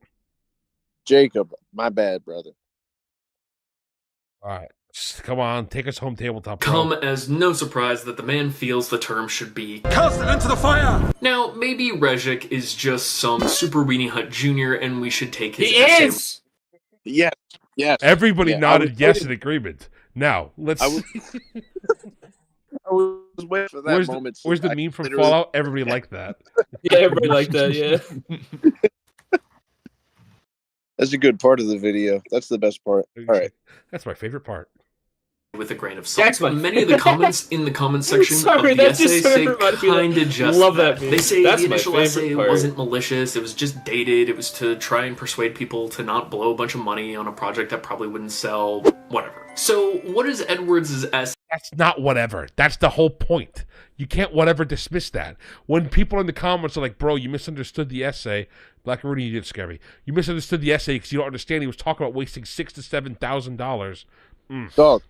Speaker 2: Jacob, my bad, brother.
Speaker 3: All right. Come on, take us home, Tabletop Bro.
Speaker 5: Come as no surprise that the man feels the term should be
Speaker 6: Cast it into the fire!
Speaker 5: Now, maybe Rejik is just some Super Weenie Hut Jr. and we should take his
Speaker 1: He
Speaker 5: essay-
Speaker 1: is.
Speaker 2: Yes.
Speaker 3: Everybody
Speaker 2: Yeah,
Speaker 3: nodded yes in agreement. Now, let's...
Speaker 2: I was waiting for that moment.
Speaker 3: Where's the
Speaker 2: I
Speaker 3: meme from
Speaker 2: literally-
Speaker 3: Fallout? Everybody liked that.
Speaker 1: Yeah, everybody liked that. Yeah.
Speaker 2: That's a good part of the video. That's the best part. All right.
Speaker 3: That's my favorite part.
Speaker 5: with a grain of salt.
Speaker 1: That's my-
Speaker 5: Many of the comments in the comment section
Speaker 1: Sorry,
Speaker 5: of the
Speaker 1: that
Speaker 5: essay
Speaker 1: just
Speaker 5: say
Speaker 1: reminded me of-
Speaker 5: kind of just
Speaker 1: love that meme.
Speaker 5: They say
Speaker 1: That's
Speaker 5: the
Speaker 1: my
Speaker 5: initial
Speaker 1: favorite
Speaker 5: essay
Speaker 1: part.
Speaker 5: wasn't malicious. It was just dated. It was to try and persuade people to not blow a bunch of money on a project that probably wouldn't sell. Whatever. So what is Edwards' essay?
Speaker 3: That's not whatever. That's the whole point. You can't whatever dismiss that. When people in the comments are like, bro, you misunderstood the essay. Black Rudy, you did scare me. You misunderstood the essay because you don't understand he was talking about wasting $6,000 to $7,000.
Speaker 2: Dog.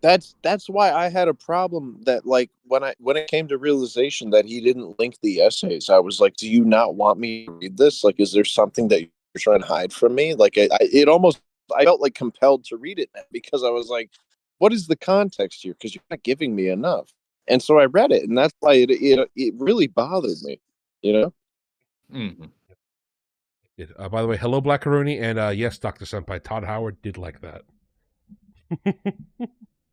Speaker 2: That's why I had a problem that like when it came to realization that he didn't link the essays, I was like, do you not want me to read this? Like, is there something that you're trying to hide from me? Like, it almost I felt like compelled to read it because I was like, what is the context here? Because you're not giving me enough. And so I read it, and that's why it really bothered me, you know?
Speaker 7: Mm-hmm.
Speaker 3: By the way, hello, Blackaroni, and yes, Dr. Senpai, Todd Howard did like that.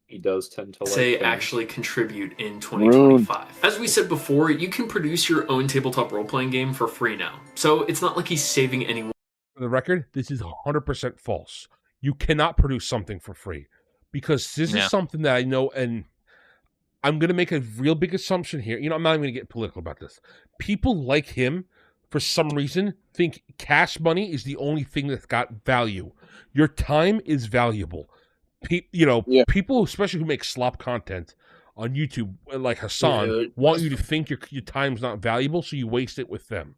Speaker 6: He does tend to
Speaker 5: Say
Speaker 6: like things.
Speaker 5: actually contribute in 2025. As we said before, you can produce your own tabletop role-playing game for free now. So it's not like he's saving anyone.
Speaker 3: For the record, this is 100% false. You cannot produce something for free because this is something that I know, and I'm going to make a real big assumption here. You know, I'm not even going to get political about this. People like him, for some reason, think cash money is the only thing that's got value. Your time is valuable. People, especially who make slop content on YouTube, like Hassan, want you to think your time's not valuable, so you waste it with them.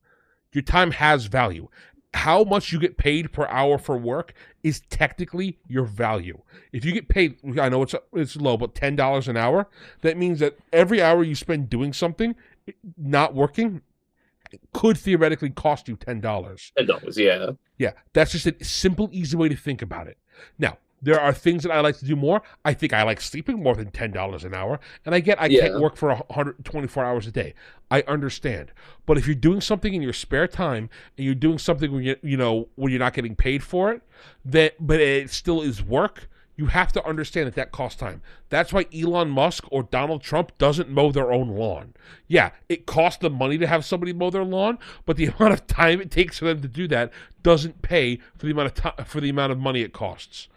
Speaker 3: Your time has value. How much you get paid per hour for work is technically your value. If you get paid, I know it's low, but $10 an hour, that means that every hour you spend doing something, not working, could theoretically cost you $10.
Speaker 6: $10, yeah.
Speaker 3: Yeah, that's just a simple, easy way to think about it. Now, there are things that I like to do more. I think I like sleeping more than $10 an hour, and I can't work for 124 hours a day. I understand, but if you're doing something in your spare time and you're doing something when when you're not getting paid for it, but it still is work, you have to understand that costs time. That's why Elon Musk or Donald Trump doesn't mow their own lawn. Yeah, it costs them money to have somebody mow their lawn, but the amount of time it takes for them to do that doesn't pay for the amount of money it costs.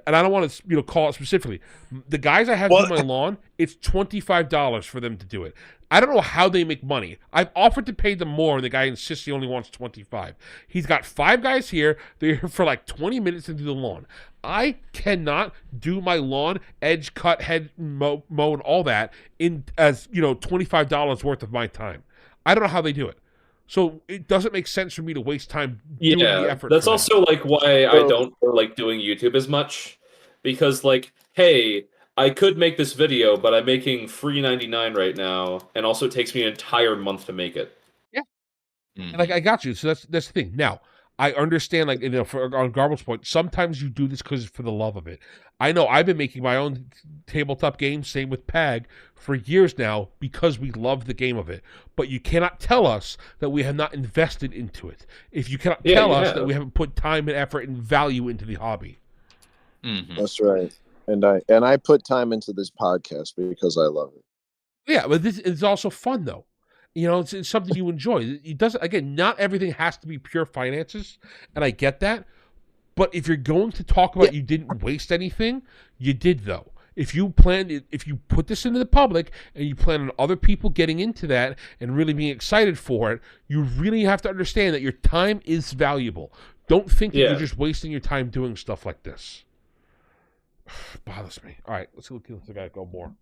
Speaker 3: And I don't want to, call it specifically. The guys I have do my lawn, it's $25 for them to do it. I don't know how they make money. I've offered to pay them more, and the guy insists he only wants $25. He's got 5 guys here. They're here for like 20 minutes to do the lawn. I cannot do my lawn, edge, cut, head, mow, and all that as $25 worth of my time. I don't know how they do it. So it doesn't make sense for me to waste time doing the effort.
Speaker 6: That's also like why I don't like doing YouTube as much, because hey, I could make this video, but I'm making free $99 right now, and also it takes me an entire month to make it.
Speaker 3: Yeah, and I got you. So that's the thing. Now I understand, on Garble's point, sometimes you do this because for the love of it. I know I've been making my own tabletop games, same with PAG, for years now because we love the game of it. But you cannot tell us that we have not invested into it. If you cannot tell us that we haven't put time and effort and value into the hobby.
Speaker 7: Mm-hmm.
Speaker 2: That's right. And I put time into this podcast because I love it.
Speaker 3: Yeah, but this is also fun, though. It's something you enjoy. It doesn't. Again, not everything has to be pure finances, and I get that. But if you're going to talk about you didn't waste anything, you did, though. If you put this into the public and you plan on other people getting into that and really being excited for it, you really have to understand that your time is valuable. Don't think that you're just wasting your time doing stuff like this. It bothers me. All right, let's gotta go more.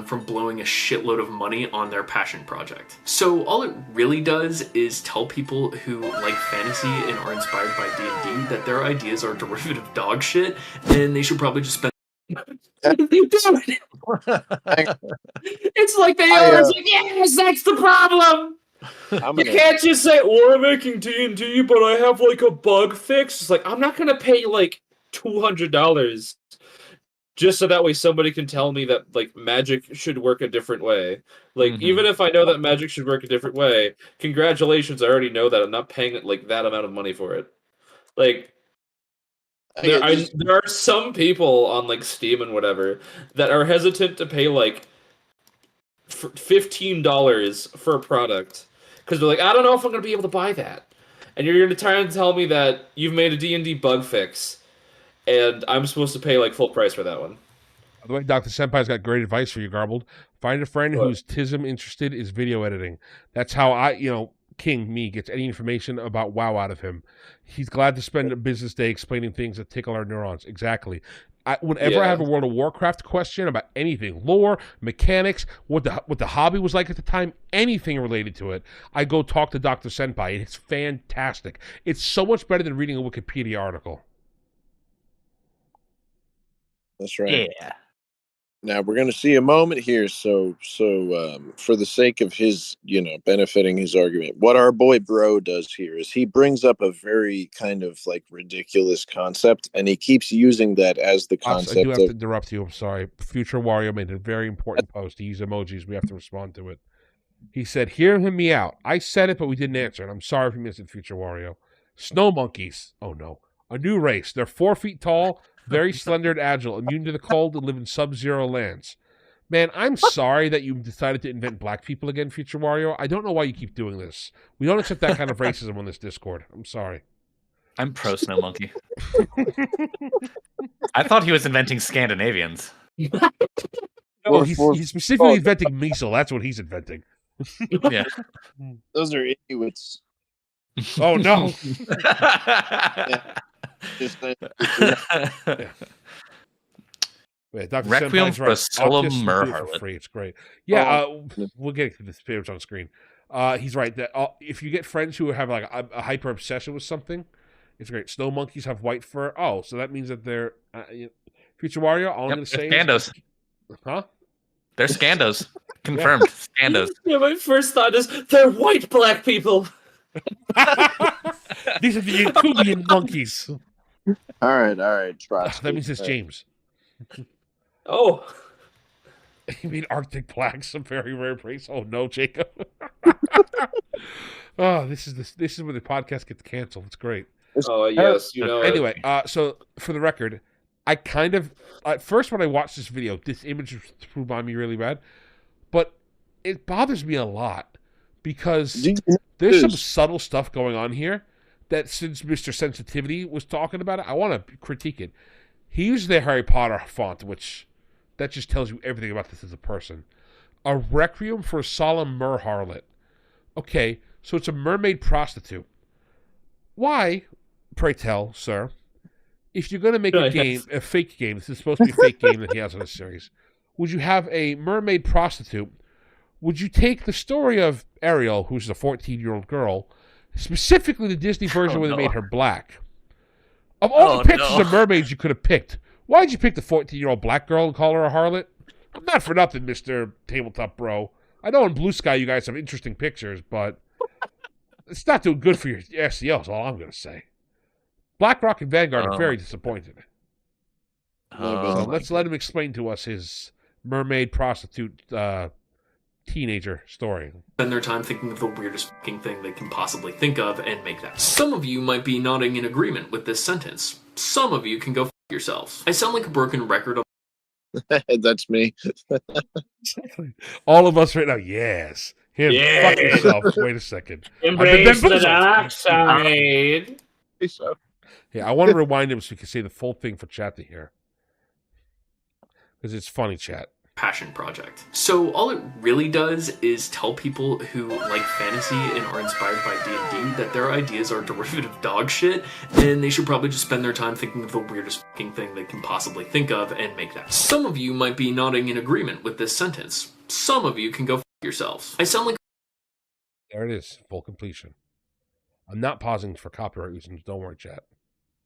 Speaker 5: From blowing a shitload of money on their passion project. So all it really does is tell people who like fantasy and are inspired by D&D that their ideas are derivative dog shit, and they should probably just spend.
Speaker 6: It's like they are. It's like, yes, that's the problem. You can't just say, "Well, I'm making D&D, but I have a bug fix." It's like, I'm not gonna pay $200 just so that way somebody can tell me that magic should work a different way. Even if I know that magic should work a different way, congratulations, I already know that. I'm not paying that amount of money for it. There are some people on Steam and whatever that are hesitant to pay $15 for a product because they're like, I don't know if I'm gonna be able to buy that. And you're gonna try and tell me that you've made a D&D bug fix and I'm supposed to pay full price for that one.
Speaker 3: By the way, Dr. Senpai's got great advice for you, Garbled. Find a friend whose TISM interested is video editing. That's how King, me, gets any information about WoW out of him. He's glad to spend a business day explaining things that tickle our neurons. Exactly. Whenever I have a World of Warcraft question about anything, lore, mechanics, what the hobby was like at the time, anything related to it, I go talk to Dr. Senpai, and it's fantastic. It's so much better than reading a Wikipedia article.
Speaker 2: That's right.
Speaker 4: Yeah.
Speaker 2: Now we're going to see a moment here. So, for the sake of his, benefiting his argument, what our boy Bro does here is he brings up a very kind of like ridiculous concept, and he keeps using that as the concept.
Speaker 3: I do have to interrupt you. I'm sorry. Future Wario made a very important post. He used emojis. We have to respond to it. He said, "Hear me out. I said it, but we didn't answer it. I'm sorry if you missed it, Future Wario. Snow monkeys. Oh no, a new race. They're 4 feet tall." Very slender and agile, immune to the cold, and live in sub-zero lands. Man, I'm sorry that you decided to invent black people again, Future Wario. I don't know why you keep doing this. We don't accept that kind of racism on this Discord. I'm sorry.
Speaker 4: I'm pro Snow Monkey. I thought he was inventing Scandinavians.
Speaker 3: No, he's specifically inventing measle. That's what he's inventing.
Speaker 4: Yeah.
Speaker 2: Those are Inuits.
Speaker 3: Oh, no. Yeah, Dr.
Speaker 4: Requiem
Speaker 3: Senpai's
Speaker 4: for a Solemn Merharlet.
Speaker 3: Free. It's great. Yeah, we'll get to this page on screen. He's right that if you get friends who have like a hyper obsession with something, it's great. Snow monkeys have white fur. Oh, so that means that they're Future Wario. All I'm going to say
Speaker 4: Scandos.
Speaker 3: Huh?
Speaker 4: They're Scandos. Confirmed. Scandos.
Speaker 6: Yeah, my first thought is they're white black people.
Speaker 3: These are the Incubian monkeys.
Speaker 2: All right. Trust.
Speaker 3: That means it's James.
Speaker 6: Oh.
Speaker 3: You mean Arctic blacks, a very rare race? Oh no, Jacob. Oh, this is where the podcast gets canceled. It's great.
Speaker 6: Oh yes,
Speaker 3: Anyway, so for the record, I kind of at first when I watched this video, this image flew by me really bad, but it bothers me a lot because there's some subtle stuff going on here that since Mr. Sensitivity was talking about it, I want to critique it. He used the Harry Potter font, which that just tells you everything about this as a person. A Requiem for a Solemn Merharlet. Okay, so it's a mermaid prostitute. Why, pray tell, sir, if you're going to make a fake game, this is supposed to be a fake game that he has on this series, would you have a mermaid prostitute? Would you take the story of Ariel, who's a 14-year-old girl, specifically the Disney version where they made her black? Of all the pictures of mermaids you could have picked, why did you pick the 14-year-old black girl and call her a harlot? I'm not for nothing, Mr. Tabletop Bro. I know in Blue Sky you guys have interesting pictures, but it's not doing good for your SEO, is all I'm going to say. BlackRock and Vanguard are very disappointed. So let's let him explain to us his mermaid prostitute teenager story.
Speaker 5: Spend their time thinking of the weirdest fucking thing they can possibly think of and make that. Some of you might be nodding in agreement with this sentence. Some of you can go f*** yourselves. I sound like a broken record of
Speaker 2: That's me.
Speaker 3: All of us right now, yes. Him, fuck yourself. Wait a second.
Speaker 6: Embrace the dark side.
Speaker 3: Yeah, I want to rewind him so we can say the full thing for chat to hear. Because it's funny, chat.
Speaker 5: passion project. So all it really does is tell people who like fantasy and are inspired by D&D that their ideas are derivative dog shit, and they should probably just spend their time thinking of the weirdest fucking thing they can possibly think of and make that. Some of you might be nodding in agreement with this sentence. Some of you can go f*** yourselves. I sound like...
Speaker 3: There it is, full completion. I'm not pausing for copyright reasons, don't worry, chat.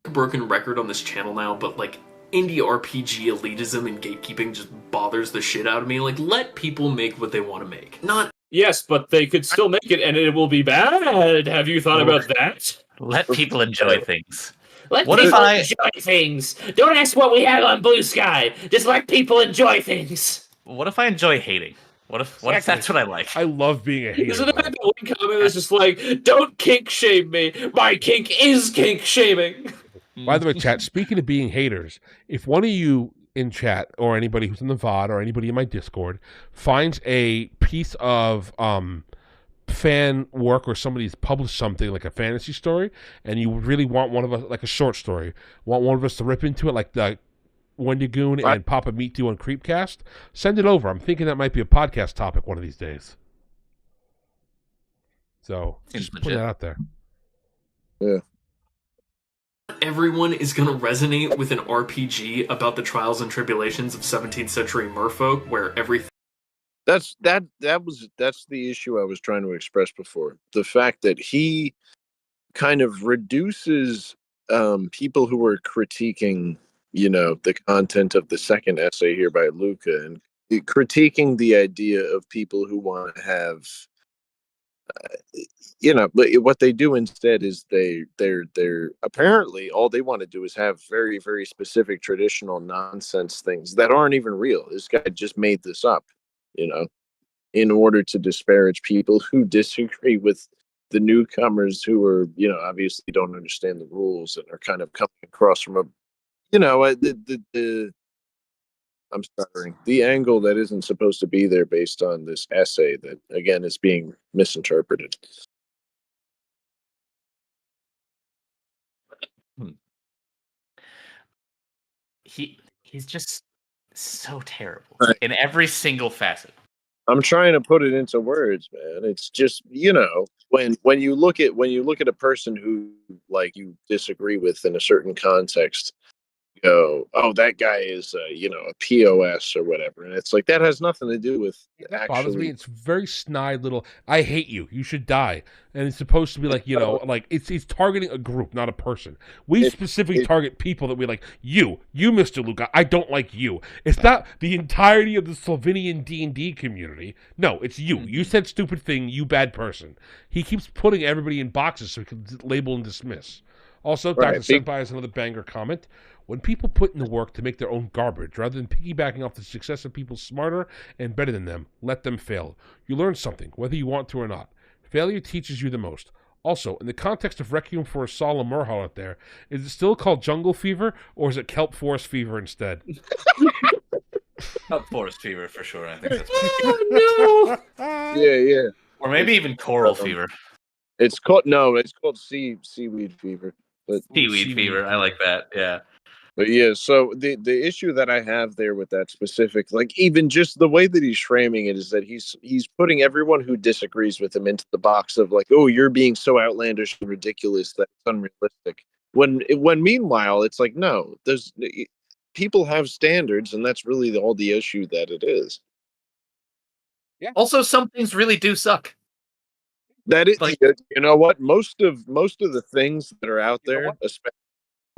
Speaker 5: A broken record on this channel now, but like indie RPG elitism and gatekeeping just bothers the shit out of me. Like, let people make what they want to make. Not...
Speaker 6: Yes, but they could still make it and it will be bad. Have you thought about that?
Speaker 4: Let people enjoy things.
Speaker 6: Let people enjoy things. Don't ask what we have on Blue Sky. Just let people enjoy things.
Speaker 4: What if I enjoy hating? What if that's what I like?
Speaker 3: I love being a hater.
Speaker 6: Isn't it that one comment that's just like, don't kink shame me. My kink is kink shaming.
Speaker 3: By the way, chat, speaking of being haters, if one of you in chat or anybody who's in the VOD or anybody in my Discord finds a piece of fan work or somebody's published something like a fantasy story and you really want one of us, like a short story, want one of us to rip into it like the Wendigoon and Papa Meat do on Creepcast, send it over. I'm thinking that might be a podcast topic one of these days. So, just put that out there.
Speaker 2: Yeah.
Speaker 5: Everyone is going to resonate with an RPG about the trials and tribulations of 17th century merfolk, where everything...
Speaker 2: That's the issue I was trying to express before. The fact that he kind of reduces people who are critiquing the content of the second essay here by Luca, and critiquing the idea of people who want to have, but what they do instead is they're apparently all they want to do is have very, very specific traditional nonsense things that aren't even real. This guy just made this up, in order to disparage people who disagree with the newcomers who are, obviously don't understand the rules and are kind of coming across from a, I'm stuttering, the angle that isn't supposed to be there based on this essay that, again, is being misinterpreted.
Speaker 4: He's just so terrible
Speaker 2: Right.
Speaker 4: in every single facet.
Speaker 2: I'm trying to put it into words, man. It's just, when you look at a person who, like, you disagree with in a certain context, go, oh, that guy is a POS or whatever, and it's like that has nothing to do with
Speaker 3: That bothers me.
Speaker 2: actually.
Speaker 3: It's very snide little. I hate you. You should die. And it's supposed to be like like it's targeting a group, not a person. We specifically target people that we like. You, Mr. Luca. I don't like you. It's not the entirety of the Slovenian D&D community. No, it's you. You said stupid thing. You bad person. He keeps putting everybody in boxes so he can label and dismiss. Also,
Speaker 2: Right.
Speaker 3: Dr. Senpai has another banger comment. When people put in the work to make their own garbage, rather than piggybacking off the success of people smarter and better than them, let them fail. You learn something, whether you want to or not. Failure teaches you the most. Also, in the context of Requiem for a Solemn Murhal out there, is it still called Jungle Fever, or is it Kelp Forest Fever instead?
Speaker 7: Kelp Forest Fever for sure. I think that's
Speaker 6: Oh, no.
Speaker 2: Yeah.
Speaker 4: Or maybe even Coral Fever.
Speaker 2: It's called seaweed fever. But
Speaker 4: Seaweed Fever. I like that. Yeah.
Speaker 2: But yeah, so the issue that I have there with that specific, like, even just the way that he's framing it is that he's putting everyone who disagrees with him into the box of like, oh, you're being so outlandish and ridiculous that it's unrealistic. When meanwhile, it's like, no, people have standards, and that's really all the issue that it is.
Speaker 3: Yeah.
Speaker 4: Also, some things really do suck.
Speaker 2: That is,
Speaker 4: Like-
Speaker 2: you know what? Most of the things that are out there, especially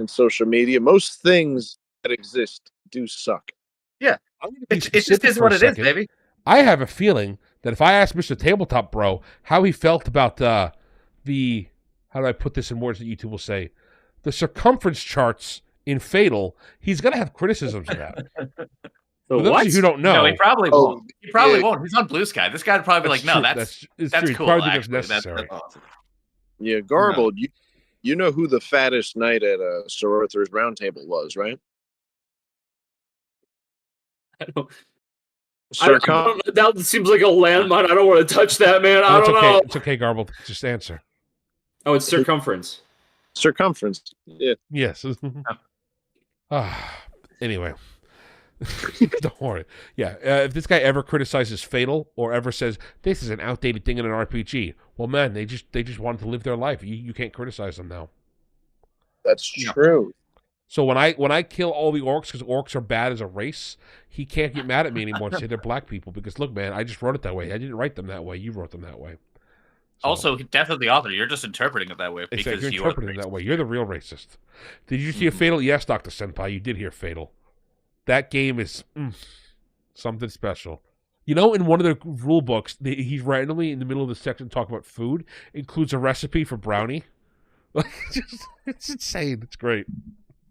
Speaker 2: in social media, most things that exist do suck.
Speaker 4: Yeah,
Speaker 3: I'm gonna be
Speaker 4: it just
Speaker 3: specific
Speaker 4: is
Speaker 3: for
Speaker 4: what
Speaker 3: a
Speaker 4: it is,
Speaker 3: second.
Speaker 4: baby.
Speaker 3: I have a feeling that if I asked Mr. Tabletop Bro how he felt about the how do I put this in words that YouTube will say, the circumference charts in Fatal, he's going to have criticisms of that. For those of you who don't know,
Speaker 4: No, he probably won't. He probably won't. He's on Blue Sky. This guy would probably be like, no, that's
Speaker 3: it's
Speaker 4: that's
Speaker 3: true.
Speaker 4: cool.
Speaker 3: Probably think it's
Speaker 4: Actually, that's
Speaker 3: necessary.
Speaker 4: awesome.
Speaker 2: Yeah, Garbled, you know who the fattest knight at Sir Arthur's Round Table was, right?
Speaker 6: I don't,
Speaker 2: Circum-
Speaker 6: that seems like a landmine. I don't want to touch that, man. I
Speaker 3: it's
Speaker 6: don't
Speaker 3: okay.
Speaker 6: know.
Speaker 3: It's okay, Garbled. Just answer.
Speaker 6: Oh, it's circumference.
Speaker 2: Circumference. Yeah.
Speaker 3: Yes. Anyway. Don't worry. Yeah, if this guy ever criticizes Fatal or ever says this is an outdated thing in an RPG, well, man, they just wanted to live their life. You can't criticize them now.
Speaker 2: That's true.
Speaker 3: So when I kill all the orcs because orcs are bad as a race, he can't get mad at me anymore and say they're black people because look, man, I just wrote it that way. I didn't write them that way. You wrote them that way. So,
Speaker 4: Also, death of the author. You're just interpreting it that way because
Speaker 3: you're
Speaker 4: you
Speaker 3: interpreting it that way. You're the real racist. Did you see a Fatal? Yes, Dr. Senpai, you did hear Fatal. That game is something special. You know, in one of the rule books, he's randomly in the middle of the section talking about food, includes a recipe for brownie. Like, it's insane. It's great.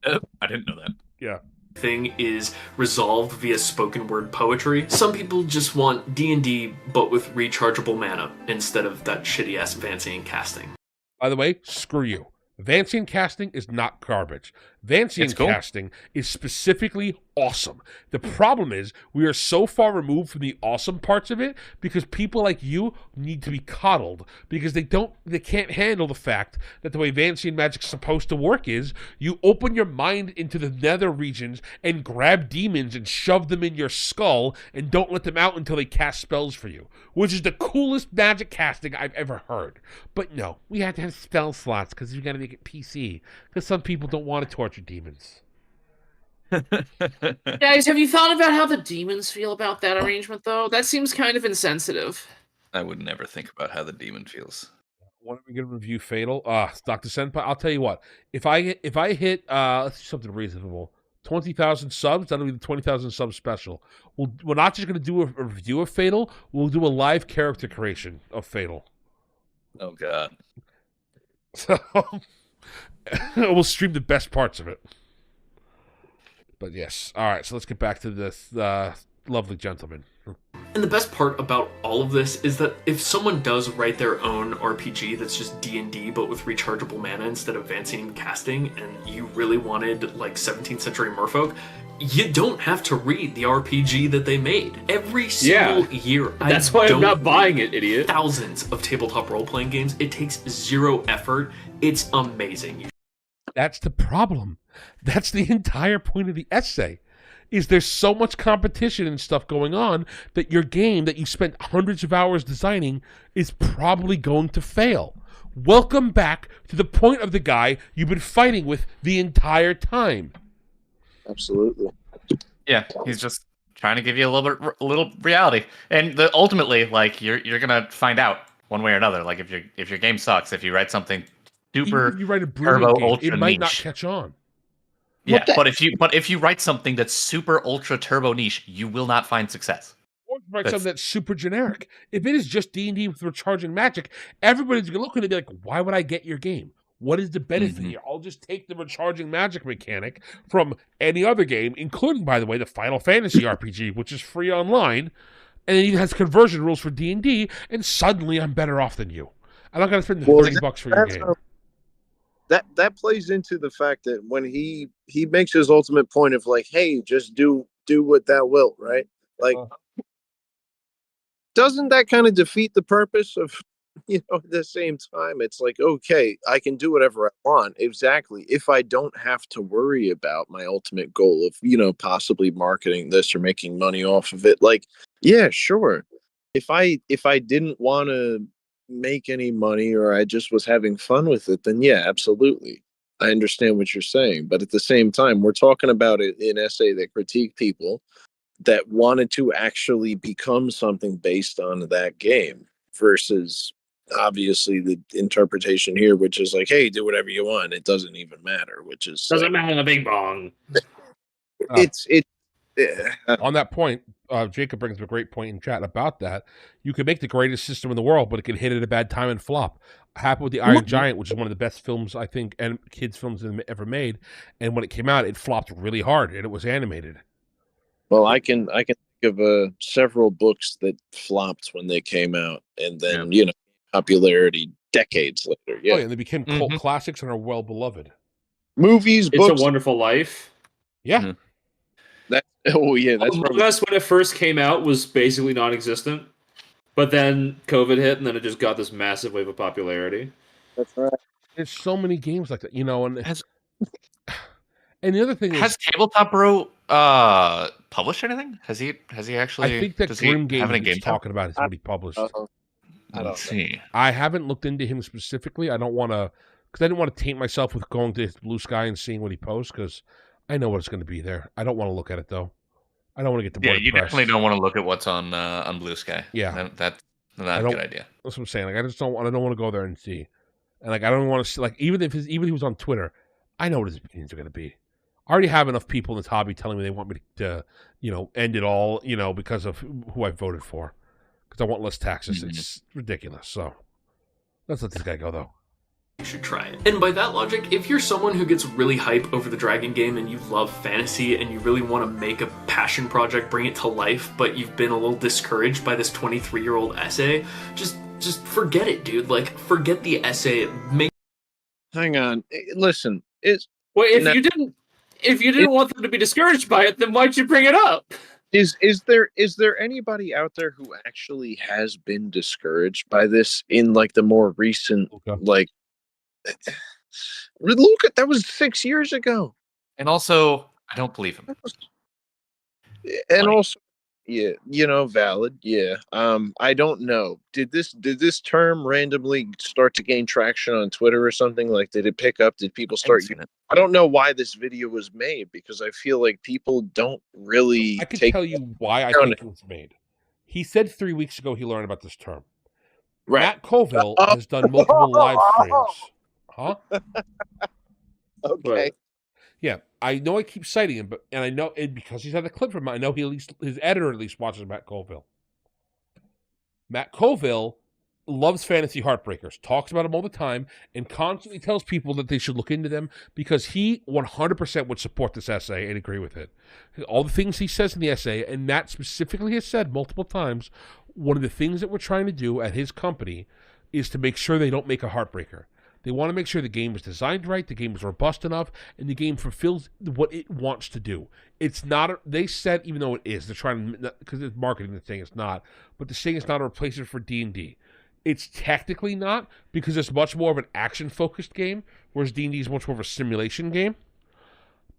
Speaker 4: I didn't know that.
Speaker 3: Yeah.
Speaker 5: Thing is resolved via spoken word poetry. Some people just want D&D, but with rechargeable mana instead of that shitty ass Vancian casting.
Speaker 3: By the way, screw you. Vancian casting is not garbage. Vancian
Speaker 4: cool.
Speaker 3: casting is specifically awesome. The problem is we are so far removed from the awesome parts of it because people like you need to be coddled because they can't handle the fact that the way Vancian magic's supposed to work is you open your mind into the nether regions and grab demons and shove them in your skull and don't let them out until they cast spells for you, which is the coolest magic casting I've ever heard. But no, we have to have spell slots because you got to make it PC because some people don't want to torture demons.
Speaker 6: Guys, have you thought about how the demons feel about that arrangement, though? That seems kind of insensitive.
Speaker 7: I would never think about how the demon feels.
Speaker 3: When are we going to review Fatal? Dr. Senpai, I'll tell you what. If I hit let's do something reasonable, 20,000 subs. That'll be the 20,000 sub special. We're not just going to do a review of Fatal. We'll do a live character creation of Fatal.
Speaker 7: Oh God.
Speaker 3: So we'll stream the best parts of it. But yes, all right. So let's get back to this lovely gentleman.
Speaker 5: And the best part about all of this is that if someone does write their own RPG that's just D&D but with rechargeable mana instead of advancing and casting, and you really wanted like 17th century merfolk, you don't have to read the RPG that they made. Every single year,
Speaker 6: That's why I'm not buying it, idiot.
Speaker 5: Thousands of tabletop role-playing games. It takes 0 effort. It's amazing.
Speaker 3: That's the problem. That's the entire point of the essay. Is there's so much competition and stuff going on that your game that you spent hundreds of hours designing is probably going to fail. Welcome back to the point of the guy you've been fighting with the entire time.
Speaker 2: Absolutely.
Speaker 4: Yeah, he's just trying to give you a little reality, and ultimately, like you're gonna find out one way or another. Like if your game sucks, if you write something super
Speaker 3: Even if you write a
Speaker 4: turbo
Speaker 3: brilliant game,
Speaker 4: ultra
Speaker 3: it might
Speaker 4: niche,
Speaker 3: not catch on.
Speaker 4: yeah, but if you write something that's super ultra turbo niche, you will not find success.
Speaker 3: Or write something that's super generic. If it is just D&D with recharging magic, everybody's gonna look at it and be like, "Why would I get your game? What is the benefit here? I'll just take the recharging magic mechanic from any other game, including, by the way, the Final Fantasy RPG, which is free online, and it even has conversion rules for D&D, and suddenly I'm better off than you. I'm not going to spend $30 for your game."
Speaker 2: That plays into the fact that when he makes his ultimate point of like, hey, just do what thou wilt, right? Like, doesn't that kind of defeat the purpose of, at the same time, it's like, okay, I can do whatever I want. Exactly. If I don't have to worry about my ultimate goal of, possibly marketing this or making money off of it, like, yeah, sure. If I didn't want to make any money or I just was having fun with it, then yeah, absolutely. I understand what you're saying. But at the same time, we're talking about an essay that critique people that wanted to actually become something based on that game versus obviously the interpretation here, which is like, hey, do whatever you want. It doesn't even matter, which is
Speaker 6: Doesn't matter, bing bong.
Speaker 3: On that point, Jacob brings up a great point in chat about that. You can make the greatest system in the world, but it can hit at a bad time and flop. Happened with the Iron Giant, which is one of the best films, I think, and kids' films ever made. And when it came out, it flopped really hard, and it was animated.
Speaker 2: Well, I can think of several books that flopped when they came out, and then popularity decades later. Yeah,
Speaker 3: and they became cult classics and are well beloved.
Speaker 2: Movies,
Speaker 6: It's
Speaker 2: books.
Speaker 6: a Wonderful Life.
Speaker 3: Yeah.
Speaker 2: That's
Speaker 6: Among Us, when it first came out, was basically non-existent, but then COVID hit, and then it just got this massive wave of popularity.
Speaker 2: That's right.
Speaker 3: There's so many games like that, and and the other thing is,
Speaker 4: has Tabletop Bro published anything? Has he actually?
Speaker 3: I think that Grim Game he's talking about is what he published.
Speaker 4: I don't see.
Speaker 3: I haven't looked into him specifically. I don't want to, because I didn't want to taint myself with going to Blue Sky and seeing what he posts, because I know what's going to be there. I don't want to look at it though. I don't want to get the
Speaker 4: you definitely don't want to look at what's on Blue Sky.
Speaker 3: Yeah,
Speaker 4: that's not a good idea.
Speaker 3: That's what I'm saying. Like, I don't want to go there and see, and like I don't want to see, like, even if he was on Twitter, I know what his opinions are going to be. I already have enough people in this hobby telling me they want me to end it all, because of who I voted for, because I want less taxes. It's ridiculous. So let's let this guy go though.
Speaker 5: You should try it. And by that logic, if you're someone who gets really hype over the Dragon game and you love fantasy and you really want to make a passion project, bring it to life, but you've been a little discouraged by this 23-year-old essay, just forget it, dude. Like, forget the essay.
Speaker 2: Hang on. Listen,
Speaker 6: if you didn't want them to be discouraged by it, then why'd you bring it up?
Speaker 2: Is there anybody out there who actually has been discouraged by this in like the more recent like? Look at that was 6 years ago,
Speaker 4: and also I don't believe him.
Speaker 2: And also, yeah, valid. Yeah, I don't know. Did this term randomly start to gain traction on Twitter or something? Like, did it pick up? Did people start? I don't know why this video was made, because I feel like people don't really.
Speaker 3: I can tell you why I think it was made. He said 3 weeks ago he learned about this term.
Speaker 2: Right.
Speaker 3: Matt Colville has done multiple live streams. Huh?
Speaker 2: Okay.
Speaker 3: Yeah. I know I keep citing him, and I know because he's had a clip from him, I know his editor at least watches Matt Colville. Matt Colville loves Fantasy Heartbreakers, talks about them all the time, and constantly tells people that they should look into them because he 100% would support this essay and agree with it. All the things he says in the essay, and Matt specifically has said multiple times, one of the things that we're trying to do at his company is to make sure they don't make a heartbreaker. They want to make sure the game is designed right, the game is robust enough, and the game fulfills what it wants to do. It's not, they said, even though it is, they're trying to, because it's marketing, they're saying it's not, but they're saying it's not a replacement for D&D. It's technically not, because it's much more of an action-focused game, whereas D&D is much more of a simulation game.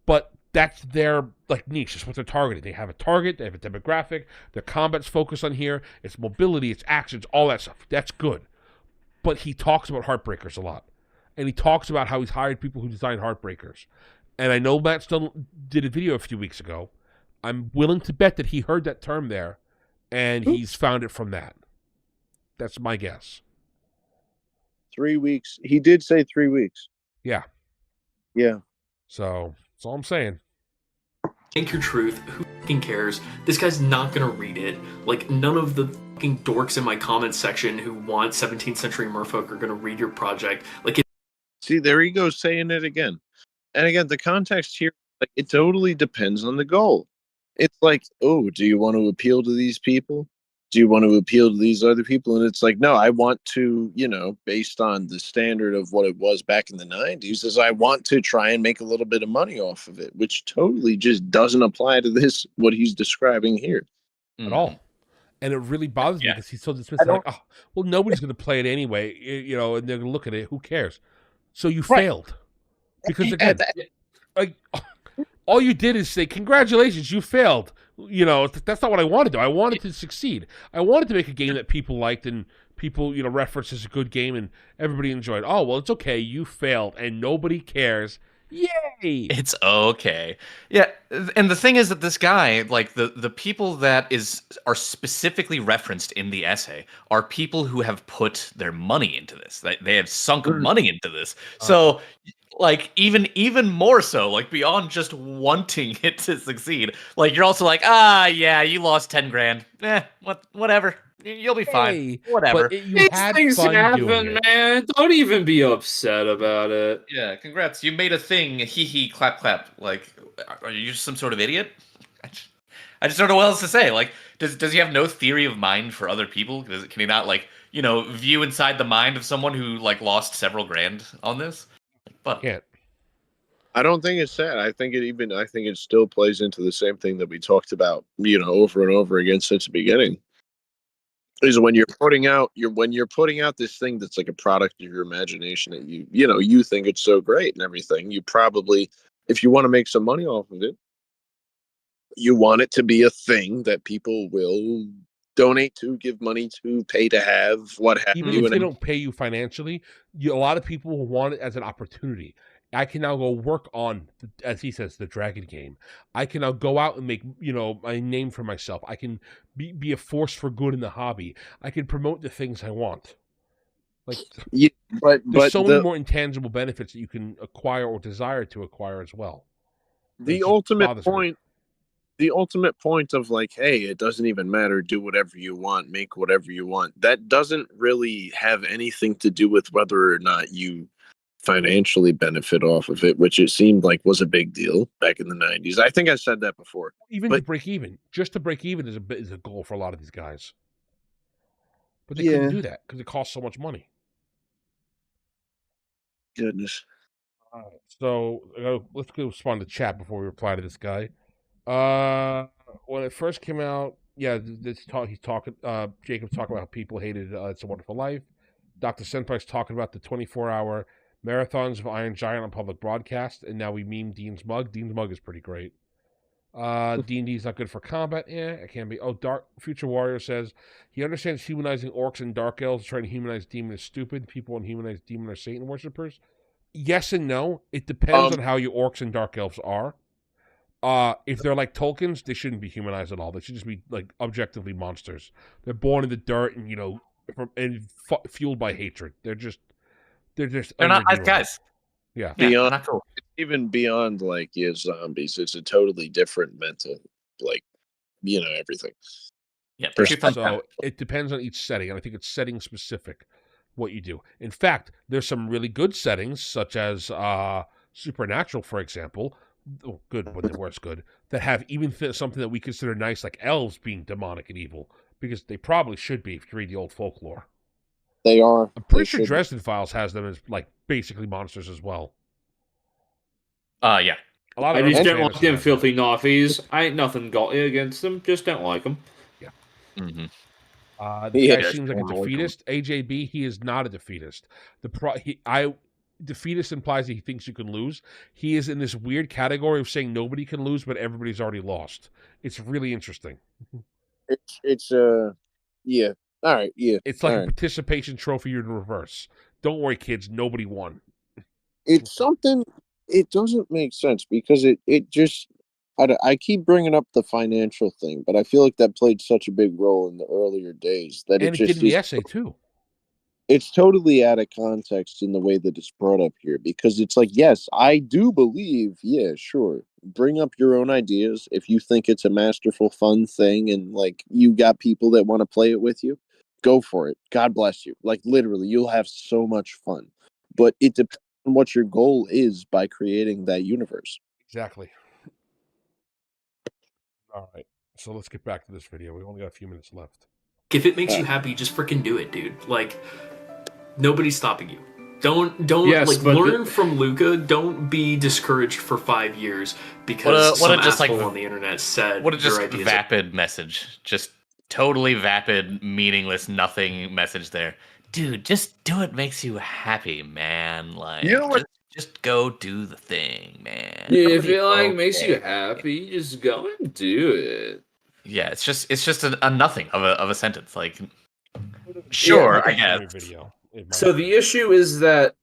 Speaker 3: But that's their niche. It's what they're targeting. They have a target, they have a demographic, their combat's focused on here, it's mobility, it's actions, all that stuff. That's good. But he talks about Heartbreakers a lot. And he talks about how he's hired people who design Heartbreakers. And I know Matt did a video a few weeks ago. I'm willing to bet that he heard that term there, and he's found it from that. That's my guess.
Speaker 2: 3 weeks. He did say 3 weeks.
Speaker 3: Yeah.
Speaker 2: Yeah.
Speaker 3: So, that's all I'm saying.
Speaker 5: Think your truth. Who fucking cares? This guy's not gonna read it. None of the fucking dorks in my comments section who want 17th century merfolk are gonna read your project.
Speaker 2: See, there he goes saying it again. And again, the context here, it totally depends on the goal. It's like, oh, do you want to appeal to these people? Do you want to appeal to these other people? And it's like, no, I want to, based on the standard of what it was back in the 90s, is I want to try and make a little bit of money off of it, which totally just doesn't apply to this, what he's describing here.
Speaker 3: At all. And it really bothers me because he's so dismissive. Well, nobody's going to play it anyway, and they're going to look at it. Who cares? So you failed. Because again, all you did is say, congratulations, you failed. That's not what I wanted to do. I wanted to succeed. I wanted to make a game that people liked and people, referenced as a good game and everybody enjoyed. Oh, well, it's okay. You failed and nobody cares. Yay!
Speaker 4: It's okay. Yeah, and the thing is that this guy, the people that are specifically referenced in the essay are people who have put their money into this. They have sunk money into this. So even more so, beyond just wanting it to succeed, you're also yeah, you lost 10 grand. Whatever. You'll be fine.
Speaker 3: Hey,
Speaker 4: whatever.
Speaker 3: You had
Speaker 6: Things
Speaker 3: fun
Speaker 6: happen,
Speaker 3: doing it.
Speaker 6: man. Don't even be upset about it.
Speaker 7: Yeah, congrats. You made a thing. Hee hee, clap, clap. Are you just some sort of idiot? I just don't know what else to say. Does he have no theory of mind for other people? Can he not, view inside the mind of someone who, lost several grand on this? But
Speaker 3: Can't.
Speaker 2: I don't think it's that. I think it still plays into the same thing that we talked about, over and over again since the beginning. Is when you're putting out this thing that's like a product of your imagination that you think it's so great and everything, you probably, if you want to make some money off of it, you want it to be a thing that people will donate to, give money to, pay to have, what have
Speaker 3: Even
Speaker 2: you.
Speaker 3: if they don't pay you financially, a lot of people will want it as an opportunity. I can now go work on, as he says, the Dragon game. I can now go out and make, my name for myself. I can be a force for good in the hobby. I can promote the things I want. There's so many more intangible benefits that you can acquire or desire to acquire as well.
Speaker 2: The ultimate point of hey, it doesn't even matter, do whatever you want, make whatever you want. That doesn't really have anything to do with whether or not you financially benefit off of it, which it seemed like was a big deal back in the 90s. I think I said that before.
Speaker 3: To break even. Just to break even is a goal for a lot of these guys. But they couldn't do that because it costs so much money.
Speaker 2: Goodness.
Speaker 3: So let's go respond to chat before we reply to this guy. When it first came out, Jacob's talking about how people hated It's a Wonderful Life. Dr. Senpai's talking about the 24-hour marathons of Iron Giant on public broadcast, and now we meme Dean's mug. Dean's mug is pretty great. D&D's not good for combat. It can be. Dark Future Warrior says he understands humanizing orcs and dark elves. Trying to humanize demon is stupid. People want to humanize demon or Satan worshippers. Yes and no. It depends on how your orcs and dark elves are. If they're like Tolkien's, they shouldn't be humanized at all. They should just be objectively monsters. They're born in the dirt and fueled by hatred. They're not
Speaker 4: nice guys.
Speaker 3: Yeah.
Speaker 4: They're not cool.
Speaker 2: even beyond like zombies, it's a totally different mental, like, everything.
Speaker 4: Yeah,
Speaker 2: For
Speaker 4: two thumbs down.
Speaker 3: So it depends on each setting, and I think it's setting specific what you do. In fact, there's some really good settings, such as Supernatural, for example. Oh, good, but the worst good, that have even something that we consider nice, like elves being demonic and evil, because they probably should be if you read the old folklore.
Speaker 2: They are.
Speaker 3: I'm pretty sure Dresden Files has them as like basically monsters as well.
Speaker 4: Yeah.
Speaker 3: A lot
Speaker 6: I
Speaker 3: of
Speaker 6: just
Speaker 3: urban
Speaker 6: don't like
Speaker 3: fantasy
Speaker 6: them
Speaker 3: has
Speaker 6: filthy noffies. I ain't nothing gaudy against them. Just don't like them.
Speaker 4: Mm-hmm.
Speaker 3: that. This guy seems like a defeatist. AJB, he is not a defeatist. Defeatist implies that he thinks you can lose. He is in this weird category of saying nobody can lose, but everybody's already lost. It's really interesting.
Speaker 2: It's yeah. All right, yeah.
Speaker 3: It's like a participation trophy in reverse. Don't worry, kids, nobody won.
Speaker 2: It's something. It doesn't make sense because it just. I keep bringing up the financial thing, but I feel like that played such a big role in the earlier days that
Speaker 3: And it did in the essay too.
Speaker 2: It's totally out of context in the way that it's brought up here, because it's like, yes, I do believe, yeah, sure, bring up your own ideas if you think it's a masterful, fun thing, and like you got people that want to play it with you, go for it. God bless you. Like literally, you'll have so much fun, but it depends on what your goal is by creating that universe.
Speaker 3: Exactly. All right, so let's get back to this video. We only got a few minutes left.
Speaker 5: If it makes you happy, just freaking do it, dude. Like, nobody's stopping you. Don't learn from Luca. Don't be discouraged for 5 years because some asshole on the internet said
Speaker 4: what a just vapid message. Just totally vapid, meaningless, nothing message there. Dude, just do what makes you happy, man. Like, you know what? Just go do the thing, man.
Speaker 6: Yeah, if it makes you happy, just go and do it.
Speaker 4: Yeah, it's just a nothing of a sentence. Like, sure, I guess.
Speaker 6: Video. So the issue is that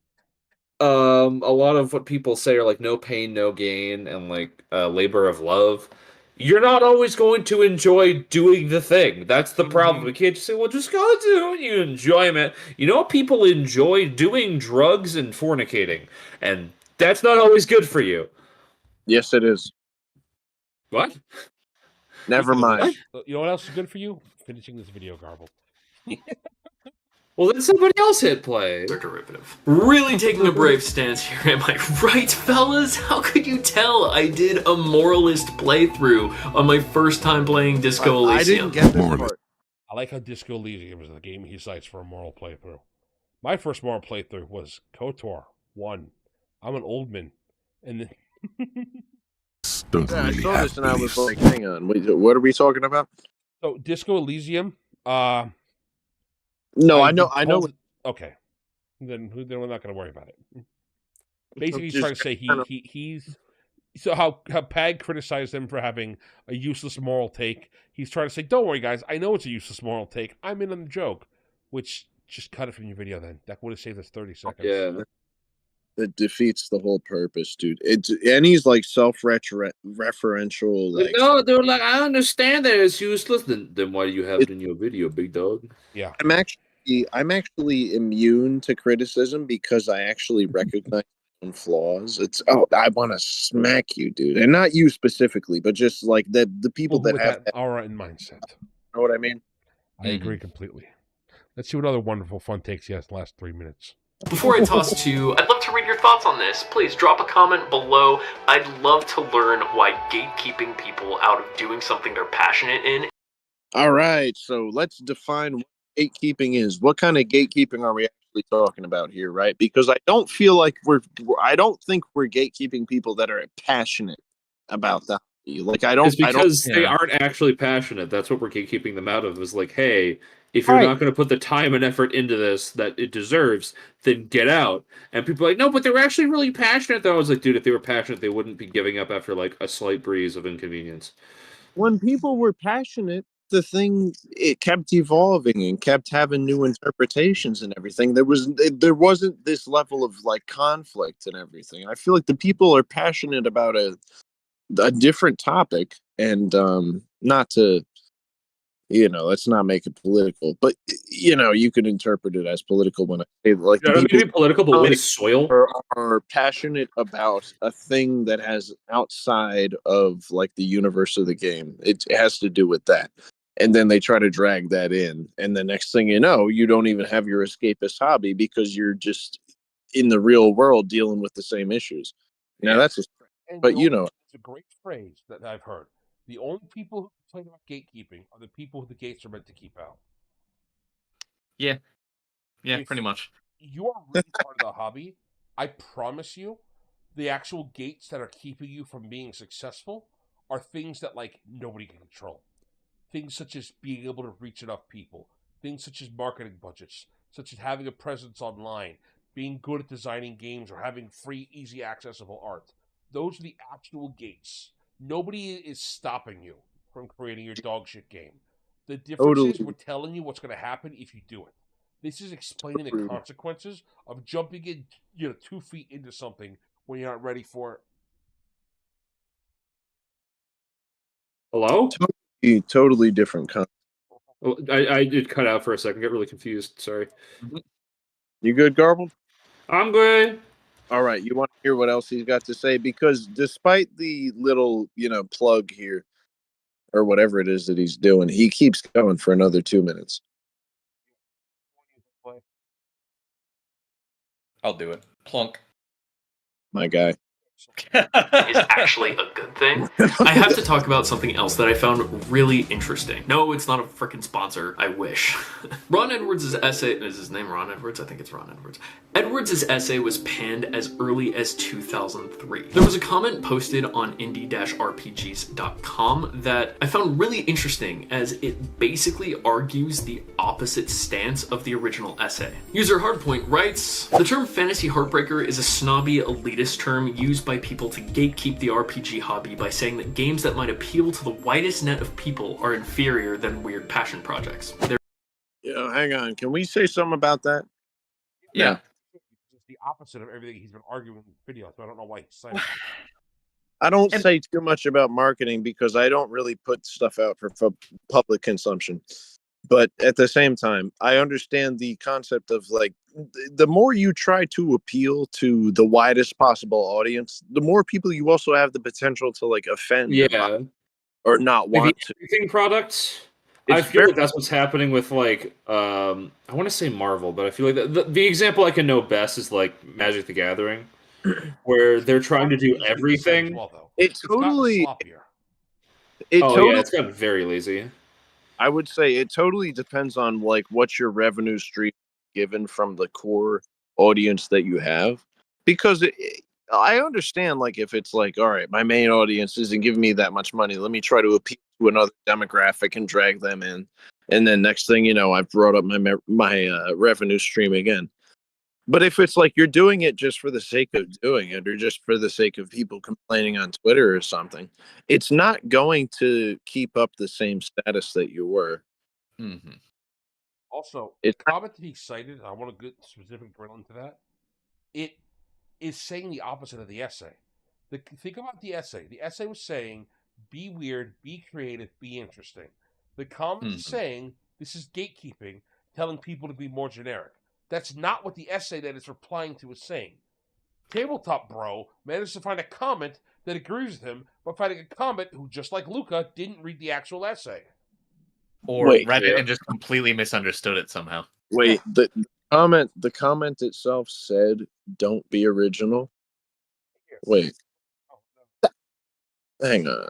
Speaker 6: a lot of what people say are like no pain, no gain, and like labor of love. You're not always going to enjoy doing the thing. That's the problem. We can't just say, well, just go do it. You enjoy it. You know what? People enjoy doing drugs and fornicating, and that's not always good for you.
Speaker 2: Yes, it is.
Speaker 6: What?
Speaker 2: Never mind.
Speaker 3: You know what else is good for you? Finishing this video, Garble.
Speaker 6: Well, then somebody else hit play.
Speaker 5: They're derivative. Really taking a brave stance here, am I right, fellas? How could you tell I did a moralist playthrough on my first time playing Disco Elysium?
Speaker 2: I didn't get this part.
Speaker 3: I like how Disco Elysium is the game he cites for a moral playthrough. My first moral playthrough was KOTOR 1. I'm an old man. And then...
Speaker 2: I saw this and I was like, hang on, what are we talking about?
Speaker 3: So, Disco Elysium...
Speaker 2: No, I know.
Speaker 3: Okay, then we're not going to worry about it. Basically, he's trying to say he's so how Pag criticized him for having a useless moral take. He's trying to say, don't worry, guys, I know it's a useless moral take. I'm in on the joke. Which just cut it from your video. Then that would have saved us 30 seconds.
Speaker 6: Yeah,
Speaker 2: that defeats the whole purpose, dude. And he's like self-referential. Like,
Speaker 6: no, they're like, I understand that it's useless. Then why do you have it in your video, big dog?
Speaker 3: Yeah,
Speaker 2: I'm actually immune to criticism because I actually recognize my own flaws. I want to smack you, dude, and not you specifically, but just like the people that have
Speaker 3: that aura and mindset.
Speaker 2: You know what I mean?
Speaker 3: I agree completely. Let's see what other wonderful fun takes he has the last 3 minutes.
Speaker 5: Before I toss to, I'd love to read your thoughts on this. Please drop a comment below. I'd love to learn why gatekeeping people out of doing something they're passionate in.
Speaker 2: All right, so let's define what gatekeeping is. What kind of gatekeeping are we actually talking about here, right? Because I don't think we're gatekeeping people that are passionate about that. Like it's
Speaker 6: because they aren't actually passionate. That's what we're gatekeeping them out of. Is like, hey, if you're not going to put the time and effort into this that it deserves, then get out. And people are like, no, but they're actually really passionate. Though I was like, dude, if they were passionate, they wouldn't be giving up after like a slight breeze of inconvenience.
Speaker 2: When people were passionate, the thing, it kept evolving and kept having new interpretations and everything. There wasn't this level of like conflict and everything. I feel like the people are passionate about a different topic, and not to let's not make it political, but you can interpret it as political when I say like
Speaker 6: I don't mean to be political, but what is soil?
Speaker 2: are passionate about a thing that has outside of like the universe of the game. It has to do with that. And then they try to drag that in. And the next thing you know, you don't even have your escapist hobby because you're just in the real world dealing with the same issues. Now that's just, but
Speaker 3: it's a great phrase that I've heard. The only people who complain about gatekeeping are the people who the gates are meant to keep out.
Speaker 4: Yeah, pretty much.
Speaker 3: You are really part of the hobby. I promise you, the actual gates that are keeping you from being successful are things that like nobody can control. Things such as being able to reach enough people. Things such as marketing budgets, such as having a presence online, being good at designing games, or having free, easy accessible art. Those are the actual gates. Nobody is stopping you from creating your dog shit game. The difference is we're telling you what's going to happen if you do it. This is explaining the consequences of jumping in, 2 feet into something when you're not ready for it.
Speaker 6: Hello?
Speaker 2: Totally different concept.
Speaker 6: I did cut out for a second. Get really confused. Sorry.
Speaker 2: You good, Garbled?
Speaker 6: I'm good.
Speaker 2: All right. You want to hear what else he's got to say? Because despite the little, plug here, or whatever it is that he's doing, he keeps going for another 2 minutes.
Speaker 7: I'll do it. Plunk.
Speaker 2: My guy.
Speaker 5: Is actually a good thing. I have to talk about something else that I found really interesting. No, it's not a freaking sponsor. I wish. Ron Edwards' essay, is his name Ron Edwards? I think it's Ron Edwards. Edwards' essay was panned as early as 2003. There was a comment posted on indie-rpgs.com that I found really interesting, as it basically argues the opposite stance of the original essay. User Hardpoint writes, "The term fantasy heartbreaker is a snobby, elitist term used by people to gatekeep the RPG hobby by saying that games that might appeal to the widest net of people are inferior than weird passion projects."
Speaker 2: Hang on. Can we say something about that?
Speaker 7: Yeah.
Speaker 3: It's the opposite of everything he's been arguing in the video, so I don't know why he's saying it.
Speaker 2: I don't say too much about marketing because I don't really put stuff out for public consumption. But at the same time, I understand the concept of like the more you try to appeal to the widest possible audience, the more people you also have the potential to like offend.
Speaker 6: Yeah.
Speaker 2: Or not want to.
Speaker 6: Everything products. I feel like that's what's happening with like I want to say Marvel, but I feel like the example I can know best is like Magic the Gathering, where they're trying to do everything.
Speaker 2: It's totally
Speaker 3: sloppier.
Speaker 6: It's gotten very lazy.
Speaker 2: I would say it totally depends on like what your revenue stream given from the core audience that you have, because I understand like if it's like, all right, my main audience isn't giving me that much money, let me try to appeal to another demographic and drag them in, and then next thing you know, I've brought up my revenue stream again. But if it's like you're doing it just for the sake of doing it, or just for the sake of people complaining on Twitter or something, it's not going to keep up the same status that you were.
Speaker 7: Mm-hmm.
Speaker 3: Also, the comment that he cited, I want to get specific drill into that. It is saying the opposite of the essay. Think about the essay. The essay was saying, be weird, be creative, be interesting. The comment is saying, this is gatekeeping, telling people to be more generic. That's not what the essay that it's replying to is saying. Tabletop Bro managed to find a comment that agrees with him, but finding a comment who, just like Luca, didn't read the actual essay.
Speaker 4: Or read it and just completely misunderstood it somehow.
Speaker 2: Wait, the comment itself said, "Don't be original." Wait, hang on.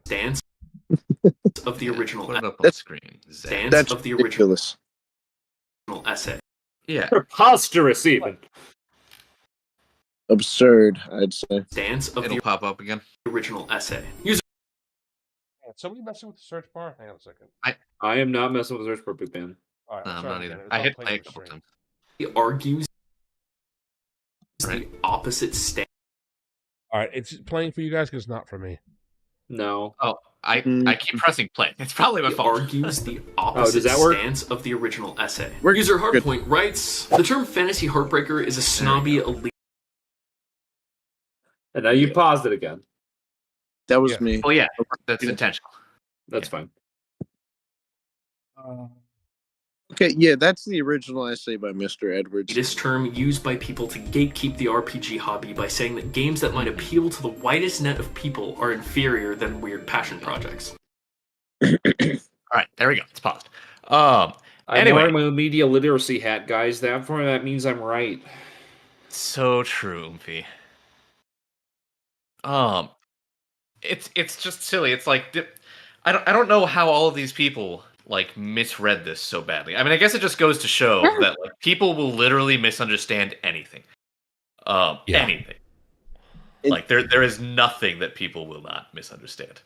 Speaker 5: Stance of the original.
Speaker 7: Put it up on screen.
Speaker 2: That's
Speaker 5: of the
Speaker 2: ridiculous.
Speaker 5: original essay.
Speaker 7: Yeah,
Speaker 6: preposterous even.
Speaker 2: Absurd, I'd say.
Speaker 5: Stance of
Speaker 7: it'll pop up again.
Speaker 5: Original essay.
Speaker 3: Somebody messing with the search bar? Hang on a second.
Speaker 6: I am not messing with the search bar, Big Man.
Speaker 3: All right,
Speaker 7: No, I'm not either.
Speaker 3: It's
Speaker 7: I
Speaker 3: not
Speaker 7: hit
Speaker 3: playing
Speaker 7: play a
Speaker 3: on the
Speaker 7: couple
Speaker 3: stream.
Speaker 7: times.
Speaker 5: He argues the opposite stance.
Speaker 3: All right, it's playing for you guys because it's not for me.
Speaker 6: No.
Speaker 4: Oh, I keep pressing play. It's probably my
Speaker 5: He
Speaker 4: fault.
Speaker 5: argues the opposite stance of the original essay. User Hardpoint writes, "The term fantasy heartbreaker is a snobby elite."
Speaker 6: And now you paused it again.
Speaker 2: That was me.
Speaker 4: Oh yeah, that's intentional.
Speaker 6: That's fine.
Speaker 2: Okay, yeah, that's the original essay by Mr. Edwards.
Speaker 5: This term used by people to gatekeep the RPG hobby by saying that games that might appeal to the widest net of people are inferior than weird passion projects.
Speaker 4: All right, there we go. It's paused.
Speaker 6: I'm
Speaker 4: Anyway.
Speaker 6: wearing my media literacy hat, guys. That means I'm right.
Speaker 4: So true, Oomphy. It's just silly. It's like I don't know how all of these people like misread this so badly. I mean, I guess it just goes to show that like people will literally misunderstand anything. Anything. Like there is nothing that people will not misunderstand.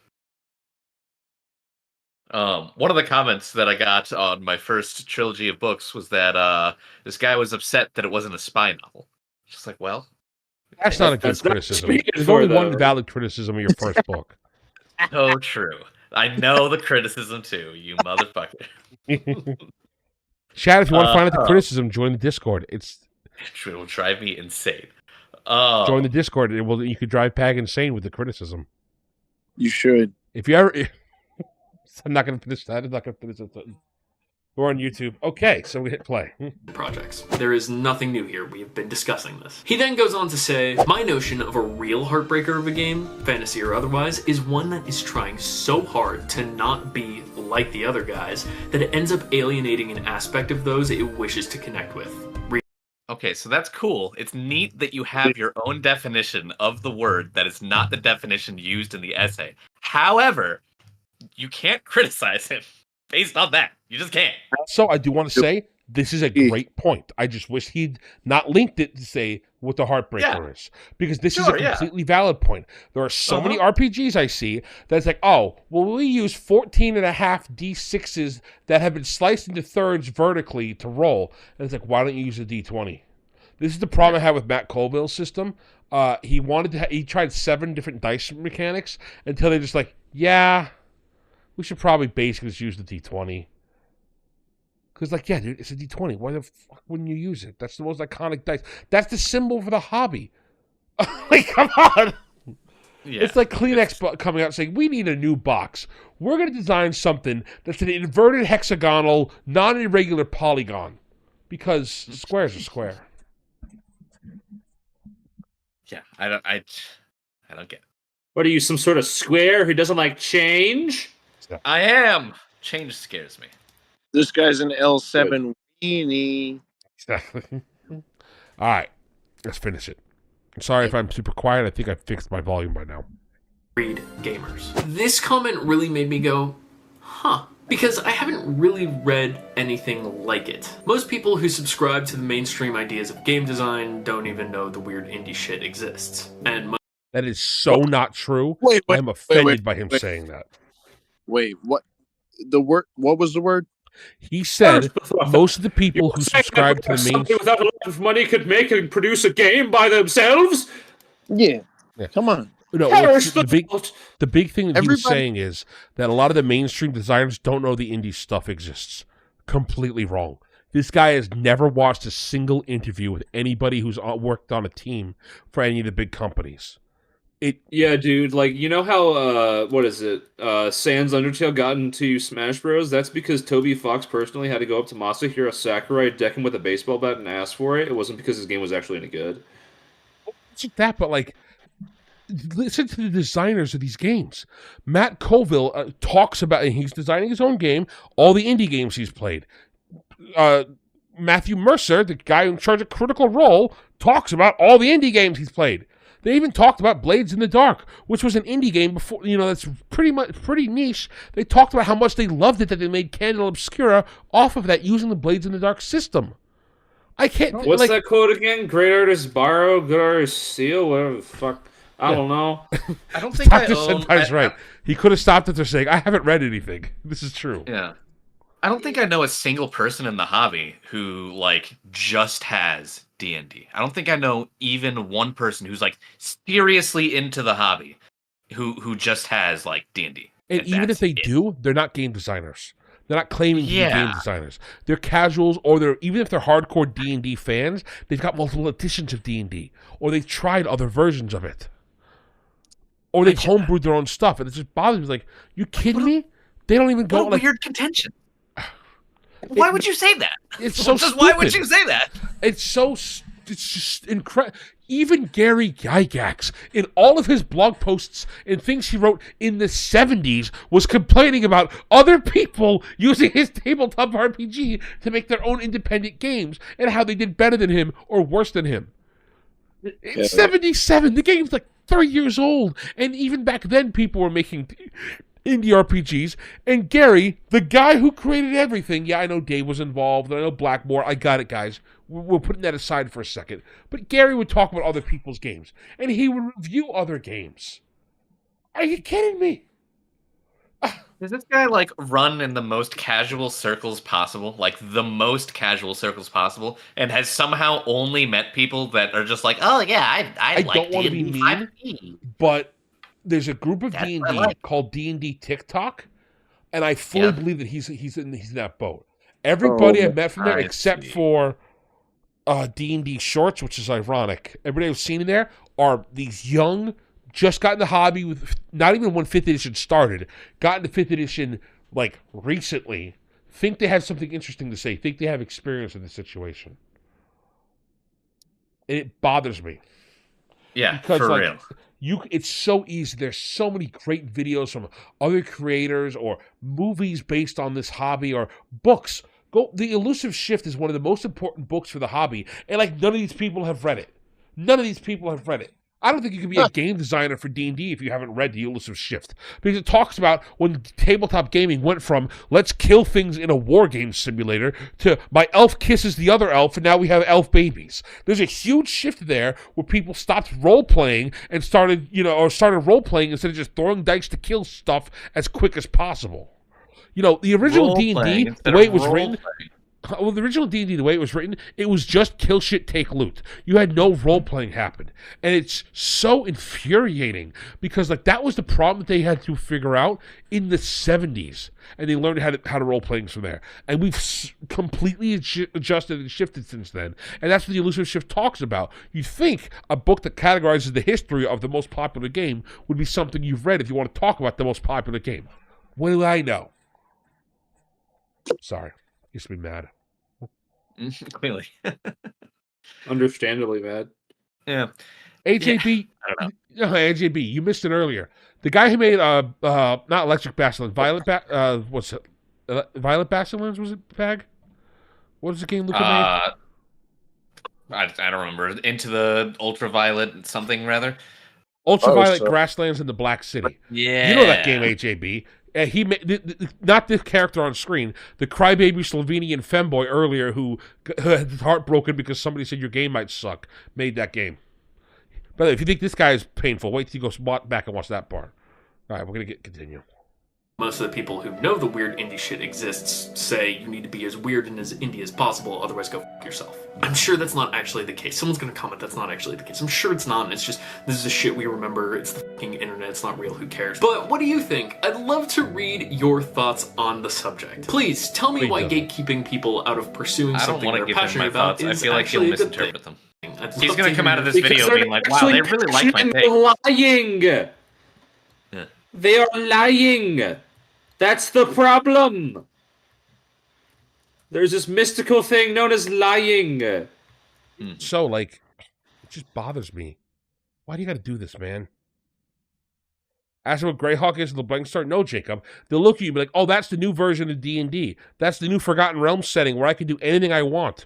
Speaker 4: One of the comments that I got on my first trilogy of books was that this guy was upset that it wasn't a spy novel. Just like, well,
Speaker 3: That's not a good criticism. There's only one valid criticism of your first book.
Speaker 4: So true. I know the criticism too, you motherfucker.
Speaker 3: Chad, if you want to find out the criticism, join the Discord. It
Speaker 4: will drive me insane.
Speaker 3: Join the Discord. You could drive Pag insane with the criticism.
Speaker 2: You should.
Speaker 3: If you ever... I'm not going to finish that. I'm not going to finish that. We're on YouTube. Okay, so we hit play.
Speaker 5: Projects. There is nothing new here. We have been discussing this. He then goes on to say, my notion of a real heartbreaker of a game, fantasy or otherwise, is one that is trying so hard to not be like the other guys that it ends up alienating an aspect of those it wishes to connect with.
Speaker 4: Okay, so that's cool. It's neat that you have your own definition of the word that is not the definition used in the essay. However, you can't criticize him based on that. You just can't.
Speaker 3: Also, I do want to say, this is a great point. I just wish he'd not linked it to say what the Heartbreaker is. Because this is a completely valid point. There are so many RPGs I see that's like, oh, well, we use 14 and a half D6s that have been sliced into thirds vertically to roll. And it's like, why don't you use a D20? This is the problem I have with Matt Colville's system. He tried 7 different dice mechanics until they're just like, yeah, we should probably basically just use the D20. Because, like, yeah, dude, it's a D20. Why the fuck wouldn't you use it? That's the most iconic dice. That's the symbol for the hobby. Like, come on. Yeah, it's like Kleenex coming out saying, we need a new box. We're going to design something that's an inverted hexagonal, non-irregular polygon. Because squares are square.
Speaker 4: Yeah, I don't get it.
Speaker 6: What are you, some sort of square who doesn't like change?
Speaker 4: I am. Change scares me.
Speaker 2: This guy's an L7 weenie.
Speaker 3: Exactly. All right. Let's finish it. I'm sorry if I'm super quiet. I think I fixed my volume by now.
Speaker 5: Read gamers. This comment really made me go, huh. Because I haven't really read anything like it. Most people who subscribe to the mainstream ideas of game design don't even know the weird indie shit exists. And
Speaker 3: that is so not true. I'm offended by him saying that.
Speaker 2: Wait, what? The word? What was the word?
Speaker 3: He said most of the people who subscribe to the mainstream
Speaker 6: without a lot of money could make and produce a game by themselves.
Speaker 2: Yeah. Come on.
Speaker 3: No, the big thing that he was saying is that a lot of the mainstream designers don't know the indie stuff exists. Completely wrong. This guy has never watched a single interview with anybody who's worked on a team for any of the big companies.
Speaker 6: Yeah, dude, like, you know how, what is it, Sans Undertale got into Smash Bros? That's because Toby Fox personally had to go up to Masahiro Sakurai, deck him with a baseball bat, and ask for it. It wasn't because his game was actually any good.
Speaker 3: It's like that, but, like, listen to the designers of these games. Matt Colville talks about, and he's designing his own game, all the indie games he's played. Matthew Mercer, the guy in charge of Critical Role, talks about all the indie games he's played. They even talked about Blades in the Dark, which was an indie game before, that's pretty niche. They talked about how much they loved it that they made Candle Obscura off of that using the Blades in the Dark system. I can't.
Speaker 6: What's that quote again? Great artists borrow, good artists steal, whatever the fuck. I don't know.
Speaker 4: I don't think
Speaker 3: Dr. Senpai's right. He could have stopped it there saying, I haven't read anything. This is true.
Speaker 4: Yeah. I don't think I know a single person in the hobby who, like, just has D&D. I don't think I know even one person who's, like, seriously into the hobby who just has, like, D&D.
Speaker 3: And even if they do, they're not game designers. They're not claiming to be game designers. They're casuals, or even if they're hardcore D&D fans, they've got multiple editions of D&D, or they've tried other versions of it. Or they've homebrewed their own stuff, and it just bothers me. Like, you kidding me? They don't even go,
Speaker 4: like, weird contention. Why would you say that?
Speaker 3: It's so
Speaker 4: Just why would
Speaker 3: stupid.
Speaker 4: you say that?
Speaker 3: It's just incredible. Even Gary Gygax, in all of his blog posts and things he wrote in the 70s, was complaining about other people using his tabletop RPG to make their own independent games and how they did better than him or worse than him. In 77, the game's like 3 years old, and even back then people were making indie RPGs, and Gary, the guy who created everything, yeah, I know Dave was involved, and I know Blackmore, I got it, guys. We're putting that aside for a second. But Gary would talk about other people's games, and he would review other games. Are you kidding me?
Speaker 4: Does this guy like run in the most casual circles possible? Like the most casual circles possible, and has somehow only met people that are just like, oh yeah, I like
Speaker 3: don't want to be
Speaker 4: D&D
Speaker 3: mean,
Speaker 4: 5e.
Speaker 3: but there's a group of
Speaker 4: That's
Speaker 3: D&D
Speaker 4: what I like.
Speaker 3: called D&D TikTok, and I fully believe that he's in that boat. Everybody I've met from there,
Speaker 4: I
Speaker 3: except
Speaker 4: see.
Speaker 3: for D&D shorts, which is ironic. Everybody I've seen in there are these young, just got in the hobby with not even when 5th edition started, got into 5th edition like recently, think they have something interesting to say, think they have experience in the situation. And it bothers me.
Speaker 4: Yeah,
Speaker 3: Because
Speaker 4: for
Speaker 3: like,
Speaker 4: real.
Speaker 3: it's so easy. There's so many great videos from other creators or movies based on this hobby or books. The Elusive Shift is one of the most important books for the hobby, and like none of these people have read it. None of these people have read it. I don't think you can be a game designer for D&D if you haven't read The Elusive Shift, because it talks about when tabletop gaming went from let's kill things in a war game simulator to my elf kisses the other elf and now we have elf babies. There's a huge shift there where people stopped role-playing and started role-playing instead of just throwing dice to kill stuff as quick as possible. The original D&D, the way it was written, it was just kill shit, take loot. You had no role-playing happen. And it's so infuriating because like that was the problem that they had to figure out in the 70s. And they learned how to role-playing from there. And we've completely adjusted and shifted since then. And that's what the Elusive Shift talks about. You'd think a book that categorizes the history of the most popular game would be something you've read if you want to talk about the most popular game. What do I know? Sorry. Used to be mad.
Speaker 4: Clearly.
Speaker 6: Understandably mad.
Speaker 4: Yeah.
Speaker 3: AJB,
Speaker 4: I don't know.
Speaker 3: No, AJB, you missed it earlier. The guy who made not Electric Basilisk, Violet Basilisk, was it, Pag? What was the game Luca made?
Speaker 4: I don't remember. Into the Ultraviolet something rather.
Speaker 3: Ultraviolet Grasslands in the Black City.
Speaker 4: Yeah.
Speaker 3: You know that game, AJB. He made not the character on screen, the crybaby Slovenian femboy earlier who had his heart broken because somebody said your game might suck, made that game. By the way, if you think this guy is painful, wait till you go back and watch that part. All right, we're going to continue.
Speaker 5: Most of the people who know the weird indie shit exists say you need to be as weird and as indie as possible, otherwise go f*** yourself. I'm sure that's not actually the case. Someone's gonna comment that's not actually the case. I'm sure it's not, and it's just, this is the shit we remember, it's the fucking internet, it's not real, who cares? But what do you think? I'd love to read your thoughts on the subject. Please, tell me why gatekeeping people out of pursuing something they're passionate about is
Speaker 4: I feel like he'll
Speaker 5: actually a good thing.
Speaker 4: misinterpret them. He's gonna come out of this video
Speaker 6: Because
Speaker 4: being like, wow, they really like my take.
Speaker 6: Lying.
Speaker 4: Yeah.
Speaker 6: They are lying. That's the problem. There's this mystical thing known as lying.
Speaker 3: So, like, it just bothers me. Why do you got to do this, man? Ask them what Greyhawk is, and they'll blank start. No, Jacob. They'll look at you and be like, oh, that's the new version of D&D. That's the new Forgotten Realms setting where I can do anything I want.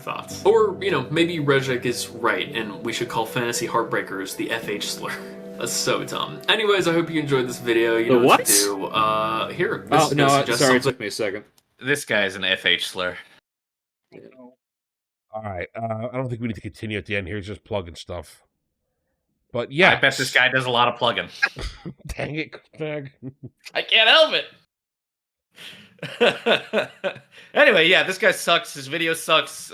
Speaker 5: Thoughts. Or, maybe Rejek is right, and we should call Fantasy Heartbreakers the FH slur. That's so dumb. Anyways, I hope you enjoyed this video. You know what to do. Here.
Speaker 6: Sorry, it took me a second.
Speaker 4: This guy's an FH slur.
Speaker 3: All right. I don't think we need to continue at the end here. He's just plugging stuff. But yeah.
Speaker 4: I bet this guy does a lot of plugging.
Speaker 3: Dang it, Craig.
Speaker 4: I can't help it. Anyway, yeah, this guy sucks. His video sucks.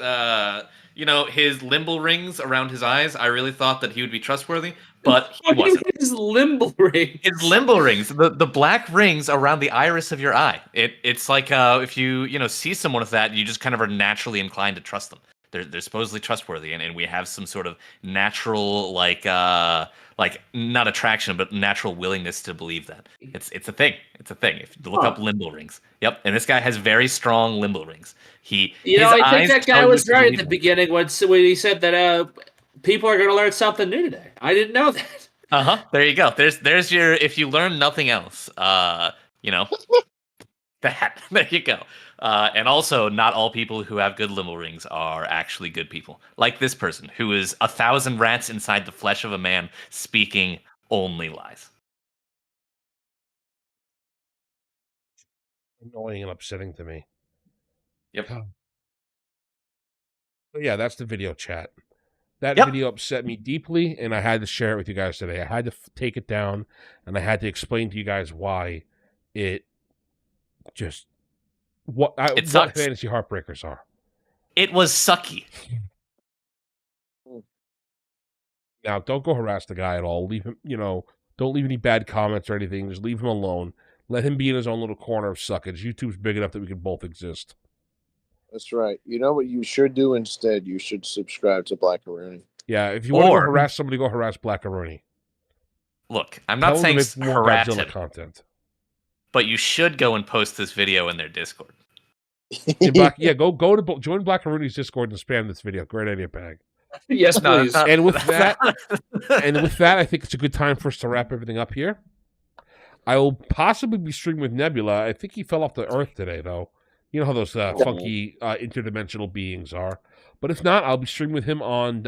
Speaker 4: His limbo rings around his eyes, I really thought that he would be trustworthy, but he wasn't.
Speaker 6: His limbo rings.
Speaker 4: His limbo rings, the black rings around the iris of your eye. It's like if you see someone with that, you just kind of are naturally inclined to trust them. They're supposedly trustworthy, and we have some sort of natural like not attraction, but natural willingness to believe that. It's a thing. It's a thing. If you look up limbo rings, yep. And this guy has very strong limbo rings.
Speaker 6: I think that guy was right at the beginning when he said that people are going to learn something new today. I didn't know that.
Speaker 4: There you go. There's your, if you learn nothing else, that there you go. And also, not all people who have good limbo rings are actually good people. Like this person, who is 1,000 rats inside the flesh of a man, speaking only lies.
Speaker 3: Annoying and upsetting to me.
Speaker 4: Yep.
Speaker 3: But yeah, that's the video chat. That
Speaker 4: Yep.
Speaker 3: video upset me deeply, and I had to share it with you guys today. I had to take it down, and I had to explain to you guys why it just... what fantasy heartbreakers are.
Speaker 4: It was sucky.
Speaker 3: Now, don't go harass the guy at all. Leave him, don't leave any bad comments or anything. Just leave him alone. Let him be in his own little corner of suckage. YouTube's big enough that we can both exist.
Speaker 2: That's right. You know what you should do instead? You should subscribe to Blackaroonie.
Speaker 3: Yeah, if you want to go harass somebody, go harass Blackaroonie.
Speaker 4: Look, I'm not saying
Speaker 3: more
Speaker 4: harass
Speaker 3: Godzilla
Speaker 4: him,
Speaker 3: content.
Speaker 4: but you should go and post this video in their Discord.
Speaker 3: Go to join Blackaroonie's Discord and spam this video. Great idea, Pag.
Speaker 6: Yes, please.
Speaker 3: And with that, I think it's a good time for us to wrap everything up here. I will possibly be streaming with Nebula. I think he fell off the Earth today, though. You know how those funky interdimensional beings are. But if not, I'll be streaming with him on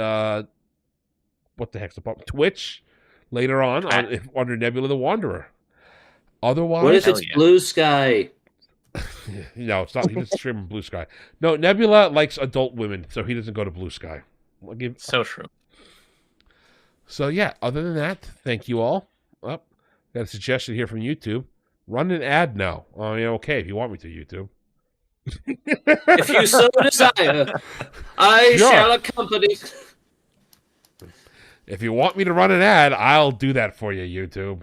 Speaker 3: what the heck's the problem? Twitch later on under Nebula the Wanderer. Otherwise,
Speaker 6: what if it's Blue Sky?
Speaker 3: No, it's not. He doesn't stream on Blue Sky. No, Nebula likes adult women, so he doesn't go to Blue Sky.
Speaker 4: So true.
Speaker 3: So yeah, other than that, thank you all. Got a suggestion here from YouTube. Run an ad now. I mean, okay, if you want me to, YouTube.
Speaker 6: If you so desire, I shall accompany.
Speaker 3: If you want me to run an ad, I'll do that for you, YouTube.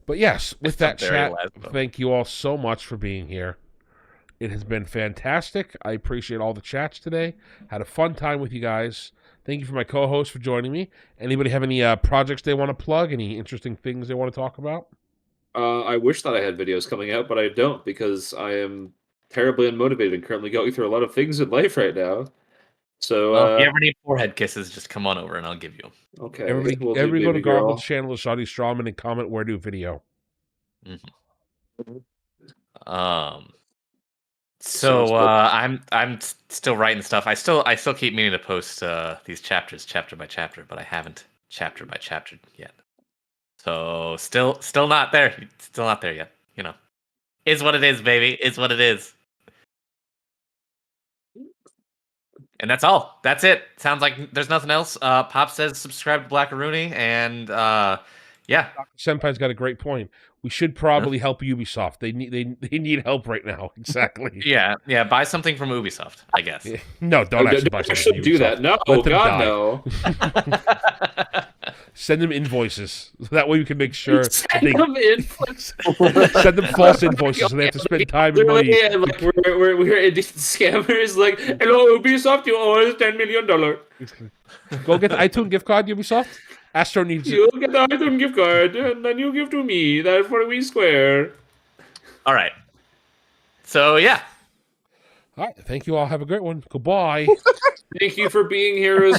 Speaker 3: But yes, with that chat, thank you all so much for being here. It has been fantastic. I appreciate all the chats today. Had a fun time with you guys. Thank you for my co-host for joining me. Anybody have any projects they want to plug? Any interesting things they want to talk about?
Speaker 6: I wish that I had videos coming out, but I don't because I am terribly unmotivated and currently going through a lot of things in life right now. So,
Speaker 4: if you ever need forehead kisses, just come on over and I'll give you.
Speaker 6: Okay.
Speaker 3: Everybody go to Garble's channel of Saudi Strawman and comment where to video.
Speaker 4: Mm-hmm. So I'm still writing stuff. I still keep meaning to post these chapters chapter by chapter, but I haven't chapter by chapter yet. So still not there. Still not there yet. Is what it is, baby. Is what it is. And that's all. That's it. Sounds like there's nothing else. Pop says subscribe to Blackaroonie, and yeah.
Speaker 3: Senpai's got a great point. We should probably help Ubisoft. They need help right now. Exactly.
Speaker 4: Yeah. Buy something from Ubisoft, I guess.
Speaker 3: No, don't actually buy something.
Speaker 6: Do that. No, God, no.
Speaker 3: Send them invoices. So that way we can make sure.
Speaker 6: Send them invoices.
Speaker 3: Send them false invoices, so they have to spend time and money.
Speaker 6: Yeah, like we're indecent scammers. Like, hello Ubisoft, you owe us $10 million.
Speaker 3: Go get the iTunes gift card, Ubisoft. Astro needs it.
Speaker 6: You'll get the iTunes gift card, and then you give to me that for a wee square.
Speaker 4: All right. So yeah.
Speaker 3: All right. Thank you all. Have a great one. Goodbye.
Speaker 6: Thank you for being here.